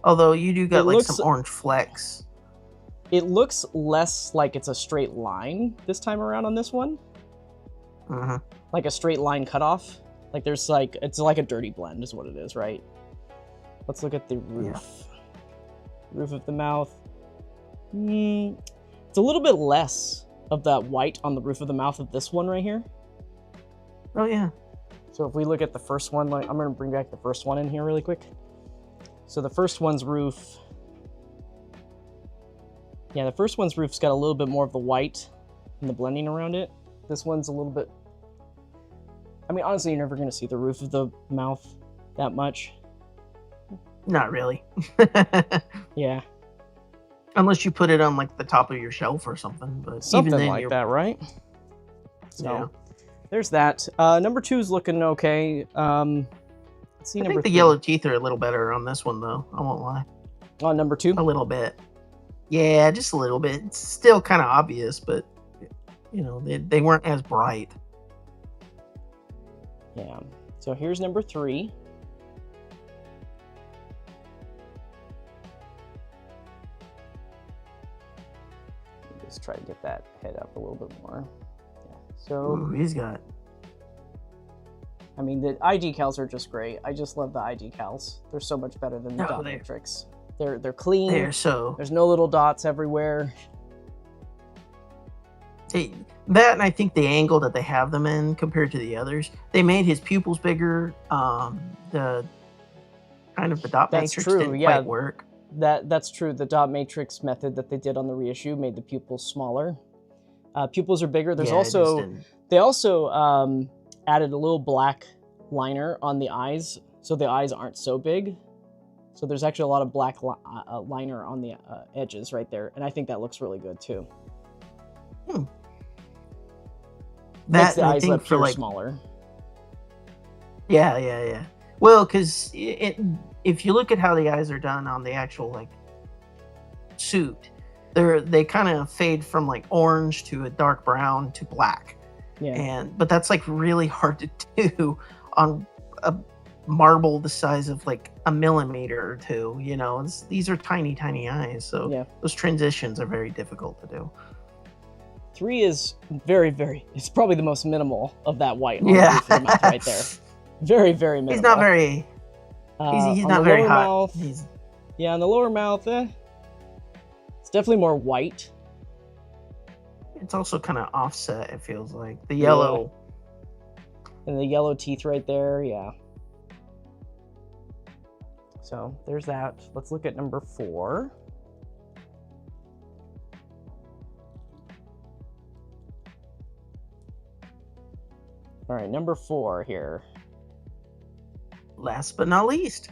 Although you do got it like looks- some orange flecks. It looks less like it's a straight line this time around on this one. Like a straight line cutoff. Like there's like, it's like a dirty blend is what it is, right? Let's look at the roof. Yeah. Roof of the mouth. It's a little bit less of that white on the roof of the mouth of this one right here. Oh yeah. So if we look at the first one, like I'm gonna bring back the first one in here really quick. So the first one's roof. Yeah, the first one's roof's got a little bit more of the white and the blending around it. This one's a little bit, I mean, honestly, you're never gonna see the roof of the mouth that much. Not really. Yeah. Unless you put it on like the top of your shelf or something, but Something even then like that, right? So, Yeah. there's that. Number 2's looking okay. Let's see I number think the 3. yellow teeth are a little better on this one though. I won't lie. On number 2? A little bit. Yeah, just a little bit. It's still kind of obvious, but you know, they weren't as bright. Yeah. So here's number 3. Just try to get that head up a little bit more. Yeah. So, Ooh, he's got. I mean, the eye decals are just great. I just love the eye decals. They're so much better than the dot matrix. They're clean. They're so. There's no little dots everywhere. That, and I think the angle that they have them in compared to the others, they made his pupils bigger. The kind of the dot matrix didn't quite work. That's true. The dot matrix method that they did on the reissue made the pupils smaller. Pupils are bigger. There's they also added a little black liner on the eyes, so the eyes aren't so big. So there's actually a lot of black liner on the edges right there, and I think that looks really good too. Makes the eyes appear like smaller. Yeah. Well, because if you look at how the eyes are done on the actual like suit, they kind of fade from like orange to a dark brown to black. Yeah. But that's like really hard to do on a marble the size of like a millimeter or two. You know, these are tiny eyes, so yeah, those transitions are very difficult to do. 3 is very. It's probably the most minimal of that white on the roof of the mouth right there. Very minimal. He's not very. He's not very hot. Yeah, on the lower mouth, it's definitely more white. It's also kind of offset, it feels like. The yellow. And the yellow teeth right there, yeah. So there's that. Let's look at number 4. All right, number 4 here. Last but not least.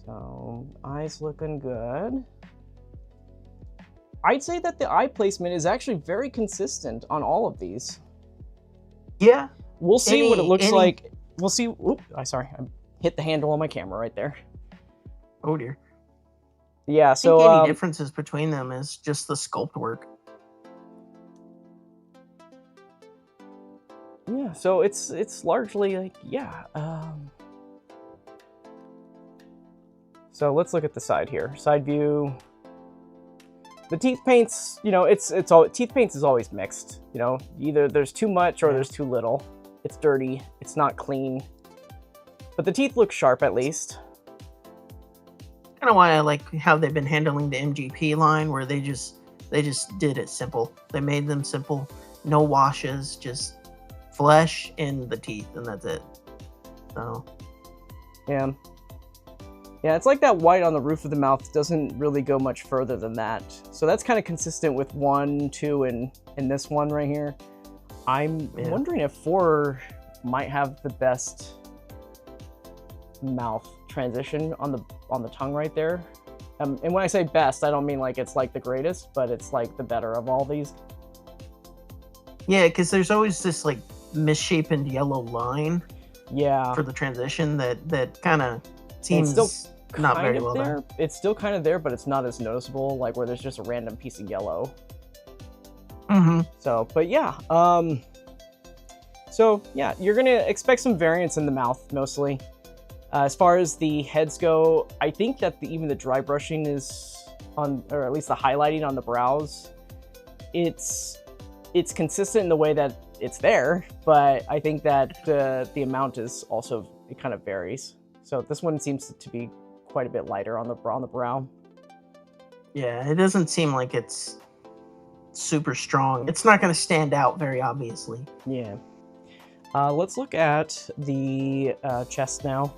So, eyes looking good. I'd say that the eye placement is actually very consistent on all of these. Yeah. We'll see what it looks like. We'll see. Oop, sorry, I hit the handle on my camera right there. Oh dear. Yeah, so I think any differences between them is just the sculpt work. Yeah, yeah, so it's largely like, yeah. So let's look at the side here. Side view. The teeth paints, you know, teeth paints is always mixed. You know, either there's too much or there's too little. It's dirty. It's not clean. But the teeth look sharp at least. Kind of why I like how they've been handling the MGP line, where they just did it simple. They made them simple, no washes, just flesh in the teeth, and that's it. So yeah, it's like that white on the roof of the mouth doesn't really go much further than that. So that's kind of consistent with 1, 2, and this one right here. I'm wondering if 4 might have the best mouth transition on the tongue right there. And when I say best, I don't mean like it's like the greatest, but it's like the better of all these. Yeah, because there's always this like misshapen yellow line. Yeah. For the transition that kind of seems still not very well there. done. It's still kind of there, but it's not as noticeable, like where there's just a random piece of yellow. Mm-hmm. So, but yeah. So yeah, you're gonna expect some variance in the mouth mostly. As far as the heads go, I think that even the dry brushing is on, or at least the highlighting on the brows, it's consistent in the way that it's there, but I think that the amount is also, it kind of varies. So this one seems to be quite a bit lighter on the brow. Yeah, it doesn't seem like it's super strong. It's not going to stand out very obviously. Yeah. Let's look at the chest now.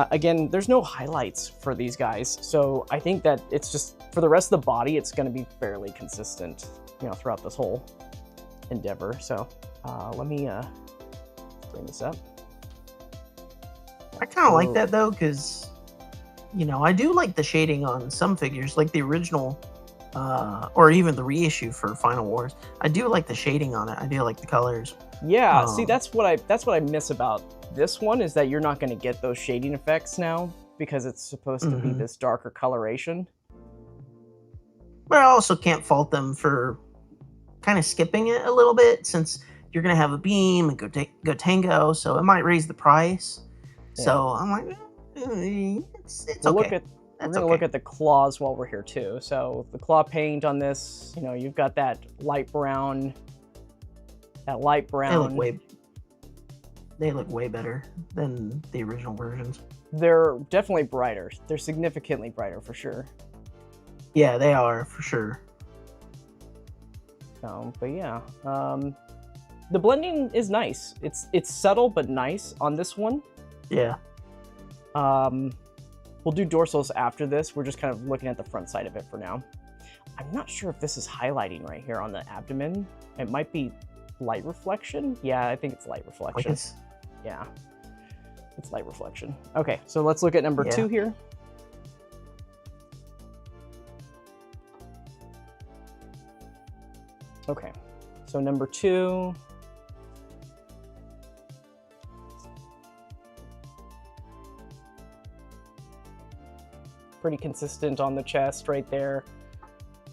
Again, there's no highlights for these guys, so I think that it's just, for the rest of the body, it's going to be fairly consistent, you know, throughout this whole endeavor. So let me bring this up. I kind of like that though, because, you know, I do like the shading on some figures, like the original, or even the reissue for Final Wars. I do like the shading on it. I do like the colors. Yeah, see, that's what I miss about this one, is that you're not going to get those shading effects now because it's supposed to be this darker coloration. But I also can't fault them for kind of skipping it a little bit, since you're going to have a beam and Gotengo, so it might raise the price. Yeah. So I'm like, it's okay. We're going to look at the claws while we're here too. So the claw paint on this, you know, you've got that light brown. They look way better than the original versions. They're definitely brighter. They're significantly brighter for sure. Yeah, they are for sure. But yeah, the blending is nice. It's subtle but nice on this one. Yeah. We'll do dorsals after this. We're just kind of looking at the front side of it for now. I'm not sure if this is highlighting right here on the abdomen. It might be light reflection. Yeah, I think it's light reflection. Yeah, it's light reflection. Okay, so let's look at number 2 here. Okay, so number 2. Pretty consistent on the chest right there.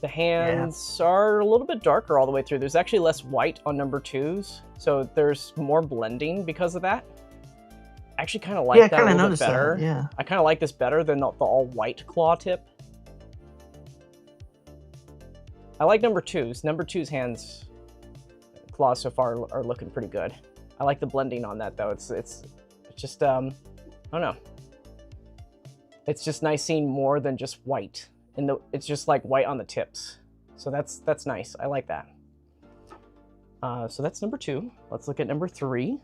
The hands are a little bit darker all the way through. There's actually less white on number 2s, so there's more blending because of that. I actually kind of like that a little bit better. Yeah, I kind of like this better than the all white claw tip. I like number 2's. Number 2's hands, claws so far are looking pretty good. I like the blending on that though. It's just I don't know. It's just nice seeing more than just white. It's just like white on the tips. So that's nice. I like that. So that's number 2. Let's look at number 3.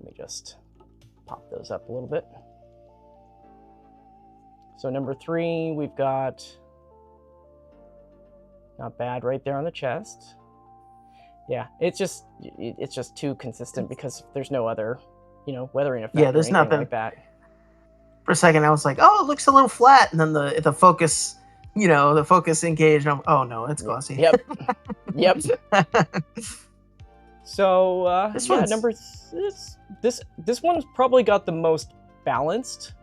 Let me just pop those up a little bit. So number 3, we've got, not bad right there on the chest. Yeah, it's just too consistent because there's no other, you know, weathering effect. Yeah, there's nothing like that. For a second, I was like, "Oh, it looks a little flat," and then the focus, you know, the focus engaged. Oh no, it's glossy. Yep, yep. So this yeah, this one's probably got the most balanced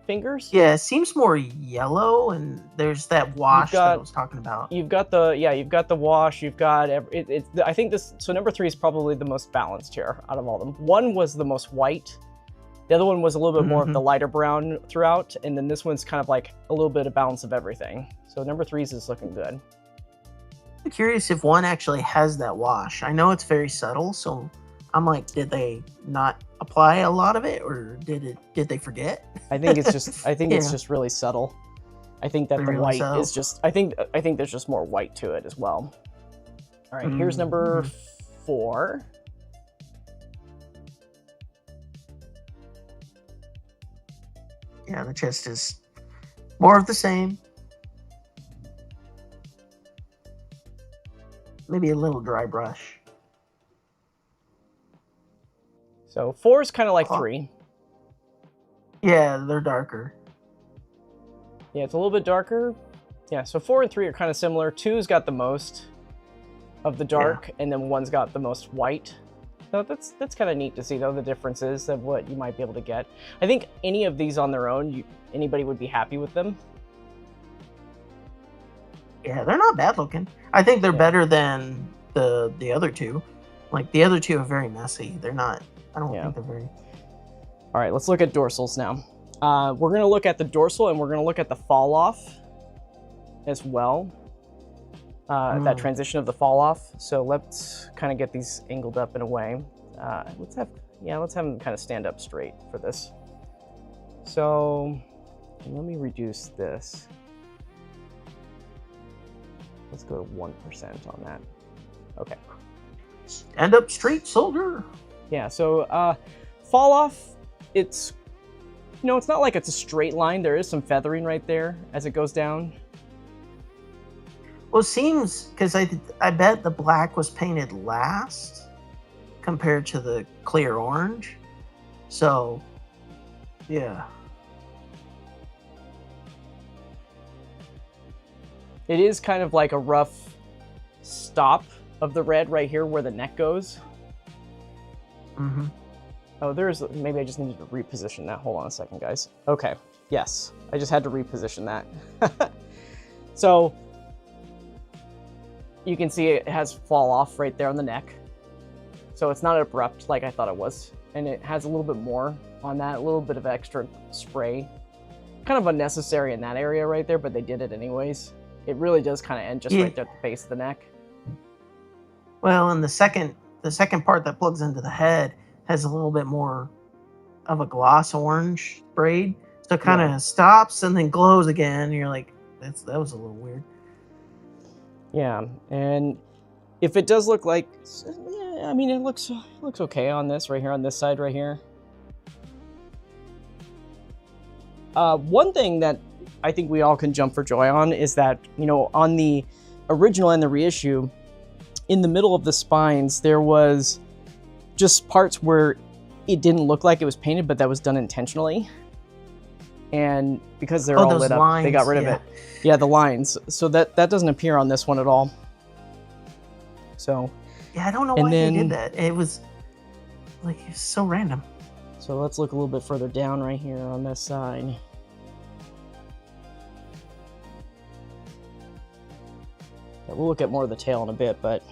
fingers. Yeah, it seems more yellow, and there's that wash that I was talking about. You've got the wash. You've got I think so number 3 is probably the most balanced here out of all of them. 1 was the most white. The other one was a little bit more of the lighter brown throughout, and then this one's kind of like a little bit of balance of everything. So number 3's is looking good. I'm curious if 1 actually has that wash. I know it's very subtle, so I'm like, did they not apply a lot of it, or did they forget? I think it's just it's just really subtle. I think that the white is just I think there's just more white to it as well. All right, here's number 4. Yeah, the chest is more of the same. Maybe a little dry brush. So 4 is kind of like 3. Yeah, they're darker. Yeah, it's a little bit darker. Yeah, so 4 and 3 are kind of similar. 2's got the most of the dark, and then 1's got the most white. So that's kind of neat to see, though, the differences of what you might be able to get. I think any of these on their own, anybody would be happy with them. Yeah, they're not bad looking. I think they're better than the other 2. Like, the other 2 are very messy. They're not... I don't think they're very... All right, let's look at dorsals now. We're going to look at the dorsal, and we're going to look at the fall off as well. That transition of the fall off. So let's kind of get these angled up in a way. Let's have them kind of stand up straight for this. So let me reduce this. Let's go to 1% on that. Okay. Stand up straight, soldier. Yeah, so fall off, it's not like it's a straight line. There is some feathering right there as it goes down. Well, it seems, because I bet the black was painted last compared to the clear orange. So, yeah. It is kind of like a rough stop of the red right here where the neck goes. Mm-hmm. Oh, maybe I just needed to reposition that. Hold on a second, guys. Okay, yes, I just had to reposition that. So, you can see it has fall off right there on the neck. So it's not abrupt like I thought it was. And it has a little bit more on that, a little bit of extra spray. Kind of unnecessary in that area right there, but they did it anyways. It really does kind of end just right there at the base of the neck. Well, and the second part that plugs into the head has a little bit more of a gloss orange sprayed. So it kind of stops and then glows again. And you're like, that was a little weird. Yeah, and if it does look like, I mean, it looks okay on this right here, on this side right here. One thing that I think we all can jump for joy on is that, on the original and the reissue, in the middle of the spines, there was just parts where it didn't look like it was painted, but that was done intentionally. And because they're all lit up, they got rid of it. Yeah, the lines. So that doesn't appear on this one at all. So. Yeah, I don't know why they did that. It was so random. So let's look a little bit further down right here on this side. Yeah, we'll look at more of the tail in a bit, but.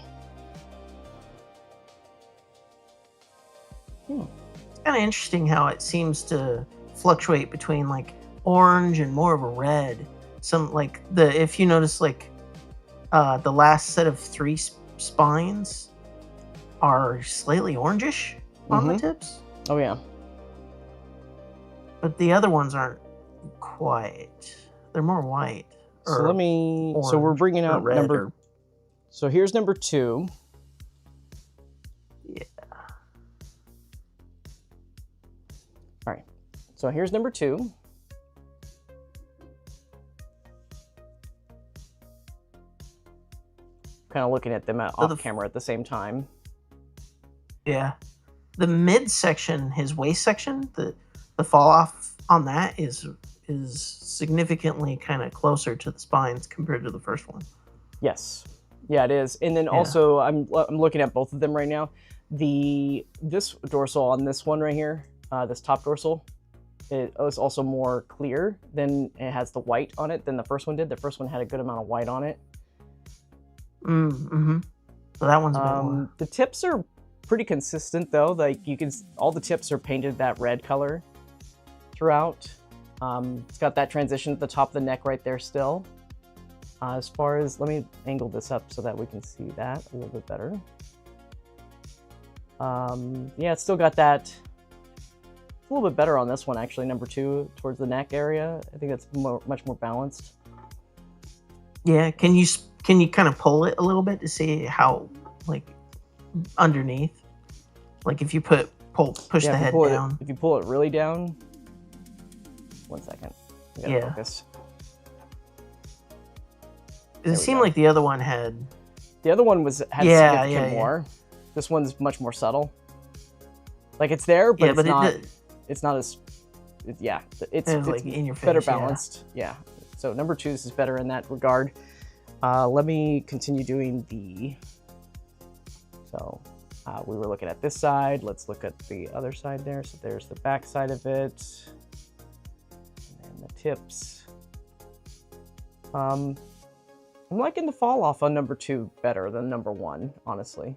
It's kind of interesting how it seems to fluctuate between like orange and more of a red. If you notice, the last set of 3 spines are slightly orangish on the tips. Oh yeah. But the other ones aren't quite. They're more white. So so we're bringing out number. So here's number 2. Yeah. All right. So here's number 2. Kind of looking at them off camera at the same time. Yeah. The midsection, his waist section, the fall off on that is significantly kind of closer to the spines compared to the first one. Yes. Yeah, it is. And then also, I'm looking at both of them right now. This dorsal on this one right here, this top dorsal, it was also more clear than it has the white on it than the first one did. The first one had a good amount of white on it. Mm-hmm. So that one's a bit more. The tips are pretty consistent though. Like you can, all the tips are painted that red color throughout. It's got that transition at the top of the neck right there still. As far as, let me angle this up so that we can see that a little bit better. Yeah, it's still got that. It's a little bit better on this one actually, number 2 towards the neck area. I think that's much more balanced. Yeah, can you kind of pull it a little bit to see how, like, underneath? Like if you push the head down. If you pull it really down. 1 second. Yeah. Focus. It seemed like the other one had. The other one had significant more. This one's much more subtle. Like it's there, but it's not as. It's like in your face, better balanced. Yeah. So number 2, this is better in that regard. Let me continue doing the. So we were looking at this side. Let's look at the other side there. So there's the back side of it. And the tips. I'm liking the fall off on number 2 better than number 1, honestly.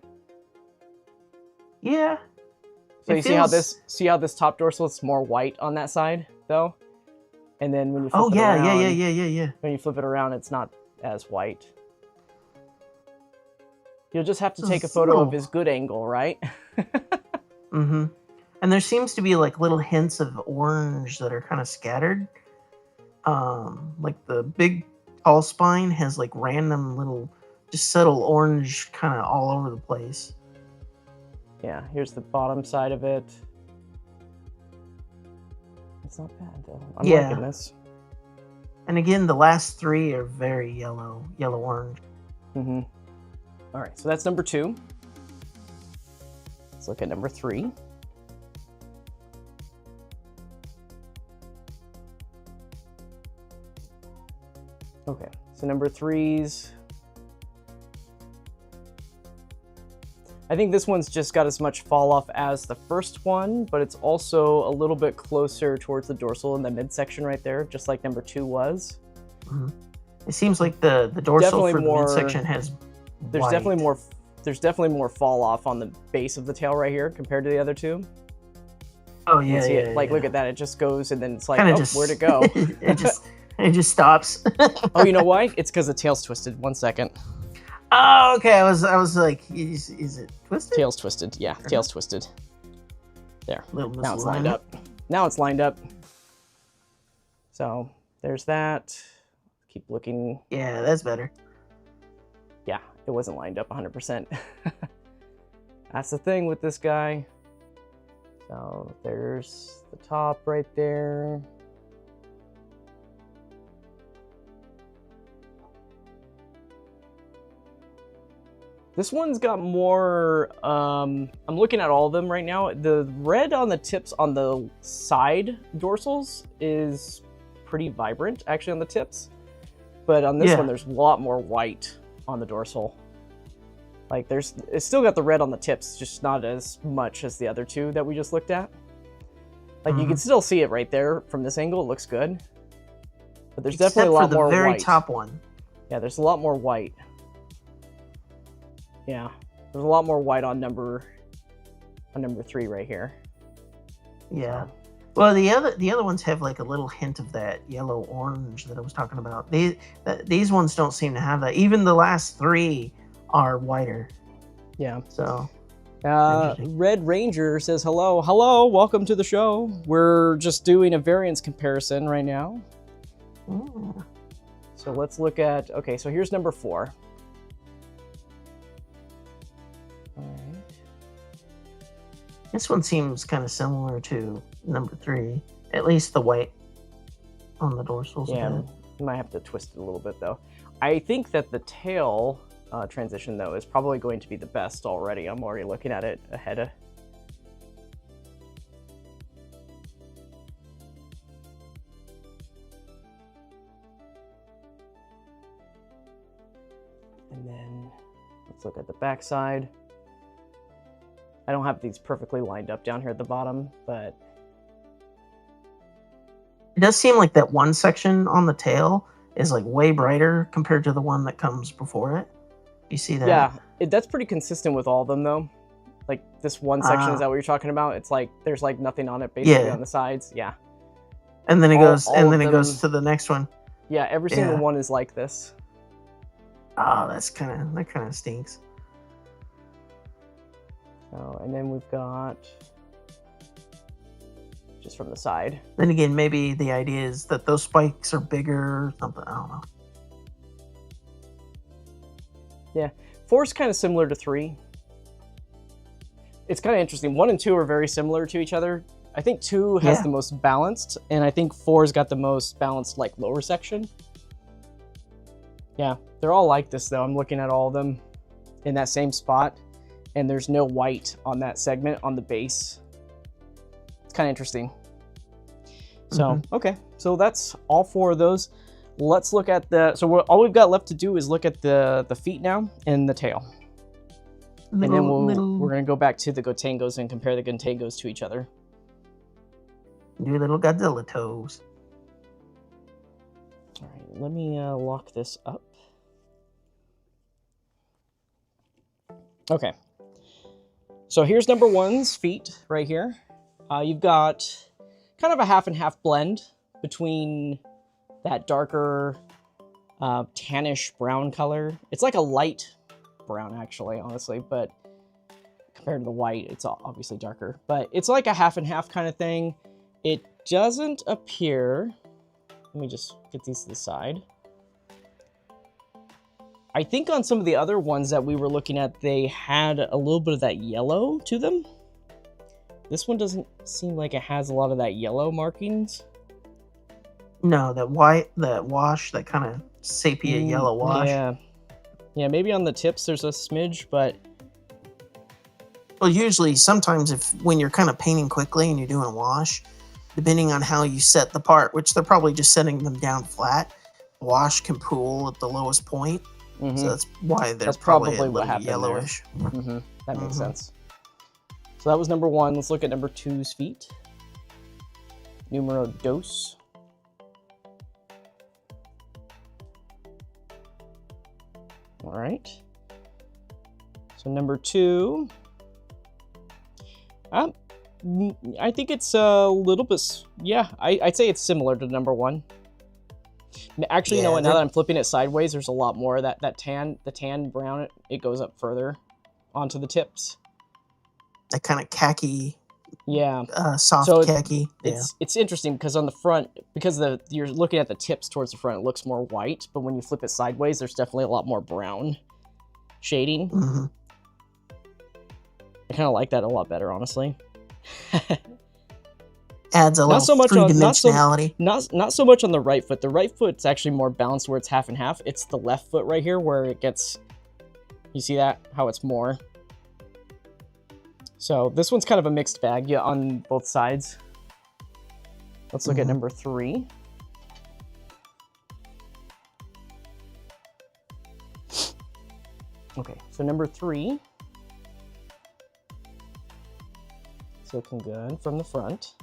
Yeah. So you see how this top dorsal is more white on that side though? And then when you flip it around, yeah. When you flip it around, it's not as white. You'll just have to take a photo of his good angle, right? Mm-hmm. And there seems to be like little hints of orange that are kind of scattered. Like the big tall spine has like random little, just subtle orange kind of all over the place. Yeah, here's the bottom side of it. It's not bad though. I'm liking this. And again, the last 3 are very yellow-orange. Mm-hmm. All right, so that's number 2. Let's look at number 3. Okay, so number 3's. I think this one's just got as much fall off as the first one, but it's also a little bit closer towards the dorsal in the midsection right there, just like number 2 was. Mm-hmm. It seems like the dorsal for the midsection has There's definitely more fall off on the base of the tail right here compared to the other 2. Oh yeah, look at that. It just goes and then it's like, where'd it go? it just stops. Oh, you know why? It's because the tail's twisted. 1 second. Oh, okay. I was like, is it twisted? Tail's twisted. Yeah, tail's twisted. There. Now it's lined up. So there's that. Keep looking. Yeah, that's better. Yeah, it wasn't lined up 100%. That's the thing with this guy. So there's the top right there. This one's got more, I'm looking at all of them right now. The red on the tips on the side dorsals is pretty vibrant, actually, on the tips. But on this one, there's a lot more white on the dorsal. Like, it's still got the red on the tips, just not as much as the other 2 that we just looked at. Like, you can still see it right there from this angle. It looks good. But there's definitely a lot more white. Except for the very top one. Yeah, there's a lot more white. Yeah, there's a lot more white on number 3 right here. Yeah. Well, the other ones have like a little hint of that yellow orange that I was talking about. These ones don't seem to have that. Even the last 3 are whiter. Yeah. So. Red Ranger says hello. Hello, welcome to the show. We're just doing a variance comparison right now. Ooh. So let's look at. Okay, so here's number 4. Alright. This one seems kind of similar to number 3. At least the white on the dorsals. Yeah, you might have to twist it a little bit though. I think that the tail transition though is probably going to be the best already. I'm already looking at it ahead of. And then let's look at the back side. I don't have these perfectly lined up down here at the bottom, but It does seem like that one section on the tail is like way brighter compared to the one that comes before it. You see that? Yeah, that's pretty consistent with all of them though. Like this one section, is that what you're talking about? It's like there's like nothing on it basically on the sides. Yeah. And then it goes to the next one. Yeah, every single one is like this. Oh, that kind of stinks. Oh, and then we've got just from the side. Then again, maybe the idea is that those spikes are bigger or something. I don't know. Yeah, 4 is kind of similar to 3. It's kind of interesting. 1 and 2 are very similar to each other. I think 2 has the most balanced, and I think 4's got the most balanced, like, lower section. Yeah, they're all like this, though. I'm looking at all of them in that same spot, and there's no white on that segment on the base. It's kind of interesting. So, okay, so that's all 4 of those. Let's look at all we've got left to do is look at the feet now and the tail. And then we're going to go back to the Gotengos and compare the Gotengos to each other. New little Godzilla toes. All right, let me lock this up. Okay. So here's number 1's feet right here. You've got kind of a half and half blend between that darker tannish brown color. It's like a light brown actually, honestly, but compared to the white, it's obviously darker. But it's like a half and half kind of thing. It doesn't appear, let me just get these to the side. I think on some of the other ones that we were looking at, they had a little bit of that yellow to them. This one doesn't seem like it has a lot of that yellow markings. No, that wash, that kind of sepia yellow wash. Yeah, maybe on the tips there's a smidge, but... Well, usually, sometimes when you're kind of painting quickly and you're doing a wash, depending on how you set the part, which they're probably just setting them down flat, wash can pool at the lowest point. So that's why that's probably a little yellowish. That makes sense. So that was number 1. Let's look at number 2's feet. Numero dos. All right. So number 2. I think it's a little bit, I'd say it's similar to number 1. Actually, you know what, now that I'm flipping it sideways, there's a lot more. The tan brown, it goes up further onto the tips. That kind of khaki, soft khaki. It's interesting because on the front, because you're looking at the tips towards the front, it looks more white, but when you flip it sideways, there's definitely a lot more brown shading. I kind of like that a lot better, honestly. Adds a little three-dimensionality. Not so much on the right foot. The right foot's actually more balanced where it's half and half. It's the left foot right here where it gets, you see that? How it's more. So this one's kind of a mixed bag on both sides. Let's look at number 3. Okay, so number 3. It's looking good from the front.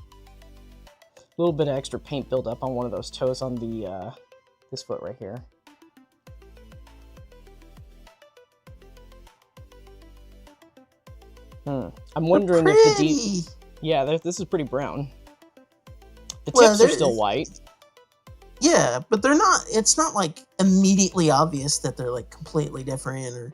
A little bit of extra paint buildup on one of those toes on the this foot right here. I'm wondering if the this is pretty brown. The tips are still white. Yeah, but they're not. It's not like immediately obvious that they're like completely different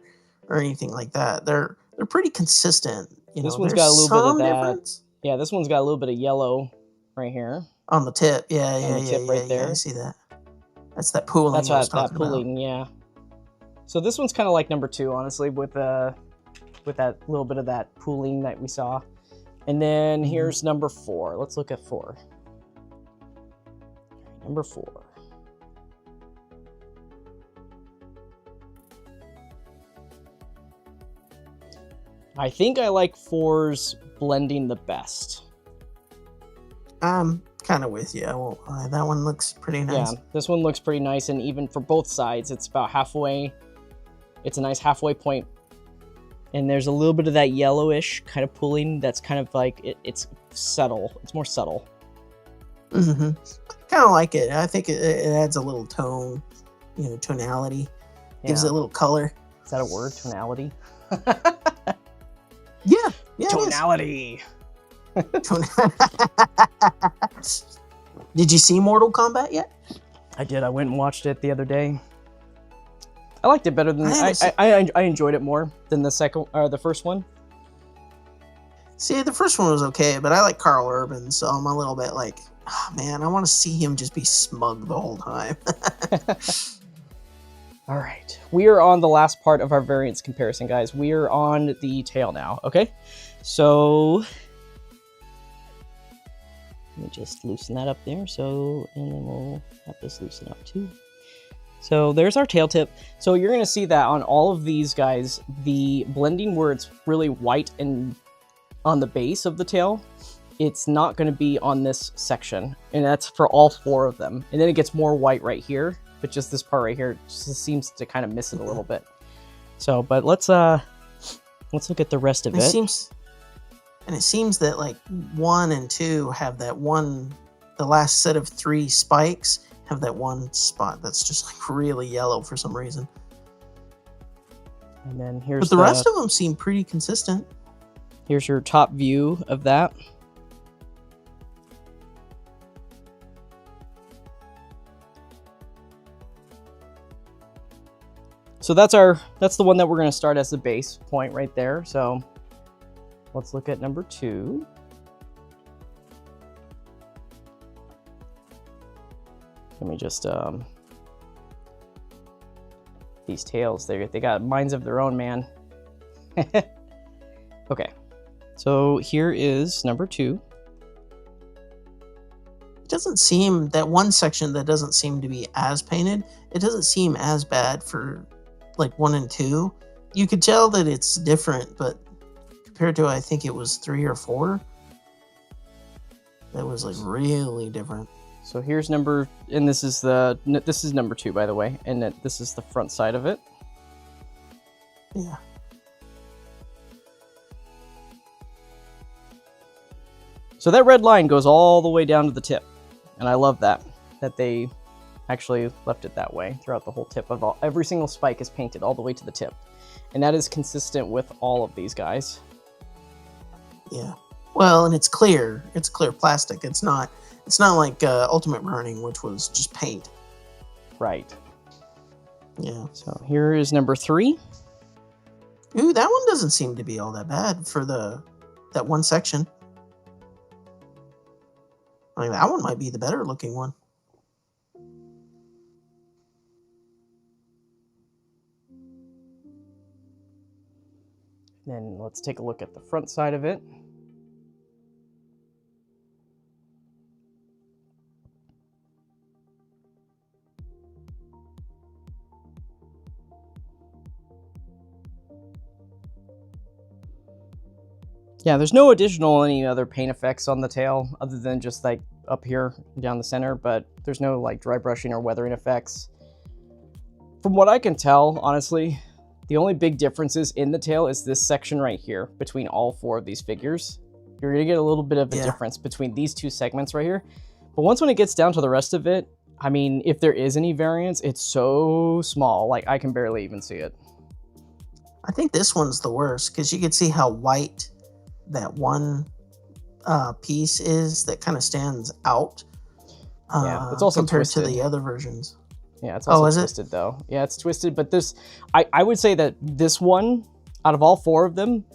or anything like that. They're pretty consistent. This one's got a little bit of that. Difference. Yeah, this one's got a little bit of yellow right here. On the tip, right there. I see that. That's that pooling. That's that pooling, yeah. So this one's kind of like number 2, honestly, with that little bit of that pooling that we saw. And then here's number 4. Let's look at 4. Number 4. I think I like 4's blending the best. I'm kind of with you. I won't lie. That one looks pretty nice. Yeah, this one looks pretty nice, and even for both sides, it's about halfway. It's a nice halfway point. And there's a little bit of that yellowish kind of pooling that's kind of like, it's subtle. It's more subtle. kind of like it. I think it adds a little tone, tonality. Gives it a little color. Is that a word? Tonality? Yeah. Tonality. Did you see Mortal Kombat yet? I did. I went and watched it the other day. I liked it better than I enjoyed it more than the first one. See, the first one was okay, but I like Carl Urban, so I'm a little bit like, oh, man, I want to see him just be smug the whole time. All right, we are on the last part of our variance comparison, guys. We are on the tail now, okay? So let me just loosen that up there. So, and then we'll have this loosen up too. So there's our tail tip. So you're gonna see that on all of these guys, the blending where it's really white and on the base of the tail, it's not gonna be on this section. And that's for all 4 of them. And then it gets more white right here. But just this part right here just seems to kind of miss it a little bit. So, but let's look at the rest of it. It seems that like 1 and 2 have that one, the last set of 3 spikes have that one spot that's just like really yellow for some reason. And then here's but the rest of them seem pretty consistent. Here's your top view of that. So that's the one that we're going to start as the base point right there. So let's look at number 2. Let me just these tails, they got minds of their own, man. Okay, so here is number 2. It doesn't seem, that one section that doesn't seem to be as painted, it doesn't seem as bad for like 1 and 2. You could tell that it's different, but compared to, I think it was 3 or 4, that was like really different. So here's and this is number 2, by the way, and this is the front side of it. Yeah. So that red line goes all the way down to the tip, and I love that they actually left it that way throughout the whole tip of every single spike is painted all the way to the tip, and that is consistent with all of these guys. Yeah. Well, and it's clear plastic. It's not like Ultimate Burning, which was just paint. Right. Yeah. So here is number 3. Ooh, that one doesn't seem to be all that bad for that one section. I mean, that one might be the better looking one. Then let's take a look at the front side of it. Yeah, there's no any other paint effects on the tail other than just like up here down the center, but there's no like dry brushing or weathering effects. From what I can tell, honestly, the only big differences in the tail is this section right here between all 4 of these figures. You're gonna get a little bit of a difference between these 2 segments right here. But once when it gets down to the rest of it, I mean, if there is any variance, it's so small, like I can barely even see it. I think this one's the worst because you can see how white that one piece is that kind of stands out. Yeah, it's also compared twisted to the other versions. Yeah, it's also twisted though. Yeah, it's twisted, but this, I would say that this one, out of all 4 of them,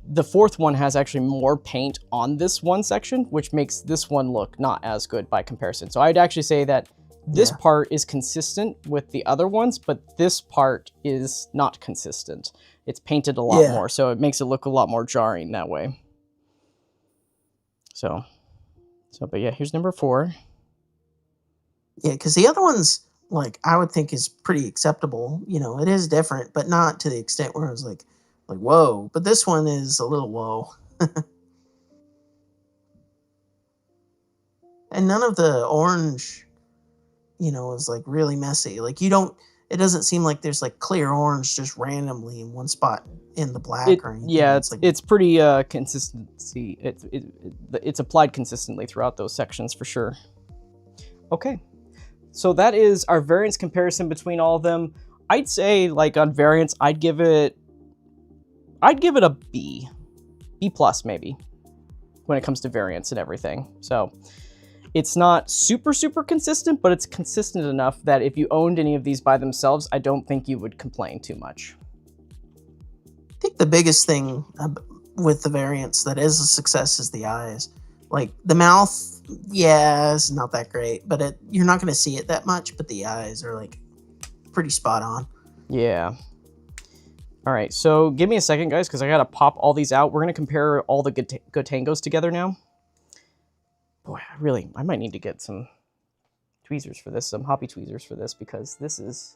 the 4th one has actually more paint on this one section, which makes this one look not as good by comparison. So I'd actually say that this part is consistent with the other ones, but this part is not consistent. It's painted a lot more, so it makes it look a lot more jarring that way. So, but yeah, here's number 4. Yeah, because the other one's, like, I would think is pretty acceptable. You know, it is different, but not to the extent where it's like, whoa. But this one is a little whoa. And none of the orange, is like really messy. Like it doesn't seem like there's like clear orange just randomly in one spot in the black or anything. Yeah, it's pretty consistency. It's applied consistently throughout those sections for sure. Okay. So that is our variance comparison between all of them. I'd say, like, on variance, I'd give it a B. B plus, maybe, when it comes to variance and everything. So it's not super, super consistent, but it's consistent enough that if you owned any of these by themselves, I don't think you would complain too much. I think the biggest thing with the variants that is a success is the eyes. Like, the mouth, yeah, it's not that great, but you're not going to see it that much, but the eyes are, like, pretty spot on. Yeah. All right, so give me a second, guys, because I got to pop all these out. We're going to compare all the Gotengos together now. Boy, I might need to get some tweezers for this, some hobby tweezers for this, because this is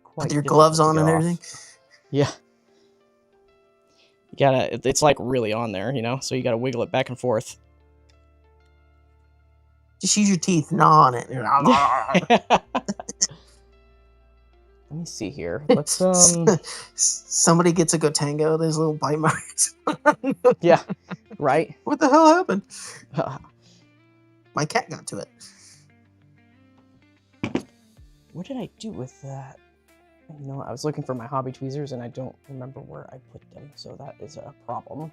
quite with your gloves on and everything. Yeah. You gotta, it's like really on there, you know, so you gotta wiggle it back and forth. Just use your teeth, gnaw on it. Let me see here. Let's somebody gets a Gotengo, there's little bite marks. Yeah, right. What the hell happened? My cat got to it. What did I do with that? You know, I was looking for my hobby tweezers and I don't remember where I put them, so that is a problem.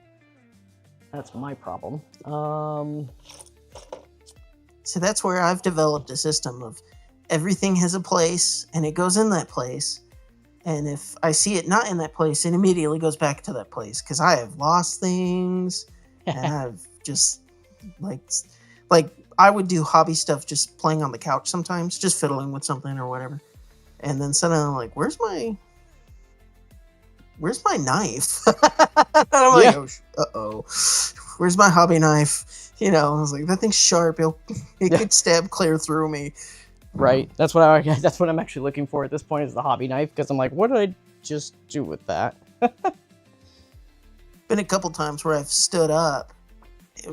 That's my problem. So that's where I've developed a system of everything has a place and it goes in that place. And if I see it not in that place, it immediately goes back to that place because I have lost things and I've just like I would do hobby stuff just playing on the couch sometimes, just fiddling with something or whatever. And then suddenly I'm like, where's my knife? And I'm like, uh-oh, where's my hobby knife? You know, I was like, that thing's sharp. It could stab clear through me. Right. That's what I'm actually looking for at this point is the hobby knife, because I'm like, what did I just do with that? Been a couple times where I've stood up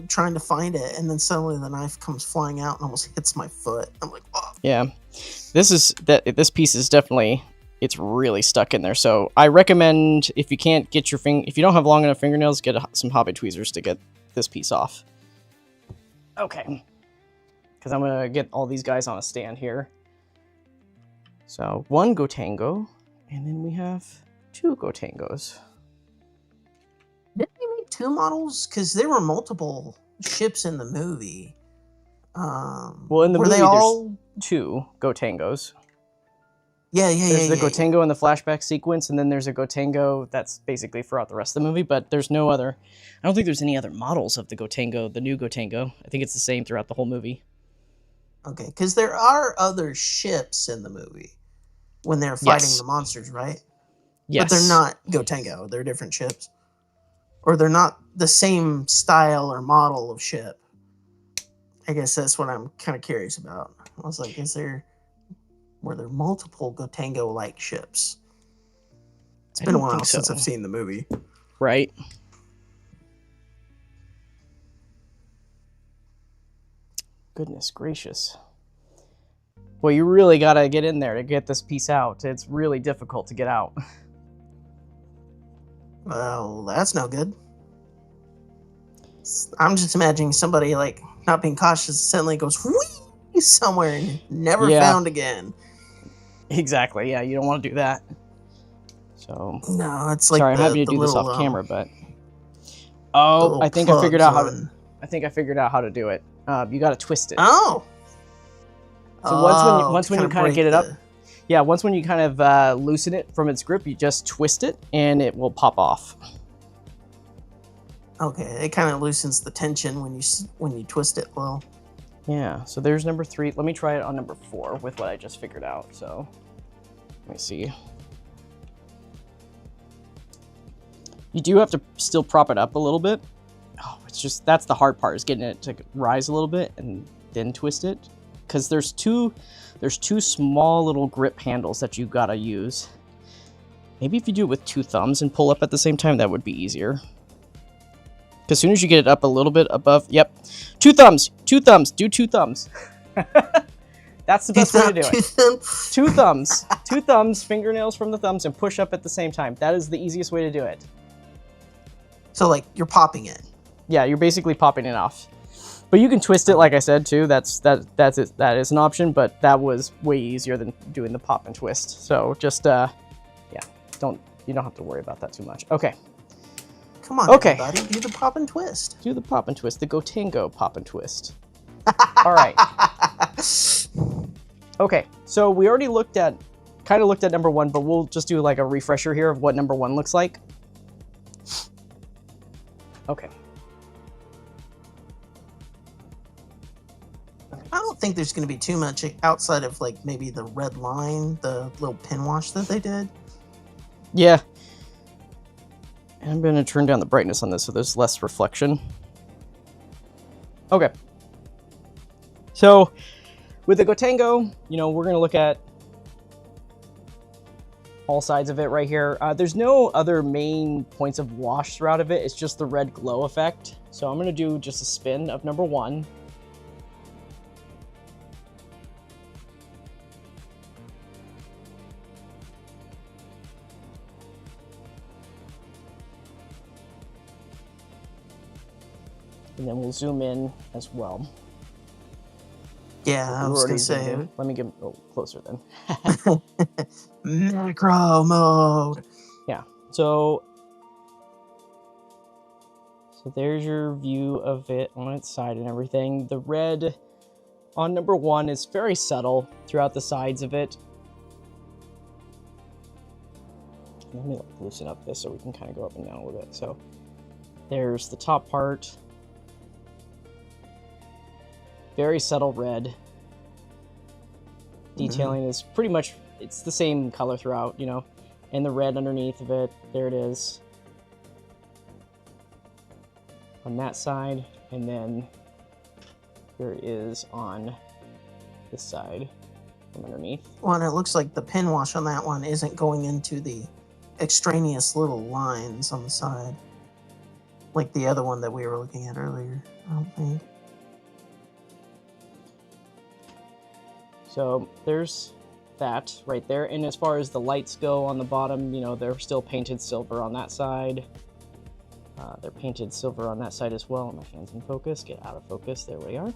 trying to find it, and then suddenly the knife comes flying out and almost hits my foot. I'm like, oh. Yeah. This piece is definitely, it's really stuck in there. So I recommend if you can't get if you don't have long enough fingernails, get some hobby tweezers to get this piece off. Okay. Because I'm going to get all these guys on a stand here. So one Gotengo, and then we have two Gotengos. Didn't you make two models? Because there were multiple ships in the movie. Well, in the movie, there's two Gotengos. Yeah. There's the Gotengo in the flashback sequence, and then there's a Gotengo that's basically throughout the rest of the movie, but there's no other... I don't think there's any other models of the Gotengo, the new Gotengo. I think it's the same throughout the whole movie. Okay, because there are other ships in the movie when they're fighting the monsters, right? Yes. But they're not Gotengo. They're different ships. Or they're not the same style or model of ship. I guess that's what I'm kind of curious about. I was like, were there multiple Gotengo-like ships? It's been a while since I've seen the movie. Right. Goodness gracious. Well, you really gotta get in there to get this piece out. It's really difficult to get out. Well, that's no good. I'm just imagining somebody, like, not being cautious, suddenly goes whee somewhere and never found again. Exactly, yeah, you don't want to do that. So... No, it's like sorry, I'm happy to do this off camera, but... Oh, I think I figured out how to... I think I figured out how to do it. You gotta twist it. Oh! So once when you kind of get it up... Yeah, once when you kind of loosen it from its grip, you just twist it, and it will pop off. Okay, it kind of loosens the tension when you twist it well. Yeah, so there's number 3. Let me try it on number 4 with what I just figured out. So, let me see. You do have to still prop it up a little bit. Oh, it's just, that's the hard part, is getting it to rise a little bit and then twist it. Because there's two small little grip handles that you gotta use. Maybe if you do it with 2 thumbs and pull up at the same time, that would be easier. As soon as you get it up a little bit above, yep. 2 thumbs, do 2 thumbs. That's the best way to do it. 2 thumbs, 2 thumbs, fingernails from the thumbs, and push up at the same time. That is the easiest way to do it. So, like, you're popping it. Yeah, you're basically popping it off. But you can twist it, like I said, too. That is an option, but that was way easier than doing the pop and twist. So just, yeah, you don't have to worry about that too much. Okay. Come on, okay. everybody, do the pop and twist. Do the pop and twist, the Gotengo pop and twist. All right. Okay, so we already kind of looked at number 1, but we'll just do like a refresher here of what number 1 looks like. Okay. I don't think there's going to be too much outside of like maybe the red line, the little pin wash that they did. Yeah. And I'm going to turn down the brightness on this so there's less reflection. Okay. So with the Gotengo, you know, we're going to look at all sides of it right here. There's no other main points of wash throughout of it. It's just the red glow effect. So I'm going to do just a spin of number 1. And then we'll zoom in as well. Yeah, I was going to say. Let me get closer then. Macro mode. Yeah, so there's your view of it on its side and everything. The red on number 1 is very subtle throughout the sides of it. Let me loosen up this so we can kind of go up and down a little bit. So there's the top part. Very subtle red. Detailing is pretty much, it's the same color throughout, you know, and the red underneath of it, there it is. On that side, and then here it is on this side from underneath. Well, and it looks like the pin wash on that one isn't going into the extraneous little lines on the side, like the other one that we were looking at earlier, I don't think. So there's that right there. And as far as the lights go on the bottom, you know, they're still painted silver on that side. They're painted silver on that side as well. My hand's in focus. Get out of focus. There we are.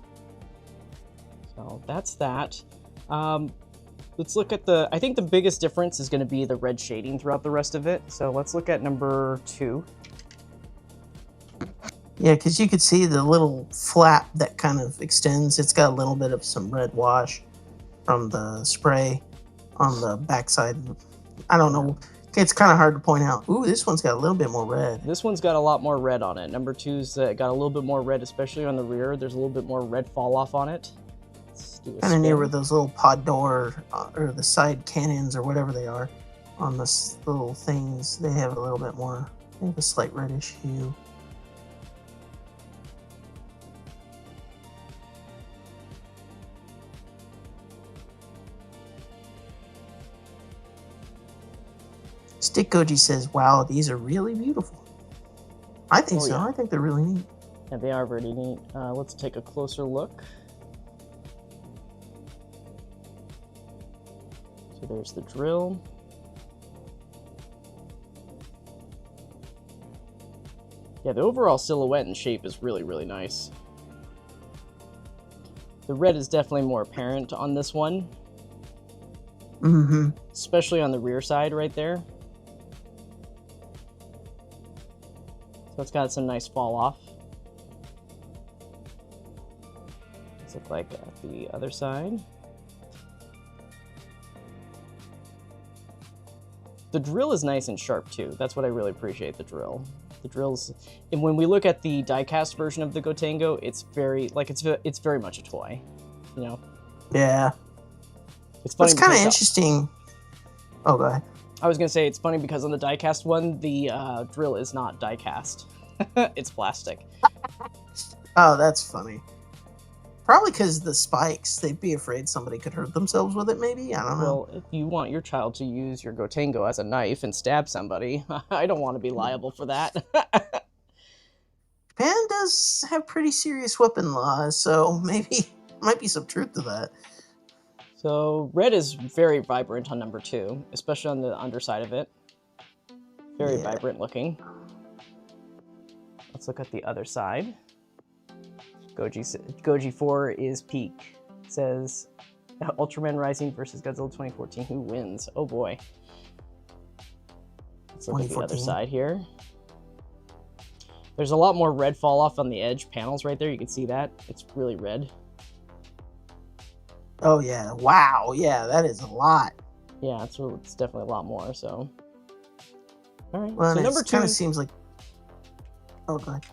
So that's that. Let's look at I think the biggest difference is going to be the red shading throughout the rest of it. So let's look at number 2. Yeah, because you could see the little flap that kind of extends. It's got a little bit of some red wash from the spray on the backside. I don't know. It's kind of hard to point out. Ooh, this one's got a little bit more red. This one's got a lot more red on it. Number 2's got a little bit more red, especially on the rear. There's a little bit more red fall off on it. Kind of near where those little pod door or the side cannons or whatever they are on the little things. They have a little bit more, I think, a slight reddish hue. Stick Goji says, wow, these are really beautiful. I think so. Yeah. I think they're really neat. Yeah, they are pretty neat. Let's take a closer look. So there's the drill. Yeah, the overall silhouette and shape is really, really nice. The red is definitely more apparent on this one. Mm-hmm. Especially on the rear side right there. So it's got some nice fall off. Let's look like at the other side. The drill is nice and sharp too. That's what I really appreciate, the drill. The drills, and when we look at the die-cast version of the Gotengo, it's very, like, it's very much a toy, you know? Yeah. It's funny. It's kind of interesting. Oh, go ahead. I was gonna say, it's funny because on the die-cast one, the drill is not die-cast. It's plastic. Oh, that's funny. Probably because the spikes, they'd be afraid somebody could hurt themselves with it, maybe? I don't know. Well, if you want your child to use your Gotengo as a knife and stab somebody, I don't want to be liable for that. Japan does have pretty serious weapon laws, so maybe might be some truth to that. So red is very vibrant on number 2, especially on the underside of it. Very vibrant looking. Let's look at the other side. Goji 4 is peak. Says Ultraman Rising versus Godzilla 2014. Who wins? Oh boy. Let's look at the other side here. There's a lot more red fall off on the edge panels right there. You can see that. It's really red. Oh yeah. Wow. Yeah, that is a lot. Yeah, it's definitely a lot more, so. All right. Well, so number 2 kind of seems like. Oh, go ahead.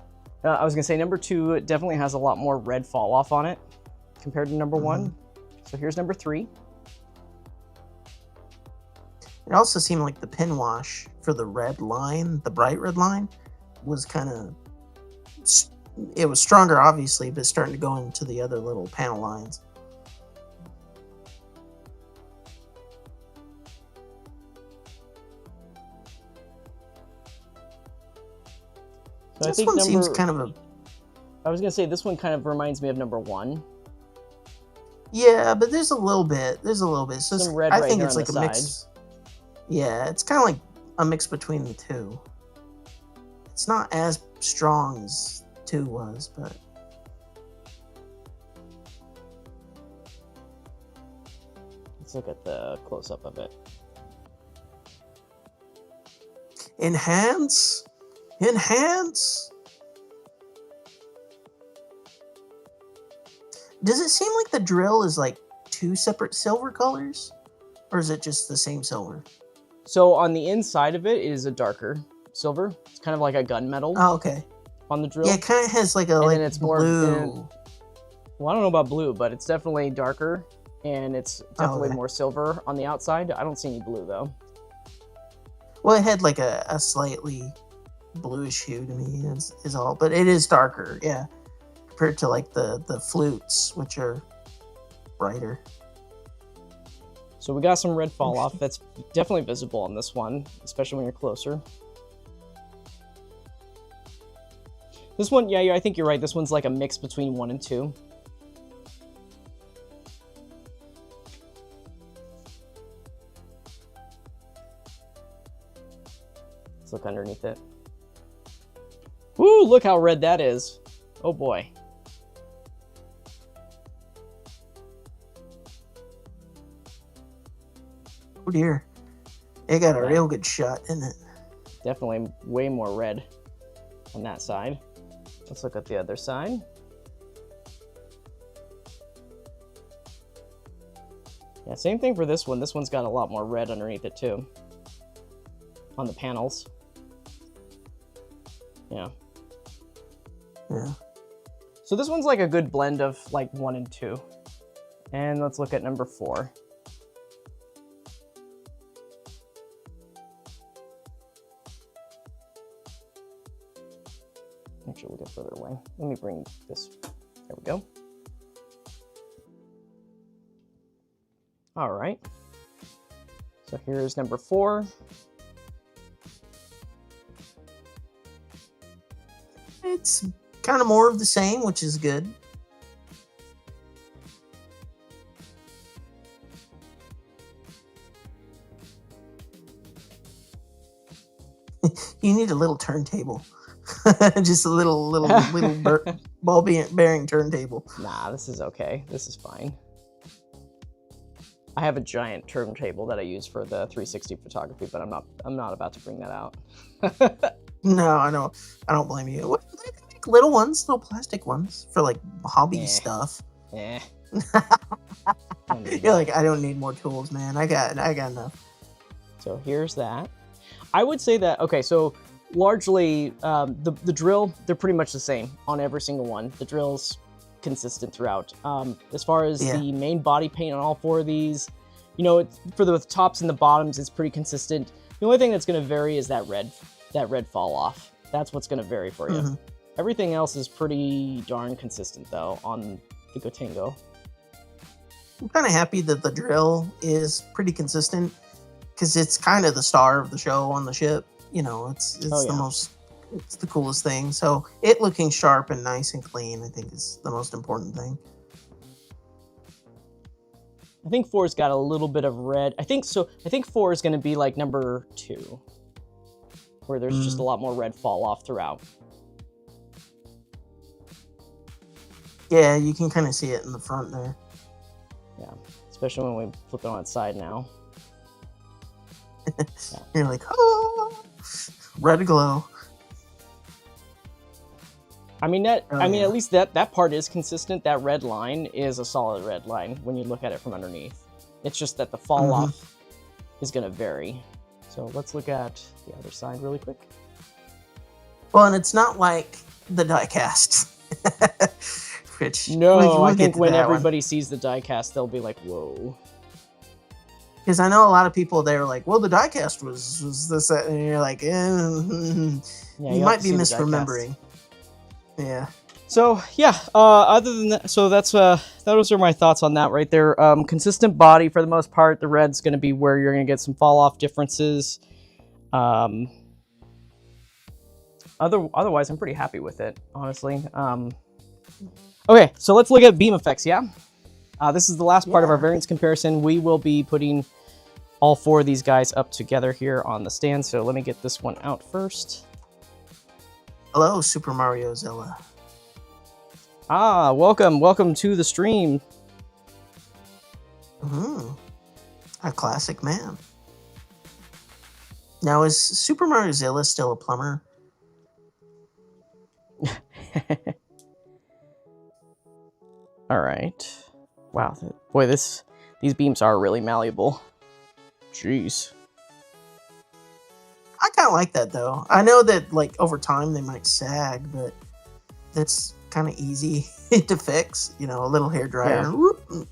I was gonna say number 2 definitely has a lot more red fall off on it compared to number 1. So here's number 3. It also seemed like the pin wash for the red line, the bright red line, was kind of. It was stronger, obviously, but starting to go into the other little panel lines. So this one seems kind of a. I was gonna say this one kind of reminds me of number 1. Yeah, but there's a little bit. So some red I right think here it's on like the a side. mix. Yeah, it's kind of like a mix between the two. It's not as strong as 2 was, but. Let's look at the close-up of it. Enhance. Does it seem like the drill is like 2 separate silver colors? Or is it just the same silver? So on the inside of it is a darker silver. It's kind of like a gunmetal. Oh, okay. On the drill. Yeah, it kind of has like a and like then it's blue. Well, I don't know about blue, but it's definitely darker, and it's definitely more silver on the outside. I don't see any blue though. Well, it had like a slightly bluish hue to me, is all, but it is darker, yeah, compared to like the flutes, which are brighter. So we got some red fall off. That's definitely visible on this one, especially when you're closer. This one, yeah, I think you're right. This one's like a mix between 1 and 2. Let's look underneath it. Woo, look how red that is. Oh boy. Oh dear. It got a real good shot, didn't it? Definitely way more red on that side. Let's look at the other side. Yeah, same thing for this one. This one's got a lot more red underneath it too. On the panels. Yeah. Yeah. So this one's like a good blend of like 1 and 2. And let's look at number 4. Actually, we'll get further away. Let me bring this. There we go. All right. So here's number 4. It's kind of more of the same, which is good. You need a little turntable. Just a little ball bearing turntable. Nah, this is okay. This is fine. I have a giant turntable that I use for the 360 photography, but I'm not about to bring that out. No, I don't blame you. What, they make little ones, little plastic ones for like hobby stuff. Yeah. You're like, I don't need more tools, man. I got enough. So here's that. I would say that, okay, so largely the drill, they're pretty much the same on every single one. The drill's consistent throughout. As far as the main body paint on all 4 of these, you know, for the tops and the bottoms, it's pretty consistent. The only thing that's going to vary is that red fall off. That's what's going to vary for you. Mm-hmm. Everything else is pretty darn consistent though on the Gotengo. I'm kind of happy that the drill is pretty consistent because it's kind of the star of the show on the ship. You know, it's the coolest thing. So it looking sharp and nice and clean, I think, is the most important thing. I think 4's got a little bit of red. I think 4 is going to be like number 2, where there's just a lot more red fall off throughout. Yeah, you can kind of see it in the front there. Yeah, especially when we flip it on its side now. Yeah. You're like, oh, red glow. I mean that. Oh, I mean, yeah. at least that part is consistent. That red line is a solid red line when you look at it from underneath. It's just that the fall off is going to vary. So let's look at the other side really quick. Well, and it's not like the die cast. Which No, we'll I get think to when that everybody sees the die cast, they'll be like, "Whoa." because I know a lot of people they're like, well, the die cast was this, that, and you're like, Yeah, you have might to be see the die cast. misremembering. Yeah. So yeah, other than that, so that's those are my thoughts on that right there. Consistent body for the most part. The red's going to be where you're going to get some fall off differences. Otherwise, I'm pretty happy with it, honestly. Okay, so let's look at beam effects. Yeah, this is the last part of our variance comparison. We will be putting all four of these guys up together here on the stand. So let me get this one out first. Hello, Super Mario Zilla. Ah, welcome to the stream. A classic man. Now, is Super Mario Zilla still a plumber? All right. Wow, boy, these beams are really malleable. Jeez. I kind of like that though. I know that like over time they might sag, but that's kind of easy to fix. You know, a little hair dryer. Yeah. Whoop.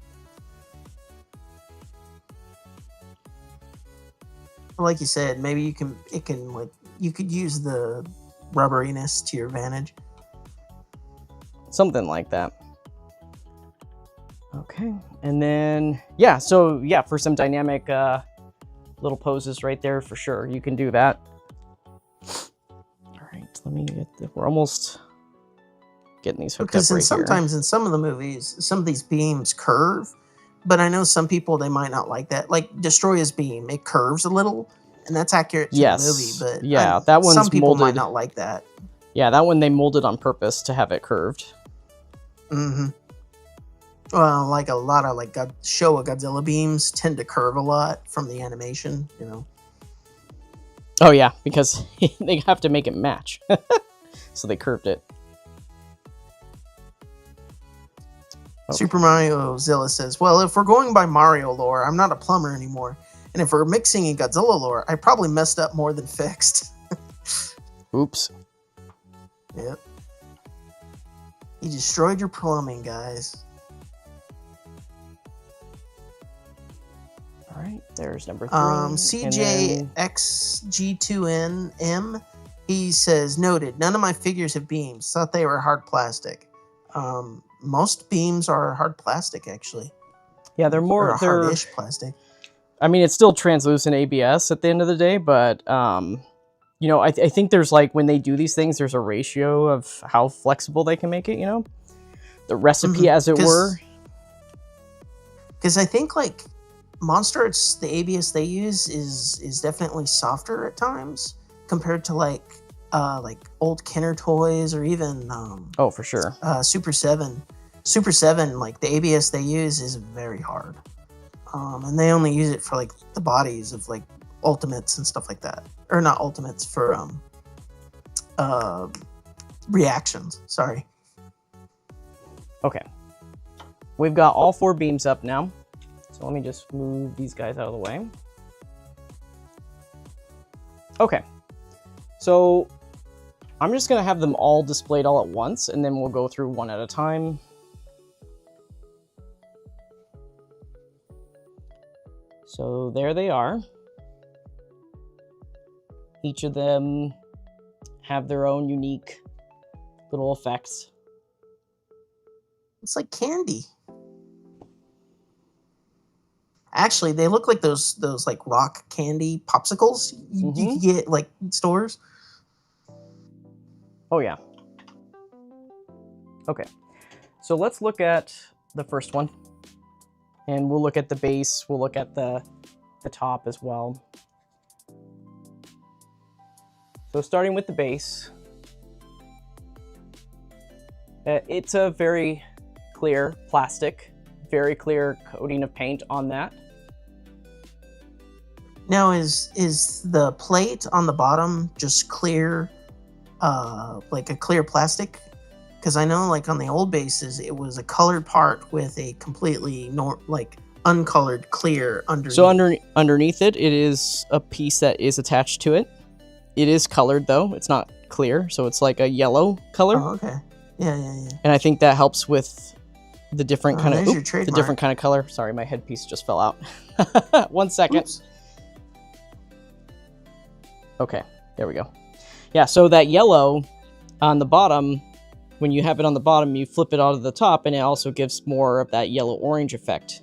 Like you said, maybe you can you could use the rubberiness to your advantage. Something like that. Okay, and then yeah, so yeah, for some dynamic little poses right there for sure, you can do that. All right, let me get we're almost getting these hooked up right sometimes in some of the movies, some of these beams curve, but I know some people they might not like that. Like Destroyer's beam, it curves a little, and that's accurate to the movie. But yeah, that one's some people molded. might not like that. Yeah, that one they molded on purpose to have it curved. Well, like a lot of like Showa Godzilla beams tend to curve a lot from the animation, you know. Oh yeah, because they have to make it match, so they curved it. Okay. Super Mario Zilla says, well, if we're going by Mario lore, I'm not a plumber anymore. And if we're mixing in Godzilla lore, I probably messed up more than fixed. Oops. Yep. You destroyed your plumbing, guys. All right, there's number 3. CJXG2NM, he says, noted, none of my figures have beams. Thought they were hard plastic. Most beams are hard plastic, actually. Yeah, they're hardish plastic. I mean, it's still translucent ABS at the end of the day, but you know, I think there's like when they do these things, there's a ratio of how flexible they can make it. You know, the recipe, as it were. Because I think like MonsterArts, the ABS they use is definitely softer at times compared to like old Kenner toys or even oh, for sure. Super 7. Super 7, like the ABS they use is very hard. And they only use it for like the bodies of like Ultimates and stuff like that. Or not Ultimates, for reactions. Sorry. Okay. We've got all 4 beams up now. So let me just move these guys out of the way. Okay. So I'm just going to have them all displayed all at once, and then we'll go through one at a time. So there they are. Each of them have their own unique little effects. It's like candy. Actually, they look like those like rock candy popsicles you can get like in stores. Oh yeah. Okay. So let's look at the first one. And we'll look at the base, we'll look at the top as well. So starting with the base, it's a very clear plastic, very clear coating of paint on that. Now, is the plate on the bottom just clear, like a clear plastic? Because I know, like on the old bases, it was a colored part with a completely uncolored clear underneath. So underneath it is a piece that is attached to it. It is colored though; it's not clear, so it's like a yellow color. Oh, okay. Yeah. And I think that helps with the different kind of the different kind of color. Sorry, my headpiece just fell out. 1 second. Oops. Okay, there we go. Yeah, so that yellow on the bottom, when you have it on the bottom, you flip it out of the top, and it also gives more of that yellow-orange effect.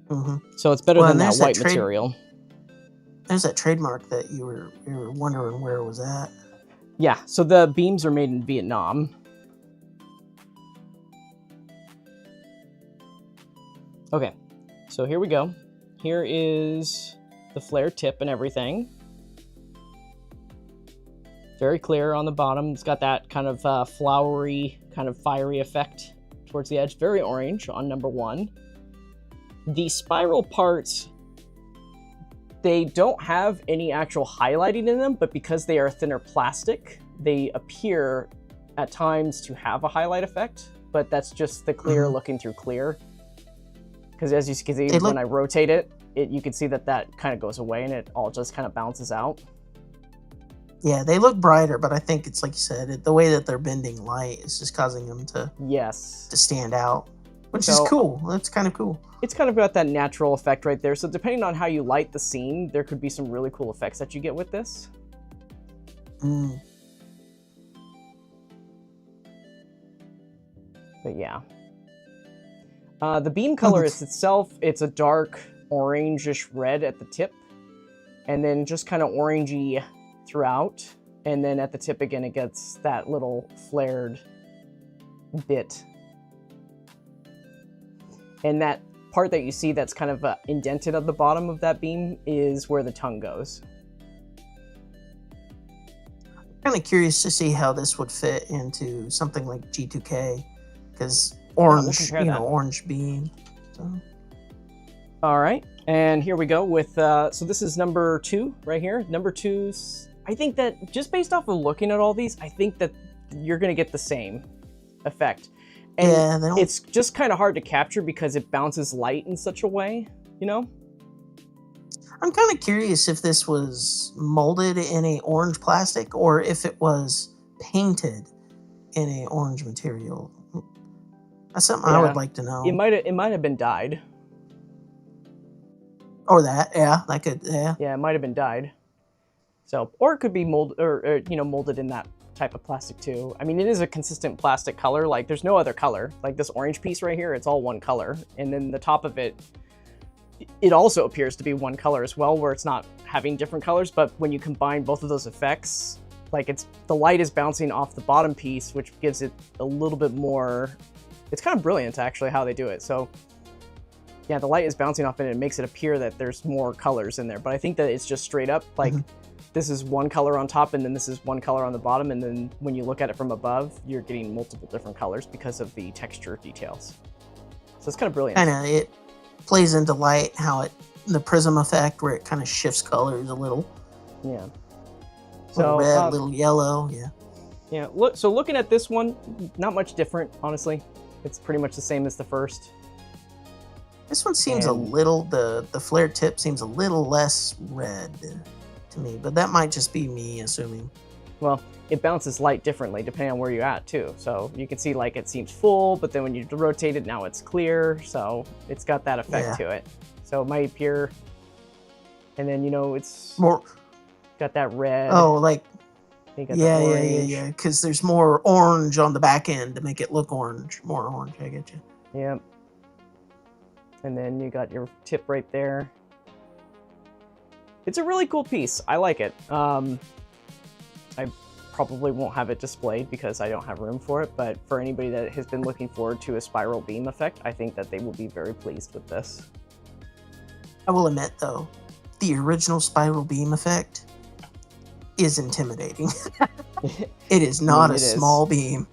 Mm-hmm. So it's better than that white material. There's that trademark that you were wondering where it was at. Yeah, so the beams are made in Vietnam. Okay, so here we go. Here is the flare tip and everything. Very clear on the bottom. It's got that kind of flowery, kind of fiery effect towards the edge. Very orange on number 1. The spiral parts, they don't have any actual highlighting in them, but because they are thinner plastic, they appear at times to have a highlight effect, but that's just the clear looking through clear. Because as you can see, when I rotate it, you can see that kind of goes away and it all just kind of bounces out. Yeah, they look brighter, but I think it's like you said, the way that they're bending light is just causing them to stand out, which is cool. That's kind of cool. It's kind of got that natural effect right there. So depending on how you light the scene, there could be some really cool effects that you get with this. But yeah. The beam color is itself, it's a dark orangish red at the tip, and then just kind of orangey throughout, and then at the tip again it gets that little flared bit, and that part that you see that's kind of indented at the bottom of that beam is where the tongue goes. I'm kind of curious to see how this would fit into something like G2K, because orange, orange beam. So. All right, and here we go with so this is number 2 right here. Number 2's, I think that just based off of looking at all these, I think that you're going to get the same effect. And it's just kind of hard to capture because it bounces light in such a way, you know? I'm kind of curious if this was molded in a orange plastic or if it was painted in a orange material. That's something I would like to know. It might have been dyed. Or that could. Yeah, it might have been dyed. So, or it could be molded, or molded in that type of plastic too. I mean, it is a consistent plastic color. Like, there's no other color. Like this orange piece right here, it's all one color, and then the top of it, it also appears to be one color as well, where it's not having different colors. But when you combine both of those effects, like the light is bouncing off the bottom piece, which gives it a little bit more. It's kind of brilliant actually how they do it. So. Yeah, the light is bouncing off it and it makes it appear that there's more colors in there. But I think that it's just straight up, like, this is one color on top and then this is one color on the bottom. And then when you look at it from above, you're getting multiple different colors because of the texture details. So it's kind of brilliant. I know, it plays into light, the prism effect, where it kind of shifts colors a little. Yeah. So, little red, a little yellow, yeah. Yeah, so looking at this one, not much different, honestly. It's pretty much the same as the first. This one seems a little, the flare tip seems a little less red to me, but that might just be me assuming. Well, it bounces light differently depending on where you're at too. So you can see like it seems full, but then when you rotate it, now it's clear. So it's got that effect to it. So it might appear, and then, it's more got that red. Oh, like, yeah. Because there's more orange on the back end to make it look orange, more orange. I get you. Yep. And then you got your tip right there. It's a really cool piece. I like it. I probably won't have it displayed because I don't have room for it, but for anybody that has been looking forward to a spiral beam effect, I think that they will be very pleased with this. I will admit, though, the original spiral beam effect is intimidating. It is not a small beam.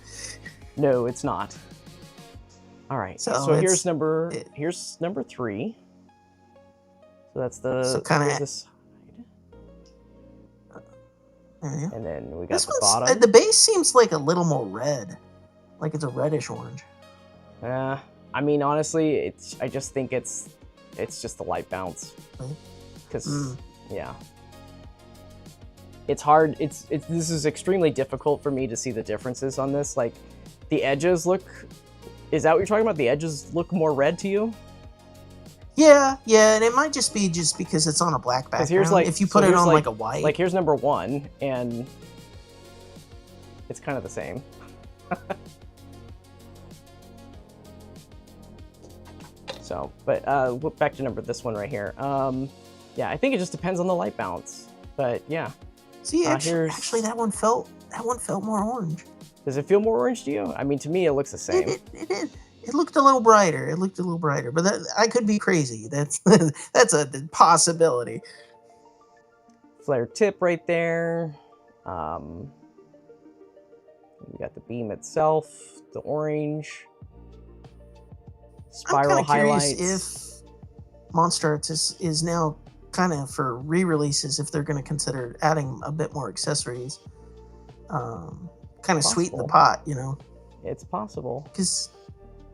No, it's not. All right. So So here's number 3. So that's the So kind of. this. Yeah. And then we got This the one's bottom. the base seems like a little more red, like it's a reddish orange. I mean, honestly, I just think it's just the light bounce. Because yeah, it's hard. This is extremely difficult for me to see the differences on this. Like, the edges look. Is that what you're talking about? The edges look more red to you? Yeah, and it might just be because it's on a black background. Here's like, if you put it on like a white. Like, here's number 1, and it's kind of the same. So, but back to this one right here. Yeah, I think it just depends on the light bounce. But yeah. See, actually, that one felt more orange. Does it feel more orange to you? I mean, to me, it looks the same. It did. It looked a little brighter. But I could be crazy. That's a possibility. Flare tip right there. We got the beam itself, the orange. Spiral I'm kind of highlights. curious if MonsterArts is now kind of for re-releases, if they're going to consider adding a bit more accessories, kind of sweeten the pot, you know. It's possible because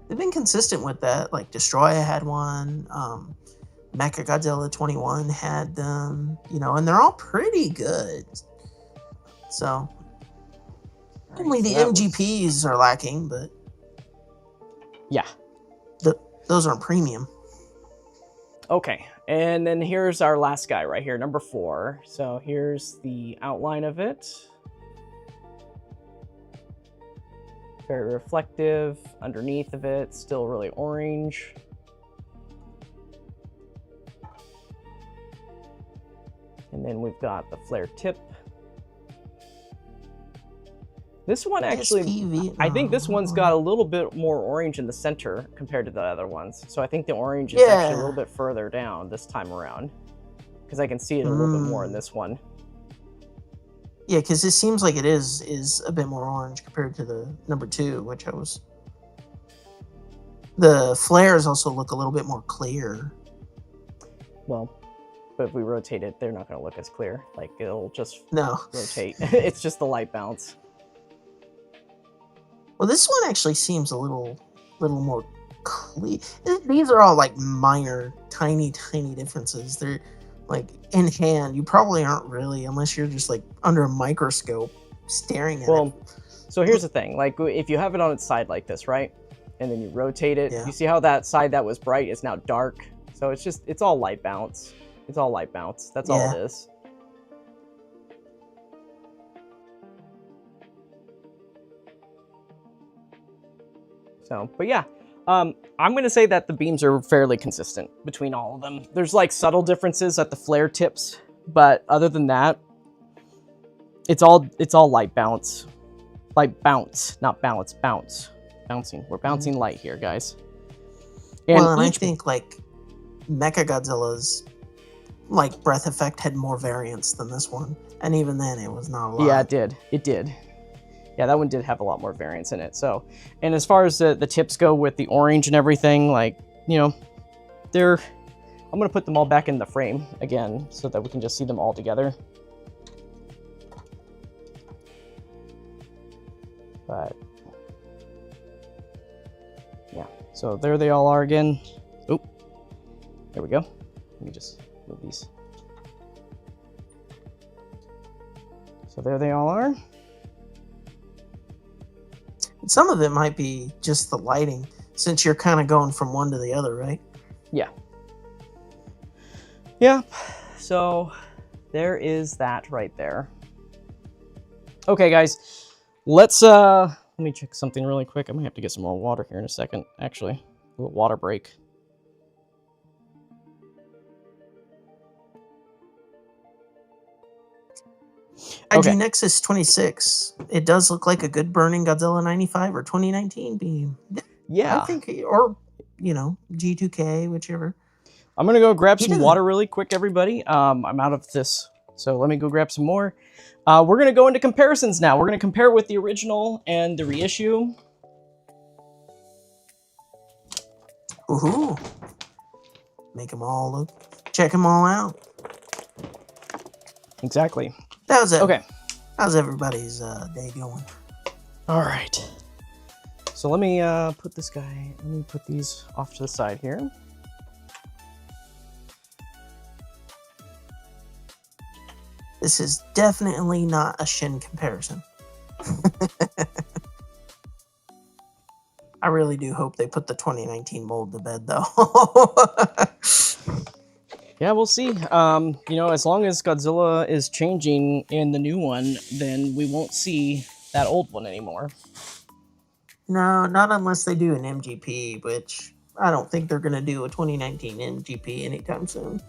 they've been consistent with that. Like Destroya had one, Mechagodzilla 21 had them, you know, and they're all pretty good. So only the MGPs are lacking, but yeah, those aren't premium. Okay, and then here's our last guy right here, number 4. So here's the outline of it. Very reflective. Underneath of it, still really orange. And then we've got the flare tip. This one actually, I think this one's got a little bit more orange in the center compared to the other ones. So I think the orange is actually a little bit further down this time around. Because I can see it a little bit more in this one. Yeah, because it seems like it is a bit more orange compared to the number 2, which I was... The flares also look a little bit more clear. Well, but if we rotate it, they're not going to look as clear. Like, it'll just rotate. It's just the light bounce. Well, this one actually seems a little more clear. These are all like minor, tiny differences. They're like in hand. You probably aren't really, unless you're just like under a microscope staring at it. So here's the thing. Like, if you have it on its side like this, right? And then you rotate it. You see how that side that was bright is now dark? So it's all light bounce. It's all light bounce. That's all it is. So, but yeah, I'm going to say that the beams are fairly consistent between all of them. There's like subtle differences at the flare tips, but other than that, it's all light bounce. Light bounce, not balance, bounce. Bouncing. We're bouncing light here, guys. And I think like Mechagodzilla's like breath effect had more variance than this one. And even then it was not a lot. Yeah, it did. It did. Yeah, that one did have a lot more variance in it. So, and as far as the tips go with the orange and everything, like, you know, I'm going to put them all back in the frame again so that we can just see them all together. But, yeah, so there they all are again. Oh, there we go. Let me just move these. So there they all are. Some of it might be just the lighting, since you're kind of going from one to the other, right? Yeah. Yeah. So there is that right there. Okay, guys. Let me check something really quick. I might have to get some more water here in a second, actually. A little water break. IG Nexus 26. It does look like a good burning Godzilla 95 or 2019 beam. Yeah. I think, or, you know, G2K, whichever. I'm going to go grab some water really quick, everybody. I'm out of this, so let me go grab some more. We're going to go into comparisons now. We're going to compare it with the original and the reissue. Woohoo! Make them all look. Check them all out. Exactly. That was it. Okay. How's everybody's day going? All right. So let me put this guy. Let me put these off to the side here. This is definitely not a Shin comparison. I really do hope they put the 2019 mold to bed, though. Yeah, we'll see. You know, as long as Godzilla is changing in the new one, then we won't see that old one anymore. No, not unless they do an MGP, which I don't think they're going to do a 2019 MGP anytime soon.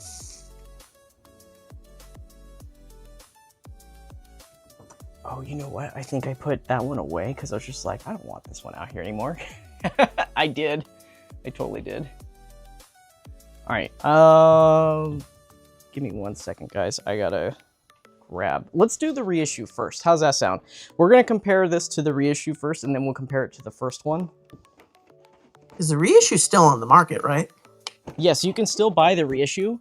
Oh, you know what? I think I put that one away because I was just like, I don't want this one out here anymore. I did. I totally did. All right. Give me 1 second, guys. I gotta grab. Let's do the reissue first. How's that sound? We're gonna compare this to the reissue first, and then we'll compare it to the first one. Is the reissue still on the market, right? Yes, you can still buy the reissue.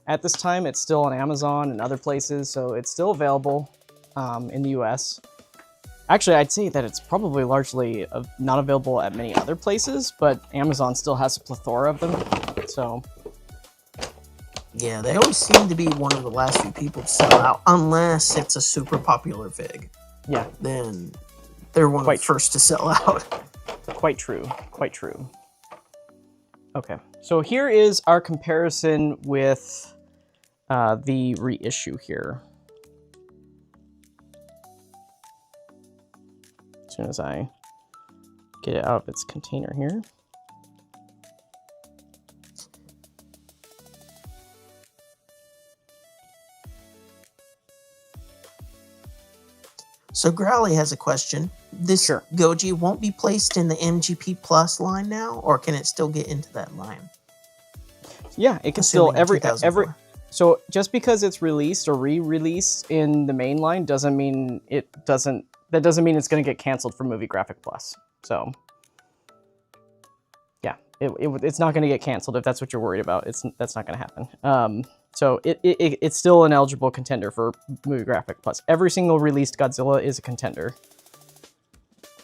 At this time, it's still on Amazon and other places, so it's still available in the US. Actually, I'd say that it's probably largely not available at many other places, but Amazon still has a plethora of them, so... Yeah, they always seem to be one of the last few people to sell out, unless it's a super popular fig. Yeah. Then they're one of the first to sell out. Quite true. Quite true. Okay, so here is our comparison with the reissue here. As soon as I get it out of its container here. So Growly has a question. This Goji won't be placed in the MGP Plus line now, or can it still get into that line? Yeah, it can still every. So just because it's released or re-released in the main line doesn't mean it doesn't. That doesn't mean it's going to get canceled for Movie Graphic Plus. So yeah, it's not going to get canceled if that's what you're worried about. That's not going to happen. So it's still an eligible contender for Movie Graphic Plus. Every single released Godzilla is a contender.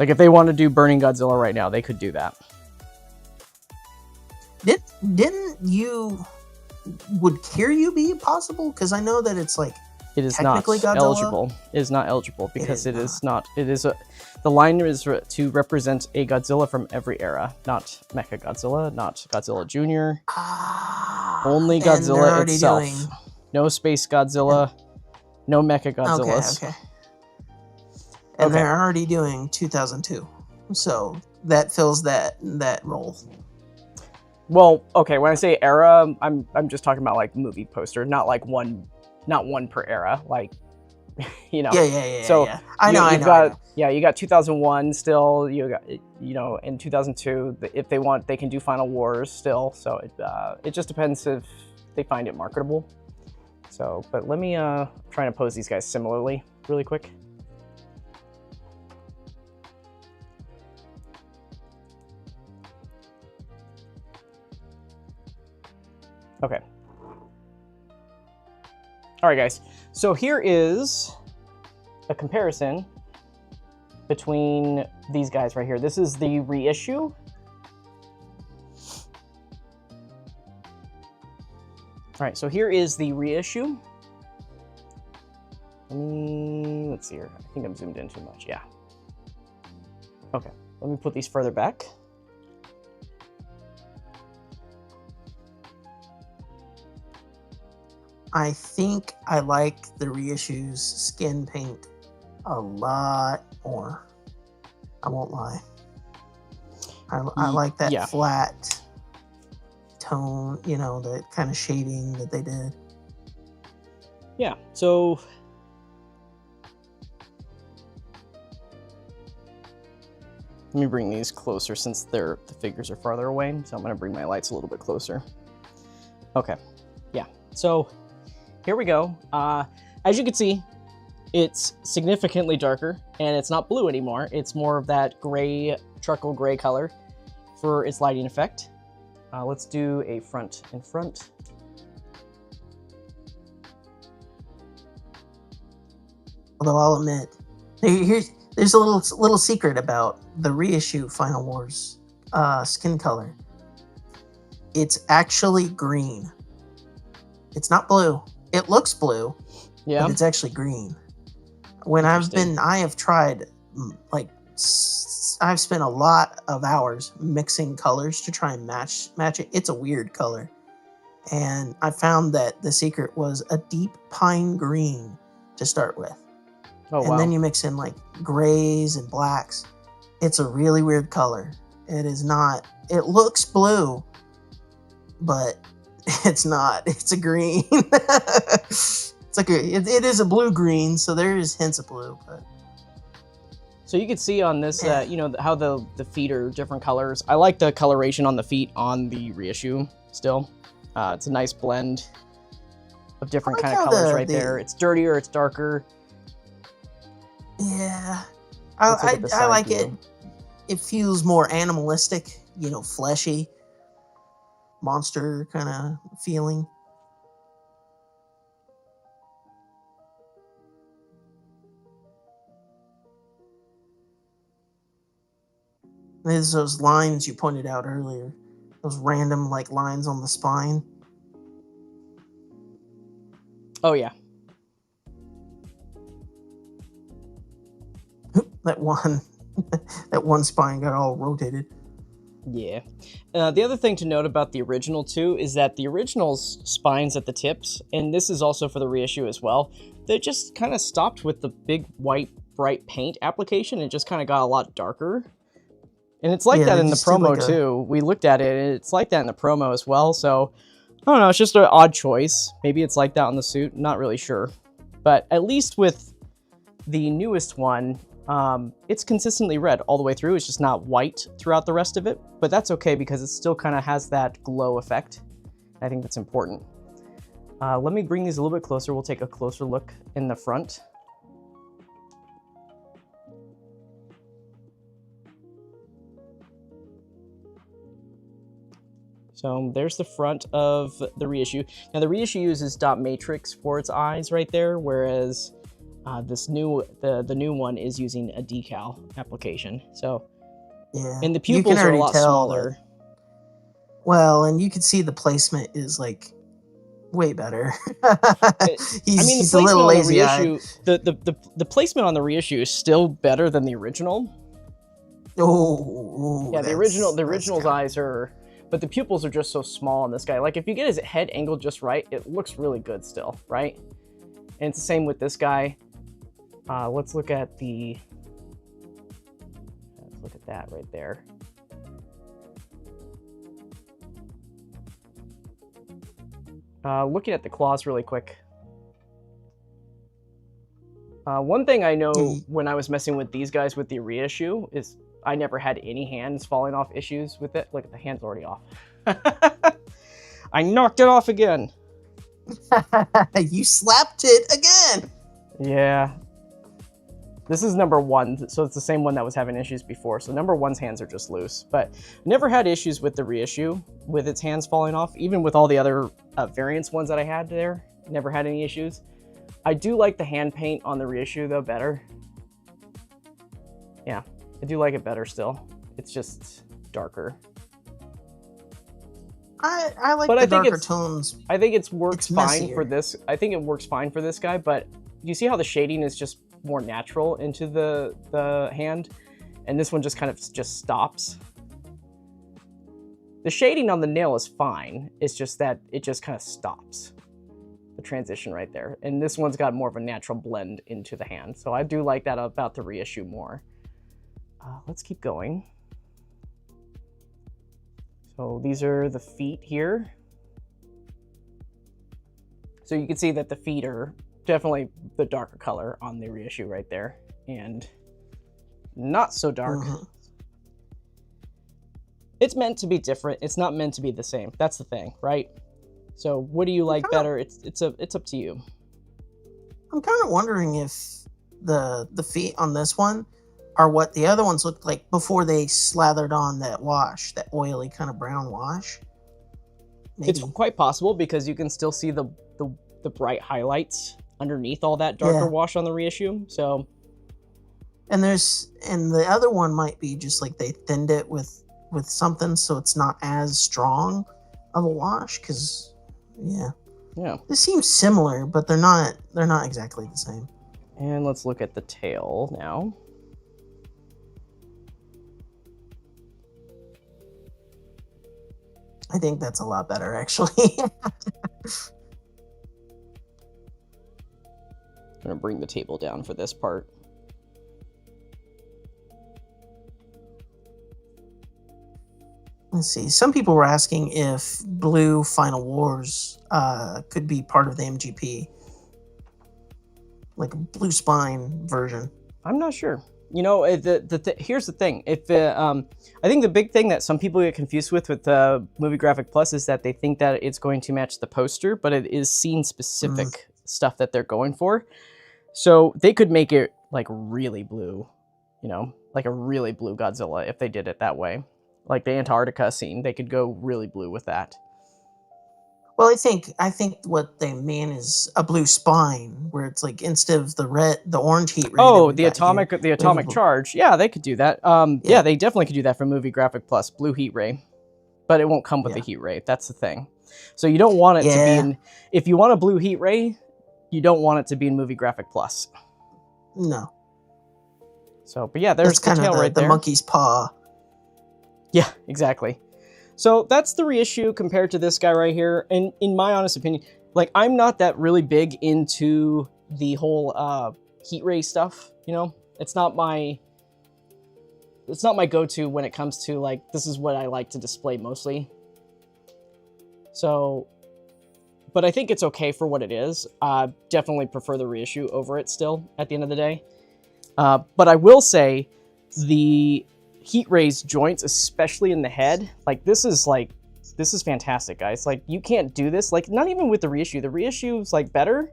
Like if they want to do Burning Godzilla right now, they could do that. Didn't you... Would Kiryu be possible? Because I know that it's like... It is not eligible. It is not eligible because it is not. The line is to represent a Godzilla from every era, not Mecha Godzilla, not Godzilla Jr. Only Godzilla itself. No Space Godzilla, no Mecha Godzillas. Okay. And they're already doing 2002, so that fills that role. Well, okay. When I say era, I'm just talking about like movie poster, not like one. Not one per era, like, you know. Yeah. So yeah. I know. You got 2001 still. You got, you know, in 2002, if they want, they can do Final Wars still. So it just depends if they find it marketable. So, but let me try to pose these guys similarly, really quick. Okay. All right, guys. So here is a comparison between these guys right here. This is the reissue. All right, so here is the reissue. Let's see here. I think I'm zoomed in too much. Yeah. Okay, let me put these further back. I think I like the reissue's skin paint a lot more. I won't lie. I like that flat tone, you know, the kind of shading that they did. Yeah, so... Let me bring these closer since the figures are farther away. So I'm going to bring my lights a little bit closer. Okay, yeah, so... Here we go. As you can see, it's significantly darker, and it's not blue anymore. It's more of that gray, charcoal gray color for its lighting effect. Let's do a front in front. Although I'll admit, there's a little secret about the reissue Final Wars skin color. It's actually green. It's not blue. It looks blue, Yeah, but it's actually green. When I have tried, like, I've spent a lot of hours mixing colors to try and match it. It's a weird color. And I found that the secret was a deep pine green to start with. Oh, and then you mix in like grays and blacks. It's a really weird color. It is not, it looks blue, but it's not. It's a green. It's like it is a blue green, so there is hints of blue. But so you can see on this, you know, how the feet are different colors. I like the coloration on the feet on the reissue still. It's a nice blend of different kind of colors right there. It's dirtier, it's darker. Yeah, I like view. It feels more animalistic, you know, fleshy, monster kind of feeling. There's those lines you pointed out earlier, those random like lines on the spine. Oh yeah. That one spine got all rotated. Yeah. The other thing to note about the original too is that the original's spines at the tips, and this is also for the reissue as well, they just kind of stopped with the big white bright paint application and just kind of got a lot darker. And it's like that in the promo like too. We looked at it, and it's like that in the promo as well. So I don't know, it's just an odd choice. Maybe it's like that on the suit, not really sure. But at least with the newest one, it's consistently red all the way through. It's just not white throughout the rest of it, but that's okay because it still kind of has that glow effect. I think that's important. Let me bring these a little bit closer. We'll take a closer look in the front. So there's the front of the reissue. Now the reissue uses dot matrix for its eyes right there, whereas the new one is using a decal application. So yeah, and the pupils are a lot smaller. Well, and you can see the placement is like way better. he's a little lazy. The placement on the reissue is still better than the original. Oh, yeah, the original's eyes are, but the pupils are just so small on this guy. Like if you get his head angled just right, it looks really good still, right? And it's the same with this guy. Let's look at that right there. Looking at the claws really quick. One thing I know when I was messing with these guys with the reissue is I never had any hands falling off issues with it. Look, the hand's already off. I knocked it off again. You slapped it again. Yeah. This is number 1, so it's the same one that was having issues before. So number 1's hands are just loose, but never had issues with the reissue with its hands falling off. Even with all the other variance ones that I had there, never had any issues. I do like the hand paint on the reissue though better. Yeah, I do like it better still. It's just darker. I like the darker tones. I think it works fine for this. I think it works fine for this guy, but you see how the shading is just more natural into the hand, and this one just kind of just stops. The shading on the nail is fine. It's just that it just kind of stops the transition right there. And this one's got more of a natural blend into the hand. So I do like that about the reissue more. Let's keep going. So these are the feet here. So you can see that the feet are definitely the darker color on the reissue right there, and not so dark. It's meant to be different. It's not meant to be the same. That's the thing, right? So what do you like better? It's up to you. I'm kind of wondering if the feet on this one are what the other ones looked like before they slathered on that wash, that oily kind of brown wash. Maybe. It's quite possible because you can still see the bright highlights underneath all that darker wash on the reissue. So, and the other one might be just like they thinned it with something, so it's not as strong of a wash. Because this seems similar, but they're not exactly the same. And let's look at the tail now. I think that's a lot better, actually. I'm gonna bring the table down for this part. Let's see. Some people were asking if Blue Final Wars could be part of the MGP, like a blue spine version. I'm not sure. You know, here's the thing. I think the big thing that some people get confused with Movie Graphic Plus is that they think that it's going to match the poster, but it is scene specific stuff that they're going for. So they could make it like really blue, you know, like a really blue Godzilla if they did it that way. Like the Antarctica scene, they could go really blue with that. Well, I think what they mean is a blue spine, where it's like instead of the orange heat ray. Oh, the atomic charge. Yeah, they could do that. Yeah, they definitely could do that for Movie Graphic Plus, blue heat ray, but it won't come with the heat ray. That's the thing. So you don't want it to be in. If you want a blue heat ray, you don't want it to be in Movie Graphic Plus. No. So, but yeah, there's the tail right there. The monkey's paw. Yeah, exactly. So that's the reissue compared to this guy right here. And in my honest opinion, like I'm not that really big into the whole heat ray stuff, you know? It's not my go-to when it comes to like, this is what I like to display mostly. So, but I think it's okay for what it is. Definitely prefer the reissue over it still at the end of the day. But I will say the heat rays joints, especially in the head, like this is fantastic, guys. Like you can't do this, like not even with the reissue. The reissue is like better,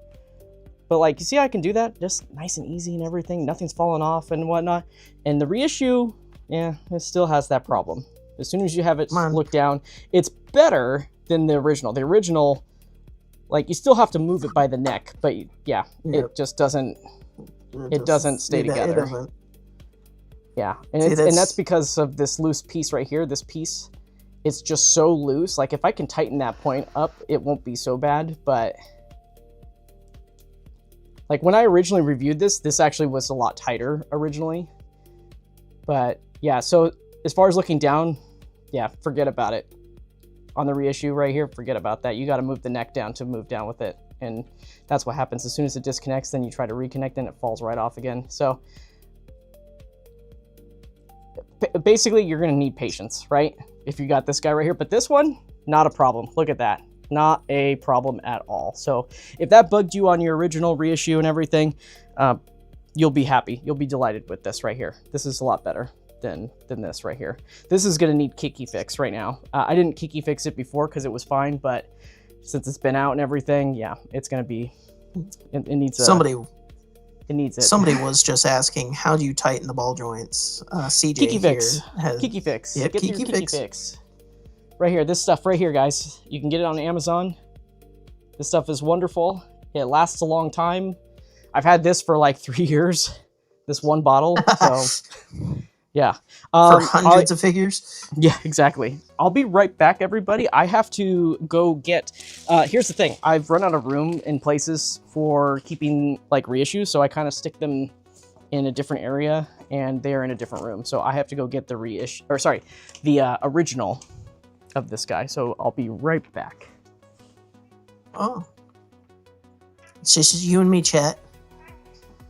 but like you see how I can do that just nice and easy and everything. Nothing's falling off and whatnot. And the reissue, yeah, it still has that problem. As soon as you have it look down, it's better than the original. The original, like you still have to move it by the neck, but yeah, it just doesn't. It doesn't stay together. It doesn't. Yeah, and that's because of this loose piece right here. This piece, it's just so loose. Like if I can tighten that point up, it won't be so bad. But like when I originally reviewed this actually was a lot tighter originally. But yeah, so as far as looking down, yeah, forget about it. On the reissue right here, forget about that. You got to move the neck down to move down with it. And that's what happens. As soon as it disconnects, then you try to reconnect and it falls right off again. So basically, you're going to need patience, right? If you got this guy right here. But this one, not a problem. Look at that. Not a problem at all. So if that bugged you on your original reissue and everything, you'll be happy. You'll be delighted with this right here. This is a lot better than this right here. This is going to need Kiki fix right now. I didn't Kiki fix it before because it was fine, but since it's been out and everything, yeah, it's going to be, it needs a... It needs it. Somebody was just asking, how do you tighten the ball joints? CJ Kiki fix. Kiki fix. Yep, Get your Kiki fix. Right here, this stuff right here, guys. You can get it on Amazon. This stuff is wonderful. It lasts a long time. I've had this for like 3 years. This one bottle. So, yeah. For hundreds of figures? Yeah, exactly. I'll be right back, everybody. I have to go get... here's the thing. I've run out of room in places for keeping like reissues, so I kind of stick them in a different area, and they're in a different room. So I have to go get the reissue... Or sorry, the original of this guy. So I'll be right back. Oh. It's just you and me, chat.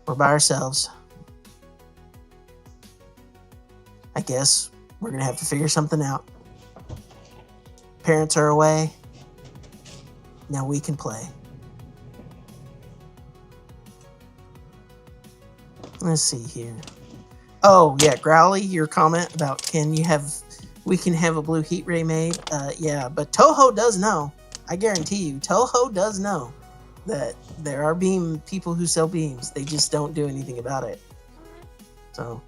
We're by ourselves. I guess we're going to have to figure something out. Parents are away. Now we can play. Let's see here. Oh, yeah, Growly, your comment about we can have a blue heat ray made. Yeah, but Toho does know. I guarantee you, Toho does know that there are people who sell beams. They just don't do anything about it. So...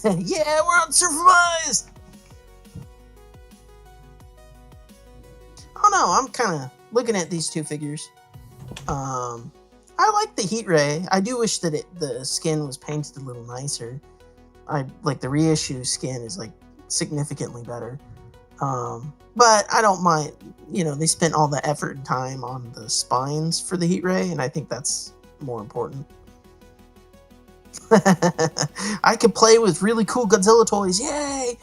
yeah, we're unsupervised! Oh no, I'm kind of looking at these two figures. I like the heat ray. I do wish that the skin was painted a little nicer. I like the reissue skin is like significantly better. But I don't mind, you know, they spent all the effort and time on the spines for the heat ray, and I think that's more important. I could play with really cool Godzilla toys. Yay!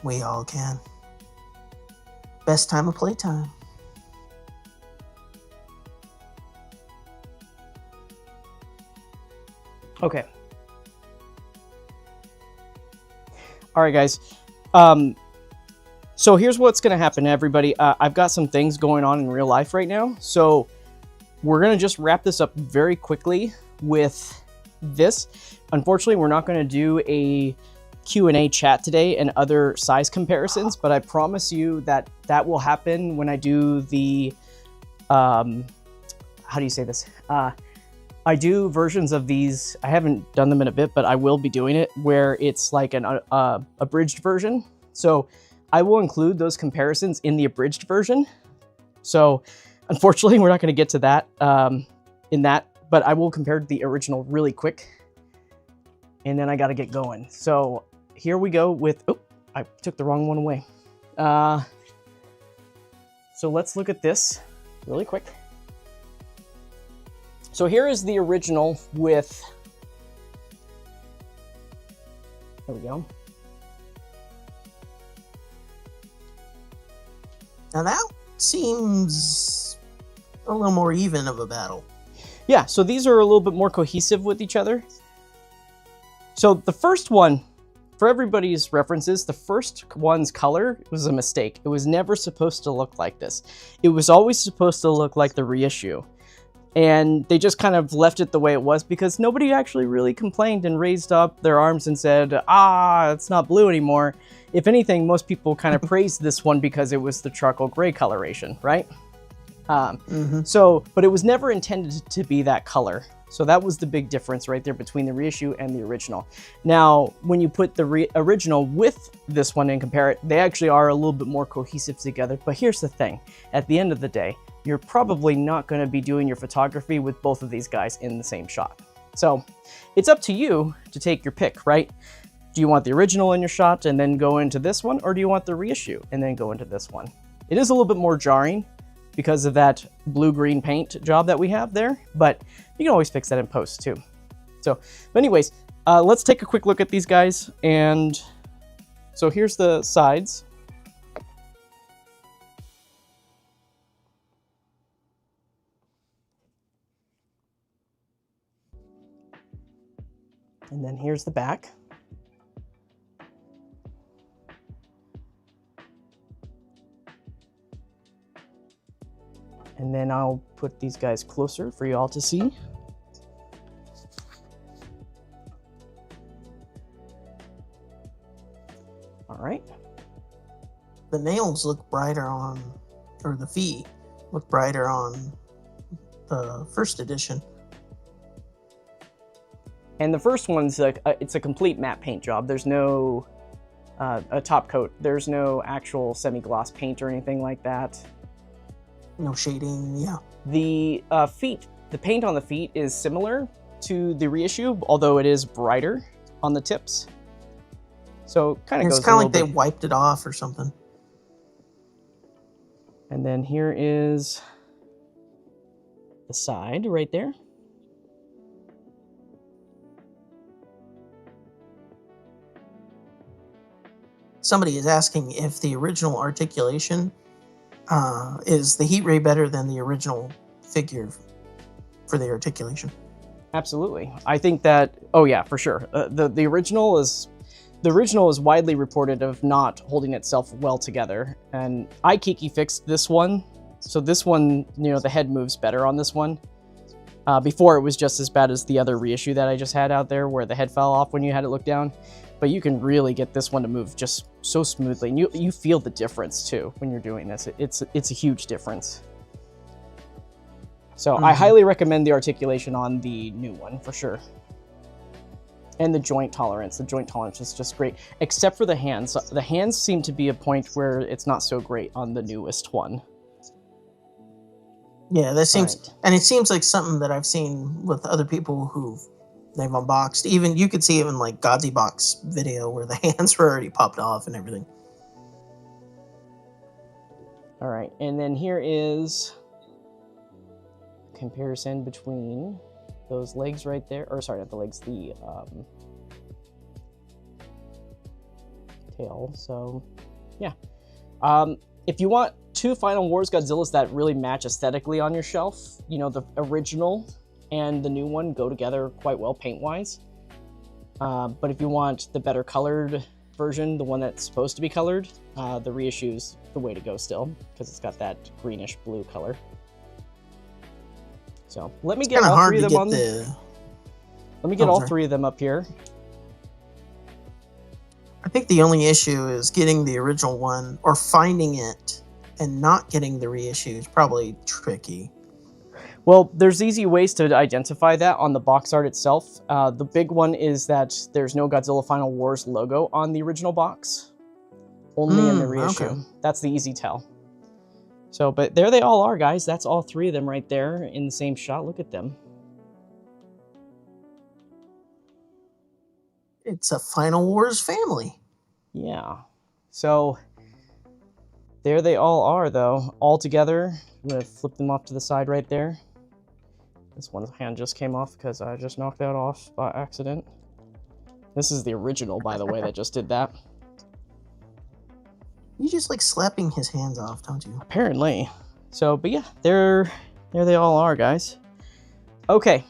We all can. Best time of playtime. Okay. All right, guys. So here's what's going to happen, everybody. I've got some things going on in real life right now. So we're going to just wrap this up very quickly with this. Unfortunately, we're not going to do a Q&A chat today and other size comparisons, but I promise you that that will happen when I do the, how do you say this? I do versions of these. I haven't done them in a bit, but I will be doing it where it's like an abridged version. So I will include those comparisons in the abridged version. So unfortunately, we're not going to get to that in that, but I will compare the original really quick. And then I got to get going. So here we go with, oh, I took the wrong one away. So let's look at this really quick. So here is the original with, there we go. Now that seems a little more even of a battle. Yeah, so these are a little bit more cohesive with each other. So the first one, for everybody's references, the first one's color was a mistake. It was never supposed to look like this. It was always supposed to look like the reissue. And they just kind of left it the way it was because nobody actually really complained and raised up their arms and said, ah, it's not blue anymore. If anything, most people kind of praised this one because it was the charcoal gray coloration, right? So, but it was never intended to be that color. So that was the big difference right there between the reissue and the original. Now, when you put the original with this one and compare it, they actually are a little bit more cohesive together. But here's the thing. At the end of the day, you're probably not going to be doing your photography with both of these guys in the same shot. So it's up to you to take your pick, right? Do you want the original in your shot and then go into this one? Or do you want the reissue and then go into this one? It is a little bit more jarring because of that blue-green paint job that we have there, but you can always fix that in post too. So, but anyways, let's take a quick look at these guys. And so here's the sides. And then here's the back. And then I'll put these guys closer for you all to see. All right. The nails look brighter on, or the feet look brighter on the first edition. And the first one's it's a complete matte paint job. There's no a top coat. There's no actual semi-gloss paint or anything like that. No shading, yeah. The feet, the paint on the feet is similar to the reissue, although it is brighter on the tips. So kind of goes. It's kind of like they wiped it off or something. And then here is the side right there. Somebody is asking if the original articulation is the heat ray better than the original figure for the articulation. Absolutely. I think that, oh yeah, for sure. The original is widely reported of not holding itself well together. And iKiki fixed this one. So this one, you know, the head moves better on this one. Before it was just as bad as the other reissue that I just had out there where the head fell off when you had it look down. But you can really get this one to move just so smoothly. And you feel the difference too when you're doing this. It's a huge difference. So I highly recommend the articulation on the new one for sure. And the joint tolerance. The joint tolerance is just great, except for the hands. The hands seem to be a point where it's not so great on the newest one. Yeah, that seems, Right. and it seems like something that I've seen with other people who they've unboxed. Even you could see even like Godzilla box video where the hands were already popped off and everything. All right, and then here is comparison between those legs right there, or sorry, not the legs, the tail. So yeah, if you want two Final Wars Godzillas that really match aesthetically on your shelf, you know, the original and the new one go together quite well paint wise. But if you want the better colored version, the one that's supposed to be colored, the reissue's the way to go still, because it's got that greenish blue color. So let me get all three of them on. Let me get all three of them up here. I think the only issue is getting the original one or finding it and not getting the reissue is probably tricky. Well, there's easy ways to identify that on the box art itself. The big one is that there's no Godzilla Final Wars logo on the original box, only in the reissue. Okay. That's the easy tell. So, but there they all are, guys. That's all three of them right there in the same shot. Look at them. It's a Final Wars family. Yeah. So there they all are, though, all together. I'm going to flip them off to the side right there. This one's hand just came off because I just knocked that off by accident. This is the original, by the way, that just did that. You just like slapping his hands off, don't you? Apparently. So, but yeah, there they all are, guys. Okay.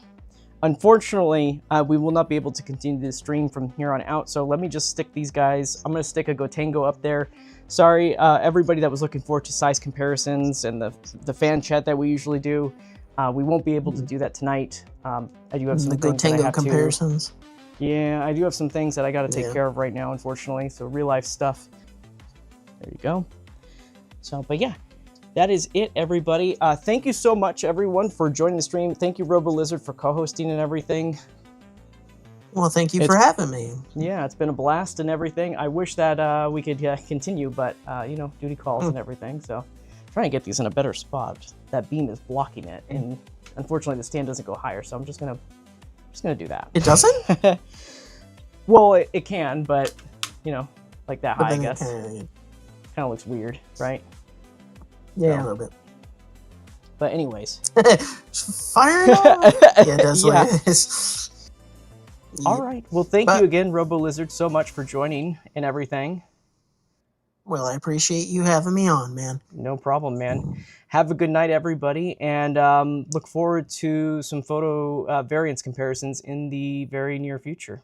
Unfortunately, we will not be able to continue this stream from here on out, so let me just stick these guys. I'm going to stick a Gotengo up there. Sorry, everybody that was looking forward to size comparisons and the fan chat that we usually do. We won't be able to do that tonight. I do have some things that I have comparisons. Yeah, I do have some things that I got to take care of right now, unfortunately. So real life stuff. There you go. So, but yeah, that is it, everybody. Thank you so much, everyone, for joining the stream. Thank you, RoboLizard, for co-hosting and everything. Well, thank you for having me. Yeah, it's been a blast and everything. I wish that we could continue, but, you know, duty calls and everything. So trying to get these in a better spot. That beam is blocking it, and unfortunately the stand doesn't go higher, so I'm just gonna do that. It doesn't? Well, it can, but, you know, like that high, I guess. Kind of looks weird, right? Yeah, a little bit. But anyways. Fire it off! Yeah, that's what it is. All right. Well, thank you again, RoboLizard, so much for joining and everything. Well, I appreciate you having me on, man. No problem, man. Have a good night, everybody, and look forward to some photo variance comparisons in the very near future.